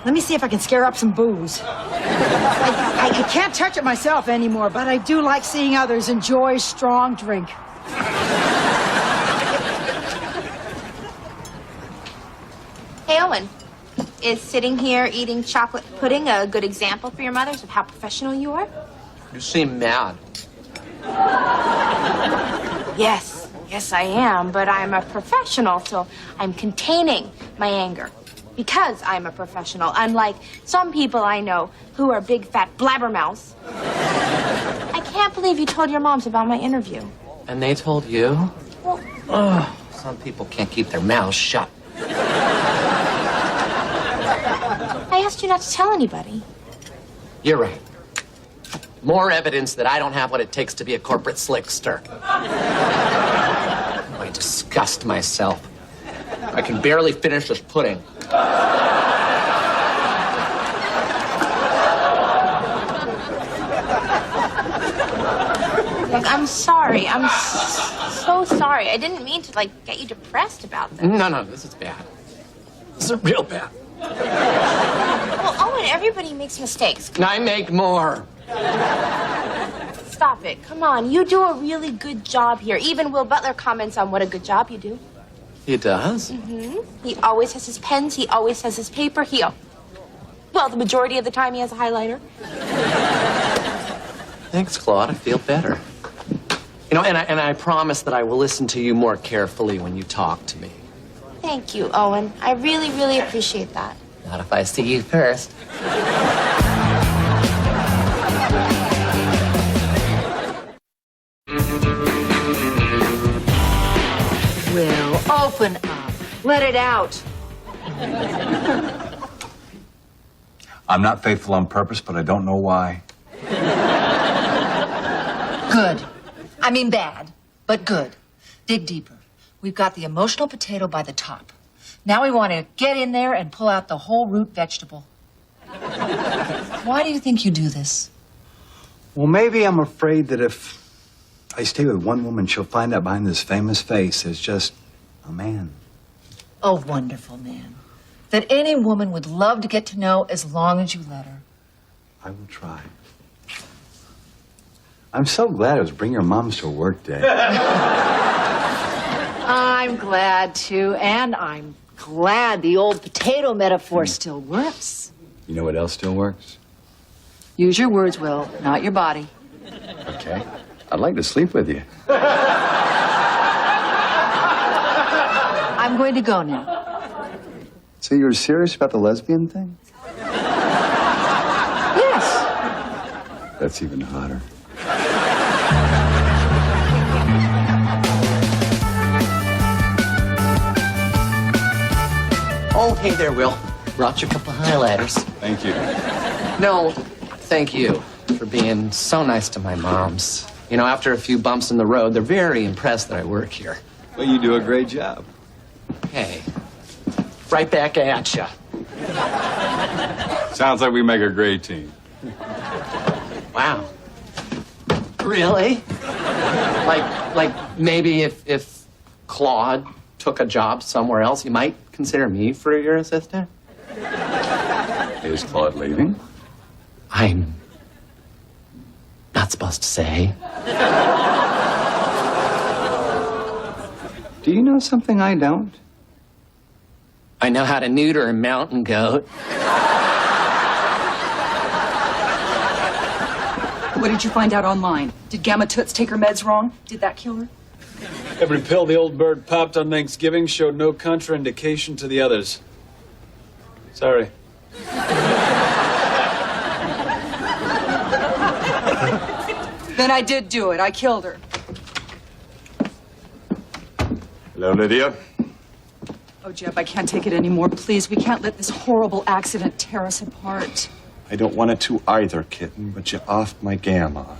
Speaker 20: Let me see if I can scare up some booze. I can't touch it myself anymore, but I do like seeing others enjoy strong drink.
Speaker 3: Hey, Owen, is sitting here eating chocolate pudding a good example for your mothers of how professional you are?
Speaker 1: You seem mad.
Speaker 3: Yes, I am, but I'm a professional, so I'm containing my anger. Because I'm a professional, unlike some people I know who are big fat blabbermouths. I can't believe you told your moms about my interview.
Speaker 1: And they told you?
Speaker 3: Well,
Speaker 1: Oh, some people can't keep their mouths shut.
Speaker 3: I asked you not to tell anybody.
Speaker 1: You're right. More evidence that I don't have what it takes to be a corporate slickster. I disgust myself. I can barely finish this pudding.
Speaker 3: Look, I'm sorry. I'm so sorry. I didn't mean to, get you depressed about this.
Speaker 1: No, this is bad. This is real bad.
Speaker 3: Well, Owen, everybody makes mistakes.
Speaker 1: I make more.
Speaker 3: Stop it. Come on. You do a really good job here. Even Will Butler comments on what a good job you do.
Speaker 1: He does?
Speaker 3: Mm-hmm. He always has his pens. He always has his paper. Well, the majority of the time he has a highlighter.
Speaker 1: Thanks, Claude. I feel better. And I promise that I will listen to you more carefully when you talk to me.
Speaker 3: Thank you, Owen. I really, really appreciate that.
Speaker 1: Not if I see you first.
Speaker 20: Will, open up. Let it out.
Speaker 9: I'm not faithful on purpose, but I don't know why.
Speaker 20: Good. I mean bad, but good. Dig deeper. We've got the emotional potato by the top. Now we want to get in there and pull out the whole root vegetable. Why do you think you do this?
Speaker 9: Well, maybe I'm afraid that if I stay with one woman, she'll find out behind this famous face there's just a man.
Speaker 20: A wonderful man that any woman would love to get to know as long as you let her.
Speaker 9: I will try. I'm so glad it was Bring Your Moms to Work Day.
Speaker 20: I'm glad too, and I'm glad the old potato metaphor still works.
Speaker 9: You know what else still works?
Speaker 20: Use your words, Will, not your body.
Speaker 9: Okay. I'd like to sleep with you.
Speaker 20: I'm going to go now.
Speaker 9: So you were serious about the lesbian thing?
Speaker 20: Yes.
Speaker 9: That's even hotter.
Speaker 1: Oh, hey there, Will. Brought you a couple highlighters.
Speaker 9: Thank you.
Speaker 1: No, thank you for being so nice to my moms. After a few bumps in the road, they're very impressed that I work here.
Speaker 9: Well, you do a great job.
Speaker 1: Hey, right back at ya.
Speaker 9: Sounds like we make a great team.
Speaker 1: Wow. Really? Like maybe if Claude took a job somewhere else, you might consider me for your assistant?
Speaker 9: Is Claude leaving?
Speaker 1: I'm not supposed to say.
Speaker 9: Do you know something I don't?
Speaker 1: I know how to neuter a mountain goat.
Speaker 6: What did you find out online? Did Gamma Toots take her meds wrong? Did that kill her?
Speaker 7: Every pill the old bird popped on Thanksgiving showed no contraindication to the others. Sorry.
Speaker 6: Then I did do it. I killed her.
Speaker 11: Hello, Lydia.
Speaker 6: Oh, Jeb, I can't take it anymore. Please, we can't let this horrible accident tear us apart.
Speaker 11: I don't want it to either, kitten, but you offed my gamma.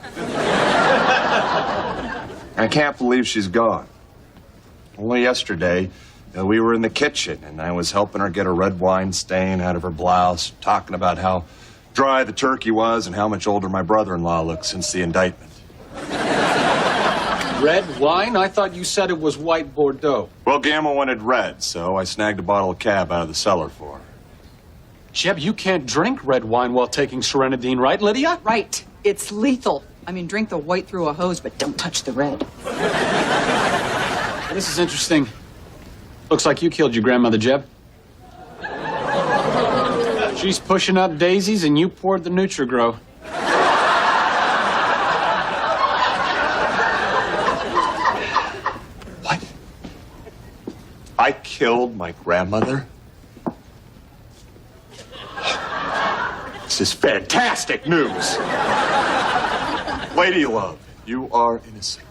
Speaker 11: I can't believe she's gone. Only yesterday, we were in the kitchen, and I was helping her get a red wine stain out of her blouse, talking about how dry the turkey was and how much older my brother-in-law looked since the indictment.
Speaker 7: Red wine? I thought you said it was white Bordeaux.
Speaker 11: Well, Gamma wanted red, so I snagged a bottle of cab out of the cellar for her.
Speaker 7: Jeb, you can't drink red wine while taking Serenadine, right, Lydia?
Speaker 6: Right. It's lethal. I mean, drink the white through a hose, but don't touch the red.
Speaker 7: This is interesting. Looks like you killed your grandmother, Jeb. She's pushing up daisies and you poured the Nutri-Grow.
Speaker 11: What? I killed my grandmother? This is fantastic news. Lady love, you are innocent.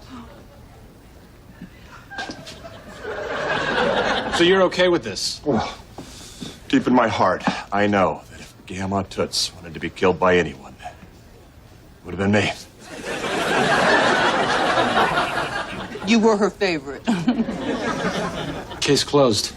Speaker 7: So you're okay with this?
Speaker 11: Oh, deep in my heart, I know that if Gamma Toots wanted to be killed by anyone, it would have been me.
Speaker 6: You were her favorite.
Speaker 7: Case closed.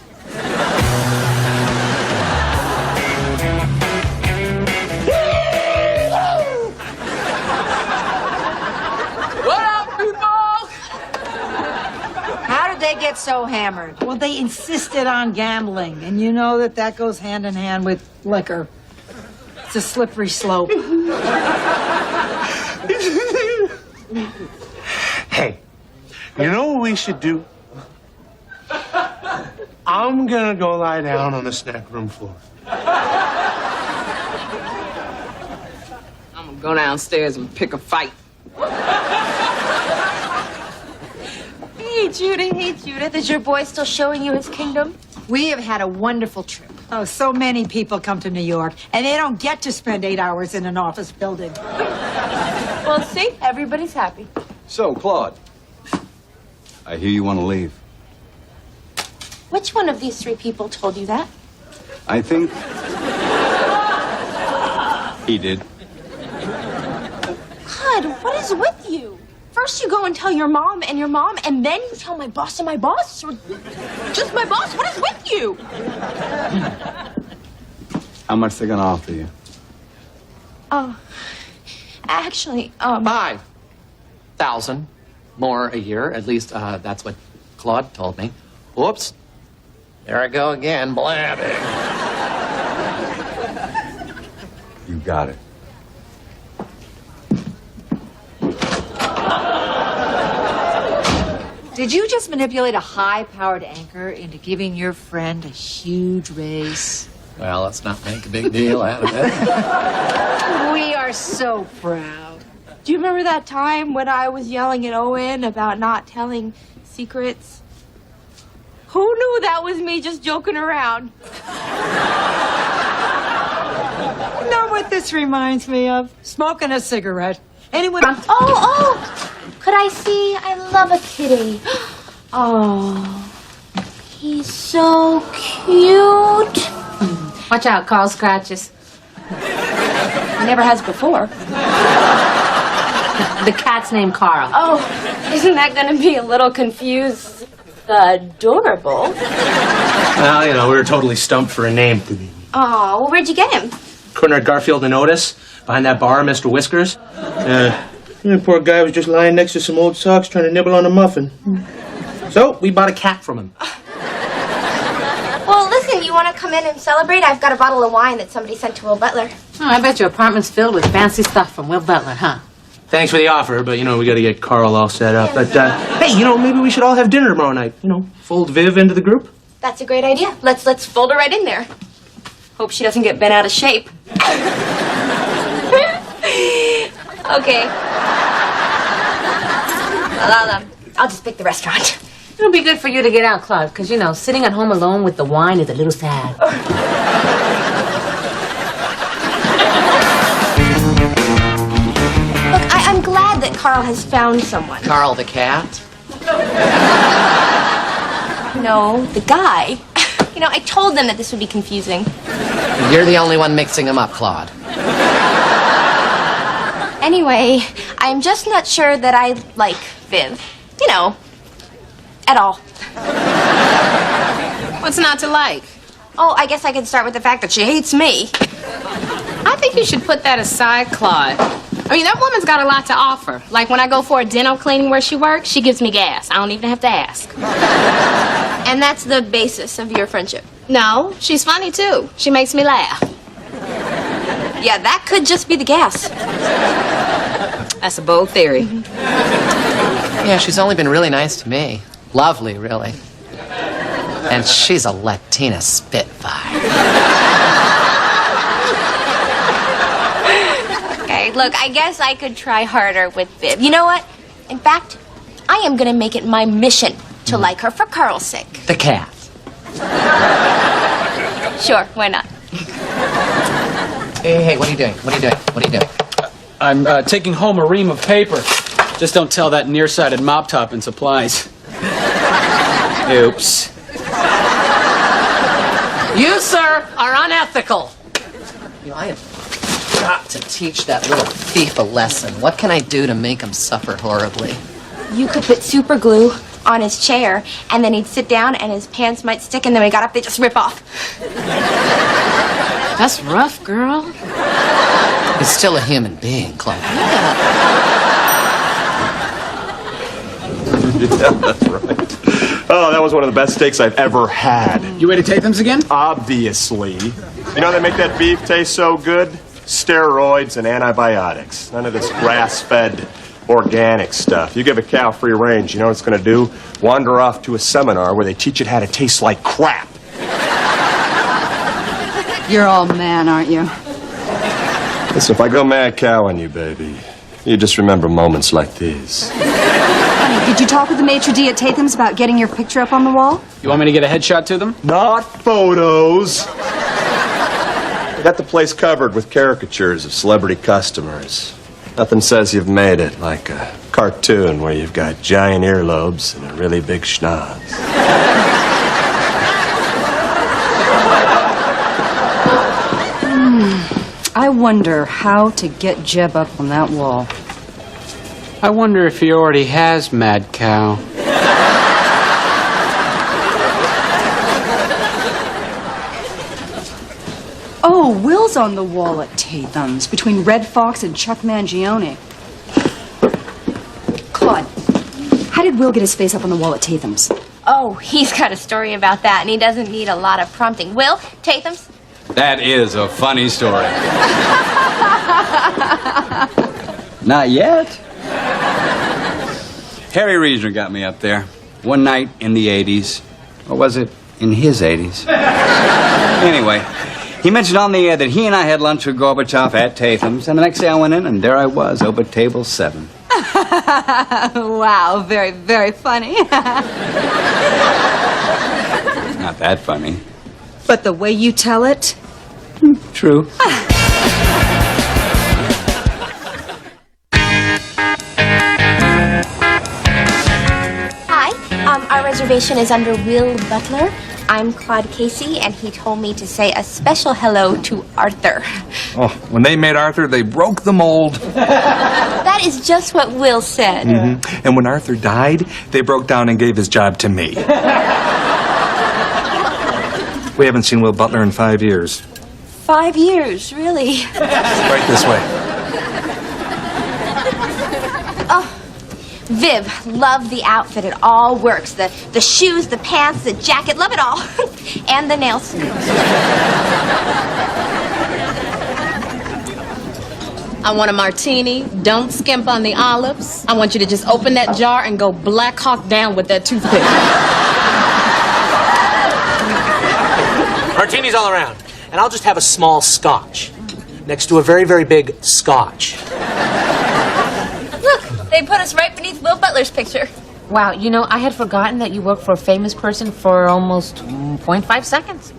Speaker 20: How did they get so hammered? Well, they insisted on gambling, and you know that goes hand in hand with liquor. It's a slippery slope.
Speaker 4: Hey, you know what we should do? I'm gonna go lie down on the snack room floor.
Speaker 6: I'm gonna go downstairs and pick a fight.
Speaker 3: Hey, Judith, is your boy still showing you his kingdom?
Speaker 20: We have had a wonderful trip. Oh, so many people come to New York, and they don't get to spend 8 hours in an office building.
Speaker 3: Well, see, everybody's happy.
Speaker 9: So, Claude, I hear you want to leave.
Speaker 3: Which one of these 3 people told you that?
Speaker 9: I think he did.
Speaker 3: God, what is with you? First you go and tell your mom, and then you tell my boss and my boss, or just my boss. What is with you?
Speaker 9: How much they gonna offer you?
Speaker 3: Oh, actually,
Speaker 1: 5,000 more a year. At least that's what Claude told me. Whoops. There I go again, blabbing.
Speaker 9: You got it.
Speaker 20: Did you just manipulate a high-powered anchor into giving your friend a huge raise?
Speaker 1: Well, let's not make a big deal out of it.
Speaker 20: We are so proud.
Speaker 3: Do you remember that time when I was yelling at Owen about not telling secrets? Who knew that was me just joking around?
Speaker 20: You know what this reminds me of? Smoking a cigarette. Anyone?
Speaker 3: Oh, could I see? I love a kitty. Oh, he's so cute.
Speaker 21: Watch out, Carl scratches. He never has before. The cat's named Carl.
Speaker 2: Oh, isn't that going to be a little confused? Adorable.
Speaker 4: Well, you know, we were totally stumped for a name.
Speaker 3: Oh, well, where'd you get him?
Speaker 4: Corner at Garfield and Otis, behind that bar, Mr. Whiskers. The poor guy was just lying next to some old socks trying to nibble on a muffin. So, we bought a cat from him.
Speaker 3: Well, listen, you want to come in and celebrate? I've got a bottle of wine that somebody sent to Will Butler.
Speaker 21: Oh, I bet your apartment's filled with fancy stuff from Will Butler, huh?
Speaker 4: Thanks for the offer, but, you know, we got to get Carl all set up. But, hey, you know, maybe we should all have dinner tomorrow night. You know, fold Viv into the group.
Speaker 3: That's a great idea. Let's fold her right in there.
Speaker 2: Hope she doesn't get bent out of shape.
Speaker 3: Okay. I'll just pick the restaurant.
Speaker 21: It'll be good for you to get out, Claude, because, you know, sitting at home alone with the wine is a little sad.
Speaker 3: Look, I'm glad that Carl has found someone.
Speaker 1: Carl the cat?
Speaker 3: No, the guy. You know, I told them that this would be confusing.
Speaker 1: You're the only one mixing them up, Claude.
Speaker 3: Anyway, I'm just not sure that I like Viv. You know, at all.
Speaker 21: What's not to like?
Speaker 3: Oh, I guess I could start with the fact that she hates me.
Speaker 21: I think you should put that aside, Claude. I mean, that woman's got a lot to offer. Like when I go for a dental cleaning where she works, she gives me gas. I don't even have to ask.
Speaker 3: And that's the basis of your friendship.
Speaker 21: No, she's funny too. She makes me laugh.
Speaker 3: Yeah, that could just be the gas.
Speaker 21: That's a bold theory.
Speaker 1: Yeah, she's only been really nice to me. Lovely, really. And she's a Latina spitfire.
Speaker 3: Okay, look, I guess I could try harder with Viv. You know what? In fact, I am gonna make it my mission to like her for Carl's sake.
Speaker 1: The cat.
Speaker 3: Sure, why not?
Speaker 1: Hey, what are you doing? What are you doing? What are you doing?
Speaker 7: I'm taking home a ream of paper. Just don't tell that nearsighted mop top in supplies. Oops.
Speaker 1: You, sir, are unethical. You know, I have got to teach that little thief a lesson. What can I do to make him suffer horribly?
Speaker 3: You could put super glue on his chair, and then he'd sit down, and his pants might stick, and then when he got up, they'd just rip off.
Speaker 21: That's rough, girl.
Speaker 1: He's still a human being, Chloe.
Speaker 11: Yeah, that's right. Oh, that was one of the best steaks I've ever had.
Speaker 7: You ate at Tatham's again?
Speaker 11: Obviously. You know they make that beef taste so good? Steroids and antibiotics. None of this grass-fed organic stuff. You give a cow free range, you know what it's going to do? Wander off to a seminar where they teach it how to taste like crap.
Speaker 6: You're all man, aren't you?
Speaker 11: Listen, if I go mad cow on you, baby, you just remember moments like these.
Speaker 6: Honey, did you talk with the maitre d' at Tatham's about getting your picture up on the wall?
Speaker 7: You want me to get a headshot to them?
Speaker 11: Not photos. I got the place covered with caricatures of celebrity customers. Nothing says you've made it like a cartoon where you've got giant earlobes and a really big schnoz.
Speaker 6: I wonder how to get Jeb up on that wall.
Speaker 7: I wonder if he already has Mad Cow.
Speaker 6: Oh, Will's on the wall at Tatham's between Red Fox and Chuck Mangione. Claude, how did Will get his face up on the wall at Tatham's?
Speaker 3: Oh, he's got a story about that, and he doesn't need a lot of prompting. Will, Tatham's?
Speaker 9: That is a funny story. Not yet. Harry Reasoner got me up there one night in the 80s. Or was it in his 80s? Anyway, he mentioned on the air that he and I had lunch with Gorbachev at Tatham's, and the next day I went in, and there I was, over table 7.
Speaker 6: Wow, very, very funny.
Speaker 9: Not that funny.
Speaker 6: But the way you tell it...
Speaker 9: True.
Speaker 3: Hi, our reservation is under Will Butler. I'm Claude Casey, and he told me to say a special hello to Arthur.
Speaker 13: Oh, when they made Arthur, they broke the mold.
Speaker 3: That is just what Will said.
Speaker 13: Mm-hmm. And when Arthur died, they broke down and gave his job to me. We haven't seen Will Butler in 5 years.
Speaker 3: 5 years, really?
Speaker 13: Right this way.
Speaker 3: Oh, Viv, love the outfit. It all works. The shoes, the pants, the jacket, love it all. And the nails.
Speaker 21: I want a martini. Don't skimp on the olives. I want you to just open that jar and go Black Hawk down with that toothpick.
Speaker 4: Martinis all around. And I'll just have a small scotch next to a very, very big scotch.
Speaker 3: Look, they put us right beneath Will Butler's picture.
Speaker 21: Wow, you know, I had forgotten that you worked for a famous person for almost 0.5 seconds.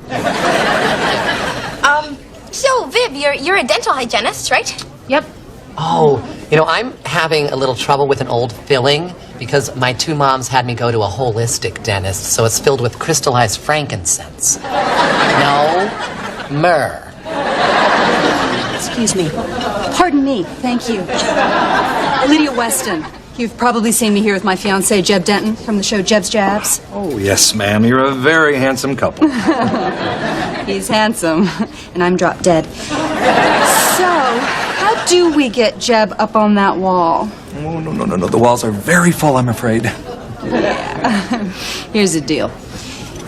Speaker 3: So, Viv, you're a dental hygienist, right?
Speaker 21: Yep.
Speaker 1: Oh, you know, I'm having a little trouble with an old filling Because my two moms had me go to a holistic dentist, so it's filled with crystallized frankincense. No myrrh.
Speaker 6: Excuse me. Pardon me. Thank you. Lydia Weston. You've probably seen me here with my fiancé, Jeb Denton, from the show Jeb's Jabs.
Speaker 5: Oh, yes, ma'am. You're a very handsome couple.
Speaker 6: He's handsome, and I'm drop dead. So, how do we get Jeb up on that wall?
Speaker 5: Oh, no. The walls are very full, I'm afraid.
Speaker 6: Yeah. Here's the deal.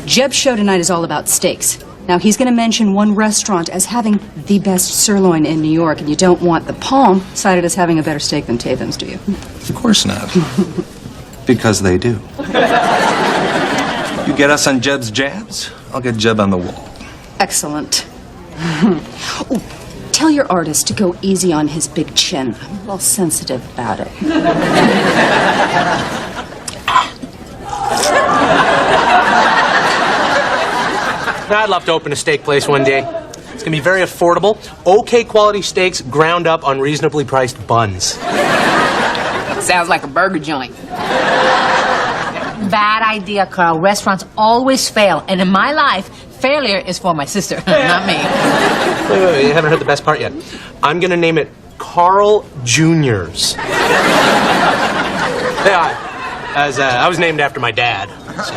Speaker 6: Jeb's show tonight is all about steaks. Now, he's going to mention one restaurant as having the best sirloin in New York, and you don't want the Palm cited as having a better steak than Tatham's, do you?
Speaker 5: Of course not. Because they do. You get us on Jeb's Jabs, I'll get Jeb on the wall.
Speaker 6: Excellent. Oh, tell your artist to go easy on his big chin. I'm a little sensitive about it.
Speaker 4: I'd love to open a steak place one day. It's gonna be very affordable. Okay quality steaks ground up on reasonably priced buns.
Speaker 21: Sounds like a burger joint. Bad idea, Carl. Restaurants always fail. And in my life, failure is for my sister, not me.
Speaker 4: Wait, you haven't heard the best part yet. I'm gonna name it Carl Jr.'s. Yeah, I was named after my dad. So.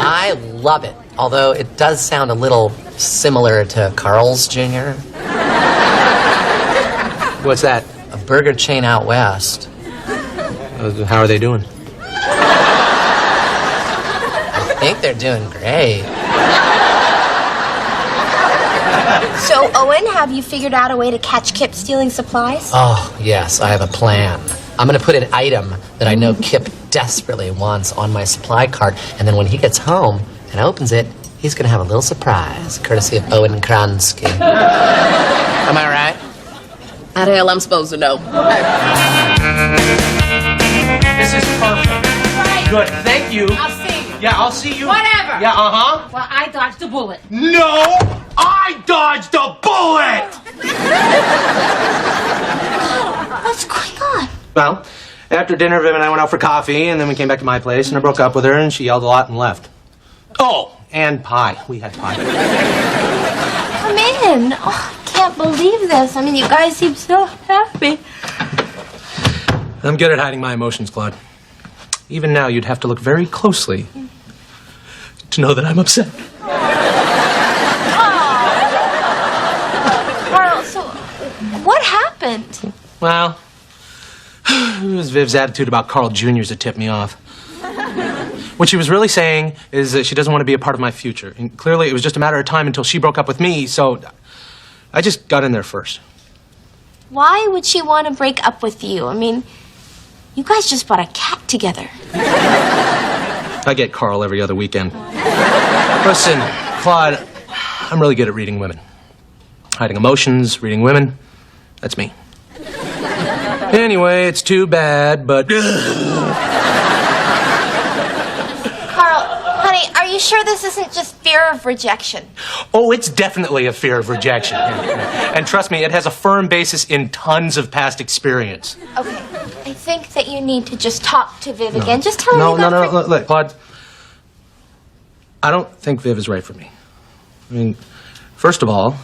Speaker 1: I love it, although it does sound a little similar to Carl's Jr.
Speaker 4: What's that?
Speaker 1: A burger chain out west.
Speaker 4: How are they doing?
Speaker 1: I think they're doing great.
Speaker 3: So, Owen, have you figured out a way to catch Kip stealing supplies?
Speaker 1: Oh, yes, I have a plan. I'm going to put an item that I know Kip desperately wants on my supply cart, and then when he gets home and opens it, he's going to have a little surprise, courtesy of Owen Kransky. Am I right?
Speaker 21: How the hell I'm supposed to know?
Speaker 4: This is perfect. Good, thank you.
Speaker 21: I'll see you.
Speaker 4: Yeah, I'll see you.
Speaker 21: Whatever.
Speaker 4: Yeah, uh-huh.
Speaker 21: Well, I dodged a bullet.
Speaker 4: No! I dodged a bullet!
Speaker 3: What's going on?
Speaker 4: Well, after dinner, Viv and I went out for coffee, and then we came back to my place, and I broke up with her, and she yelled a lot and left. Oh, and pie. We had pie.
Speaker 3: Come in. Oh, I can't believe this. I mean, you guys seem so happy.
Speaker 4: I'm good at hiding my emotions, Claude. Even now, you'd have to look very closely to know that I'm upset.
Speaker 3: Carl, so what happened?
Speaker 4: Well, it was Viv's attitude about Carl Jr.'s that tipped me off. What she was really saying is that she doesn't want to be a part of my future. And clearly, it was just a matter of time until she broke up with me, so I just got in there first.
Speaker 3: Why would she want to break up with you? I mean, you guys just bought a cat together.
Speaker 4: I get Carl every other weekend. Listen, Claude, I'm really good at reading women. Hiding emotions, reading women, that's me. Anyway, it's too bad, but...
Speaker 3: Carl, honey, are you sure this isn't just fear of rejection?
Speaker 4: Oh, it's definitely a fear of rejection. And trust me, it has a firm basis in tons of past experience.
Speaker 3: Okay, I think that you need to just talk to Viv again. Just tell her
Speaker 4: No,
Speaker 3: you got
Speaker 4: look, Claude. I don't think Viv is right for me. I mean, first of all,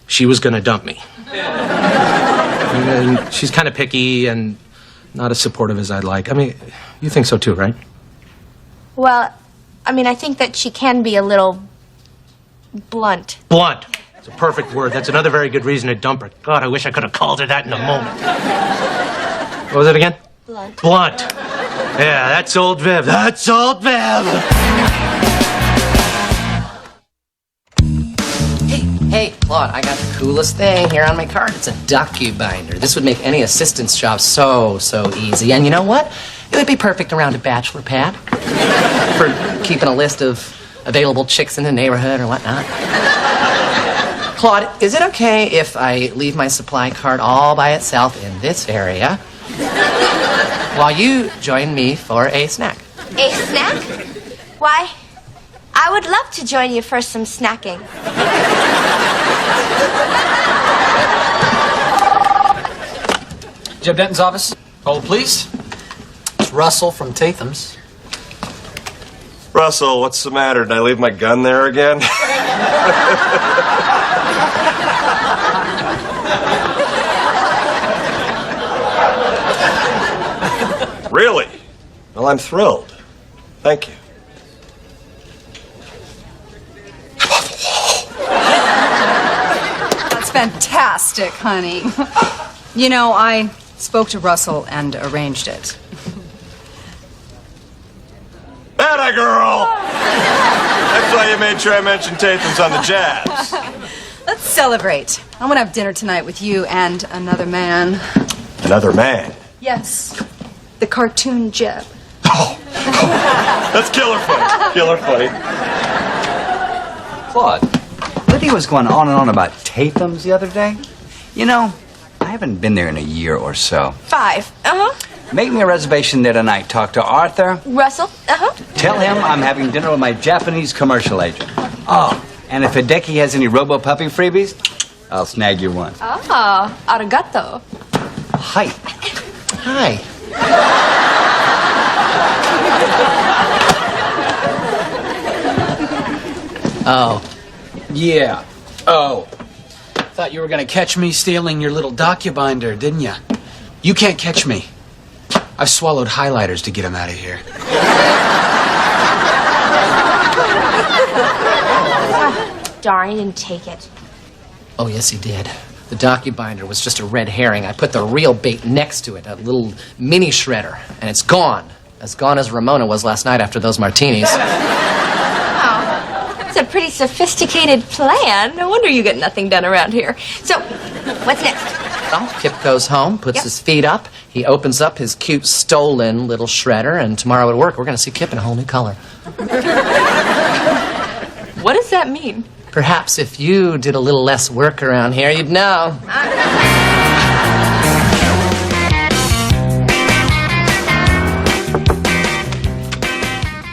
Speaker 4: she was gonna dump me. And she's kind of picky and not as supportive as I'd like. I mean, you think so too, right?
Speaker 3: Well, I mean, I think that she can be a little blunt.
Speaker 4: Blunt. It's a perfect word. That's another very good reason to dump her. God, I wish I could have called her that in a moment. What was it again?
Speaker 3: Blunt.
Speaker 4: Blunt. Yeah, that's old Viv. That's old Viv.
Speaker 1: Hey, Claude, I got the coolest thing here on my card. It's a docu-binder. This would make any assistant's job so easy. And you know what? It would be perfect around a bachelor pad for keeping a list of available chicks in the neighborhood or whatnot. Claude, is it okay if I leave my supply cart all by itself in this area while you join me for a snack?
Speaker 3: A snack? Why, I would love to join you for some snacking.
Speaker 7: Jeb Denton's office. Hold, please. Russell from Tatham's.
Speaker 11: Russell, what's the matter? Did I leave my gun there again? Really? Well, I'm thrilled. Thank you.
Speaker 6: That's fantastic, honey. You know, I spoke to Russell and arranged it.
Speaker 11: Atta girl! That's why you made sure I mentioned Tatham's on the Jazz.
Speaker 6: Let's celebrate. I want to have dinner tonight with you and another man.
Speaker 11: Another man?
Speaker 6: Yes. The cartoon Jeb.
Speaker 11: That's killer funny. Killer funny.
Speaker 9: Claude, Lydia was going on and on about Tatham's the other day. You know, I haven't been there in a year or so.
Speaker 3: 5.
Speaker 9: Make me a reservation there tonight. Talk to Arthur.
Speaker 3: Russell.
Speaker 9: Tell him I'm having dinner with my Japanese commercial agent. Oh, and if Hideki has any Robo-Puppy freebies, I'll snag you one.
Speaker 3: Oh, arigato.
Speaker 9: Hi.
Speaker 1: Hi.
Speaker 7: Oh. Yeah. Oh. Thought you were gonna catch me stealing your little docu-binder, didn't you? You can't catch me. I've swallowed highlighters to get him out of here.
Speaker 3: Darn, he didn't take it.
Speaker 1: Oh, yes, he did. The docu-binder was just a red herring. I put the real bait next to it, a little mini shredder, and it's gone. As gone as Ramona was last night after those martinis.
Speaker 3: It's a pretty sophisticated plan. No wonder you get nothing done around here. So, what's next?
Speaker 1: Well, Kip goes home, puts his feet up, he opens up his cute stolen little shredder, and tomorrow at work we're going to see Kip in a whole new color.
Speaker 3: What does that mean?
Speaker 1: Perhaps if you did a little less work around here, you'd know.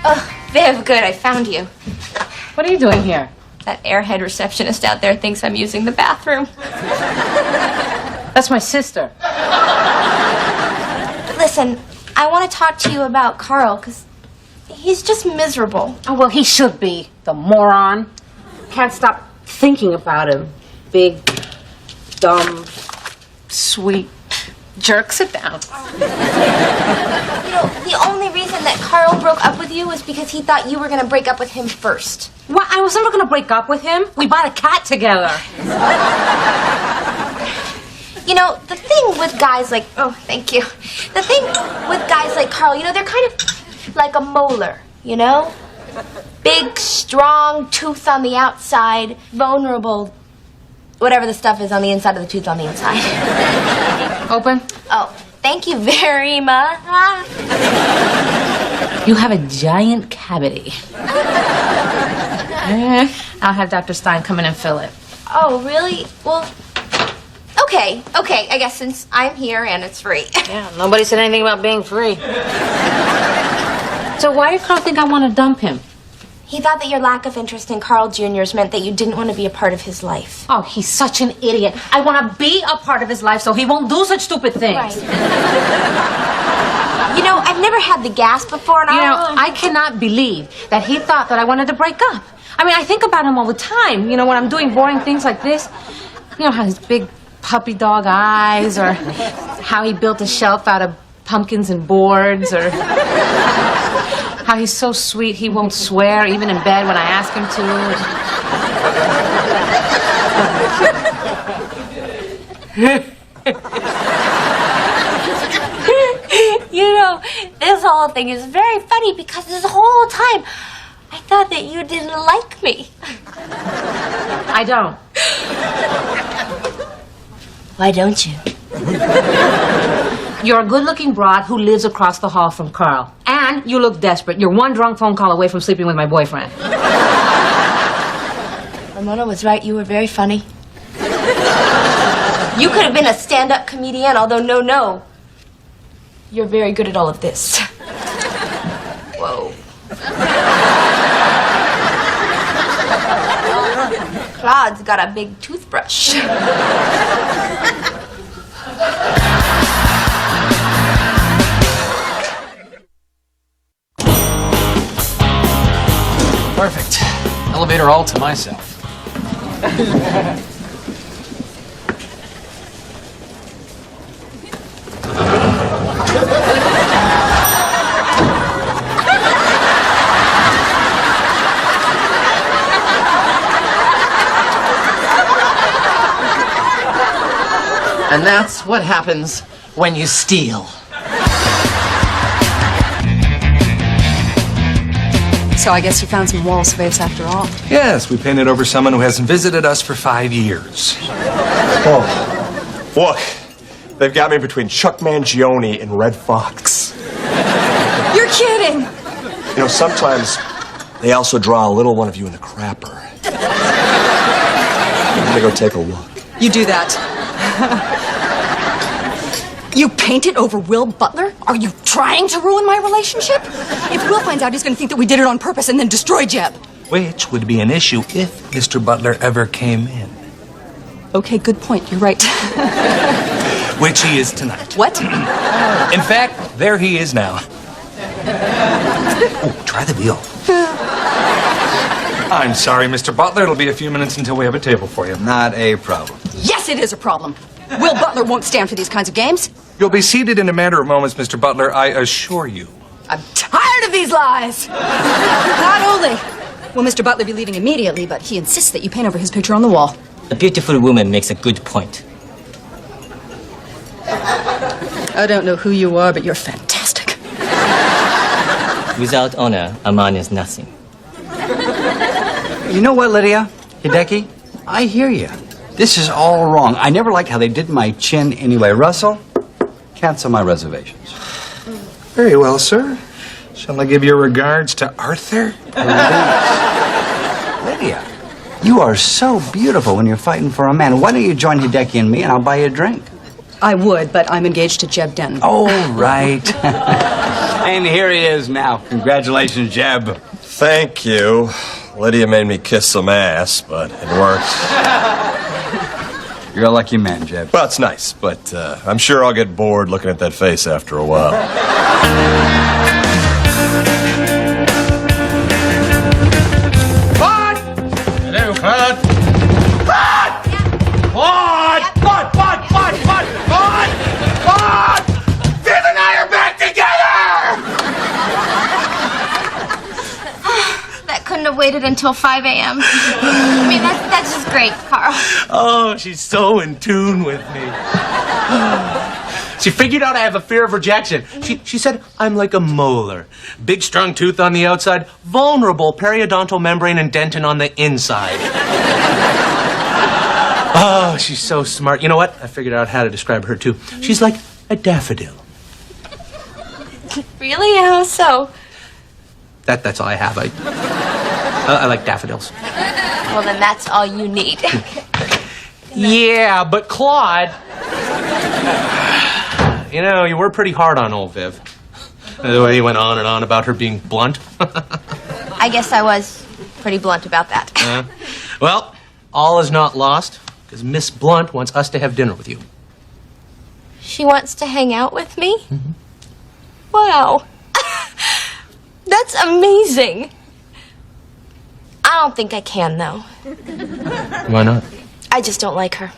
Speaker 3: Oh, Viv, good, I found you.
Speaker 21: What are you doing here?
Speaker 3: That airhead receptionist out there thinks I'm using the bathroom.
Speaker 21: That's my sister.
Speaker 3: Listen, I want to talk to you about Carl, because he's just miserable.
Speaker 21: Oh, well, he should be. The moron. Can't stop thinking about him. Big, dumb, sweet jerk. Sit down.
Speaker 3: You know, the only reason that Carl broke up with you was because he thought you were going to break up with him first.
Speaker 21: What? I was never going to break up with him. We bought a cat together.
Speaker 3: You know, the thing with guys like... Oh, thank you. The thing with guys like Carl, you know, they're kind of like a molar, you know? Big, strong tooth on the outside, vulnerable, whatever the stuff is on the inside of the tooth on the inside.
Speaker 21: Open?
Speaker 3: Oh, thank you very much.
Speaker 21: You have a giant cavity. I'll have Dr. Stein come in and fill it.
Speaker 3: Oh, really? Well, okay, I guess since I'm here and it's free.
Speaker 21: Yeah, nobody said anything about being free. So why do Carl think I want to dump him?
Speaker 3: He thought that your lack of interest in Carl Jr.'s meant that you didn't want to be a part of his life.
Speaker 21: Oh, he's such an idiot. I want to be a part of his life so he won't do such stupid things.
Speaker 3: Right. You know, I've never had the gas before, and
Speaker 21: I cannot believe that he thought that I wanted to break up. I mean, I think about him all the time, you know, when I'm doing boring things like this. You know, how his big puppy dog eyes, or how he built a shelf out of pumpkins and boards, or how he's so sweet he won't swear even in bed when I ask him to.
Speaker 3: You know, this whole thing is very funny because this whole time I thought that you didn't like me.
Speaker 21: I don't.
Speaker 3: Why don't you?
Speaker 21: You're a good-looking broad who lives across the hall from Carl. And you look desperate. You're one drunk phone call away from sleeping with my boyfriend.
Speaker 3: Ramona was right. You were very funny. You could have been a stand-up comedian, although no. You're very good at all of this. Whoa. Claude's got a big toothbrush.
Speaker 7: Perfect. Elevator all to myself.
Speaker 1: And that's what happens when you steal.
Speaker 6: So I guess you found some moral space after all.
Speaker 10: Yes, we painted over someone who hasn't visited us for 5 years.
Speaker 22: Oh, look. They've got me between Chuck Mangione and Red Fox.
Speaker 6: You're kidding!
Speaker 22: You know, sometimes they also draw a little one of you in the crapper. I'm gonna go take a look.
Speaker 6: You do that. You painted over Will Butler? Are you trying to ruin my relationship? If Will finds out, he's going to think that we did it on purpose and then destroy Jeb.
Speaker 10: Which would be an issue if Mr. Butler ever came in.
Speaker 6: Okay, good point. You're right.
Speaker 10: Which he is tonight.
Speaker 6: What?
Speaker 10: In fact, there he is now. Oh, try the veal. I'm sorry, Mr. Butler. It'll be a few minutes until we have a table for you.
Speaker 9: Not a problem.
Speaker 6: Yes, it is a problem. Will Butler won't stand for these kinds of games.
Speaker 10: You'll be seated in a matter of moments, Mr. Butler, I assure you.
Speaker 6: I'm tired of these lies. Not only will Mr. Butler be leaving immediately, but he insists that you paint over his picture on the wall.
Speaker 23: A beautiful woman makes a good point.
Speaker 6: I don't know who you are, but you're fantastic.
Speaker 23: Without honor, a man is nothing.
Speaker 9: You know what, Lydia? Hideki? I hear you. This is all wrong. I never liked how they did my chin anyway. Russell, cancel my reservations.
Speaker 10: Very well, sir. Shall I give your regards to Arthur?
Speaker 9: Lydia, you are so beautiful when you're fighting for a man. Why don't you join Hideki and me, and I'll buy you a drink?
Speaker 6: I would, but I'm engaged to Jeb Denton.
Speaker 9: Oh, right. And here he is now. Congratulations, Jeb.
Speaker 22: Thank you. Lydia made me kiss some ass, but it worked.
Speaker 9: You're a lucky man, Jeb.
Speaker 22: Well, it's nice, but I'm sure I'll get bored looking at that face after a while.
Speaker 4: Claude! Hello, Claude. Claude! Claude! Claude! Claude! Claude! Claude! Claude! Claude! Viv and I are back together!
Speaker 8: That couldn't have waited until 5 a.m. I mean, that's just great, Carl.
Speaker 4: Oh, she's so in tune with me. She figured out I have a fear of rejection. She said I'm like a molar. Big, strong tooth on the outside, vulnerable periodontal membrane and dentin on the inside. Oh, she's so smart. You know what? I figured out how to describe her, too. She's like a daffodil.
Speaker 3: Really? How so?
Speaker 4: That's all I have. I like daffodils.
Speaker 3: Well, then that's all you need.
Speaker 4: Yeah, but Claude... You know, you were pretty hard on old Viv. The way you went on and on about her being blunt.
Speaker 3: I guess I was pretty blunt about that.
Speaker 4: Well, all is not lost, because Miss Blunt wants us to have dinner with you.
Speaker 3: She wants to hang out with me? Mm-hmm. Wow. That's amazing. I don't think I can, though.
Speaker 4: Why not?
Speaker 3: I just don't like her.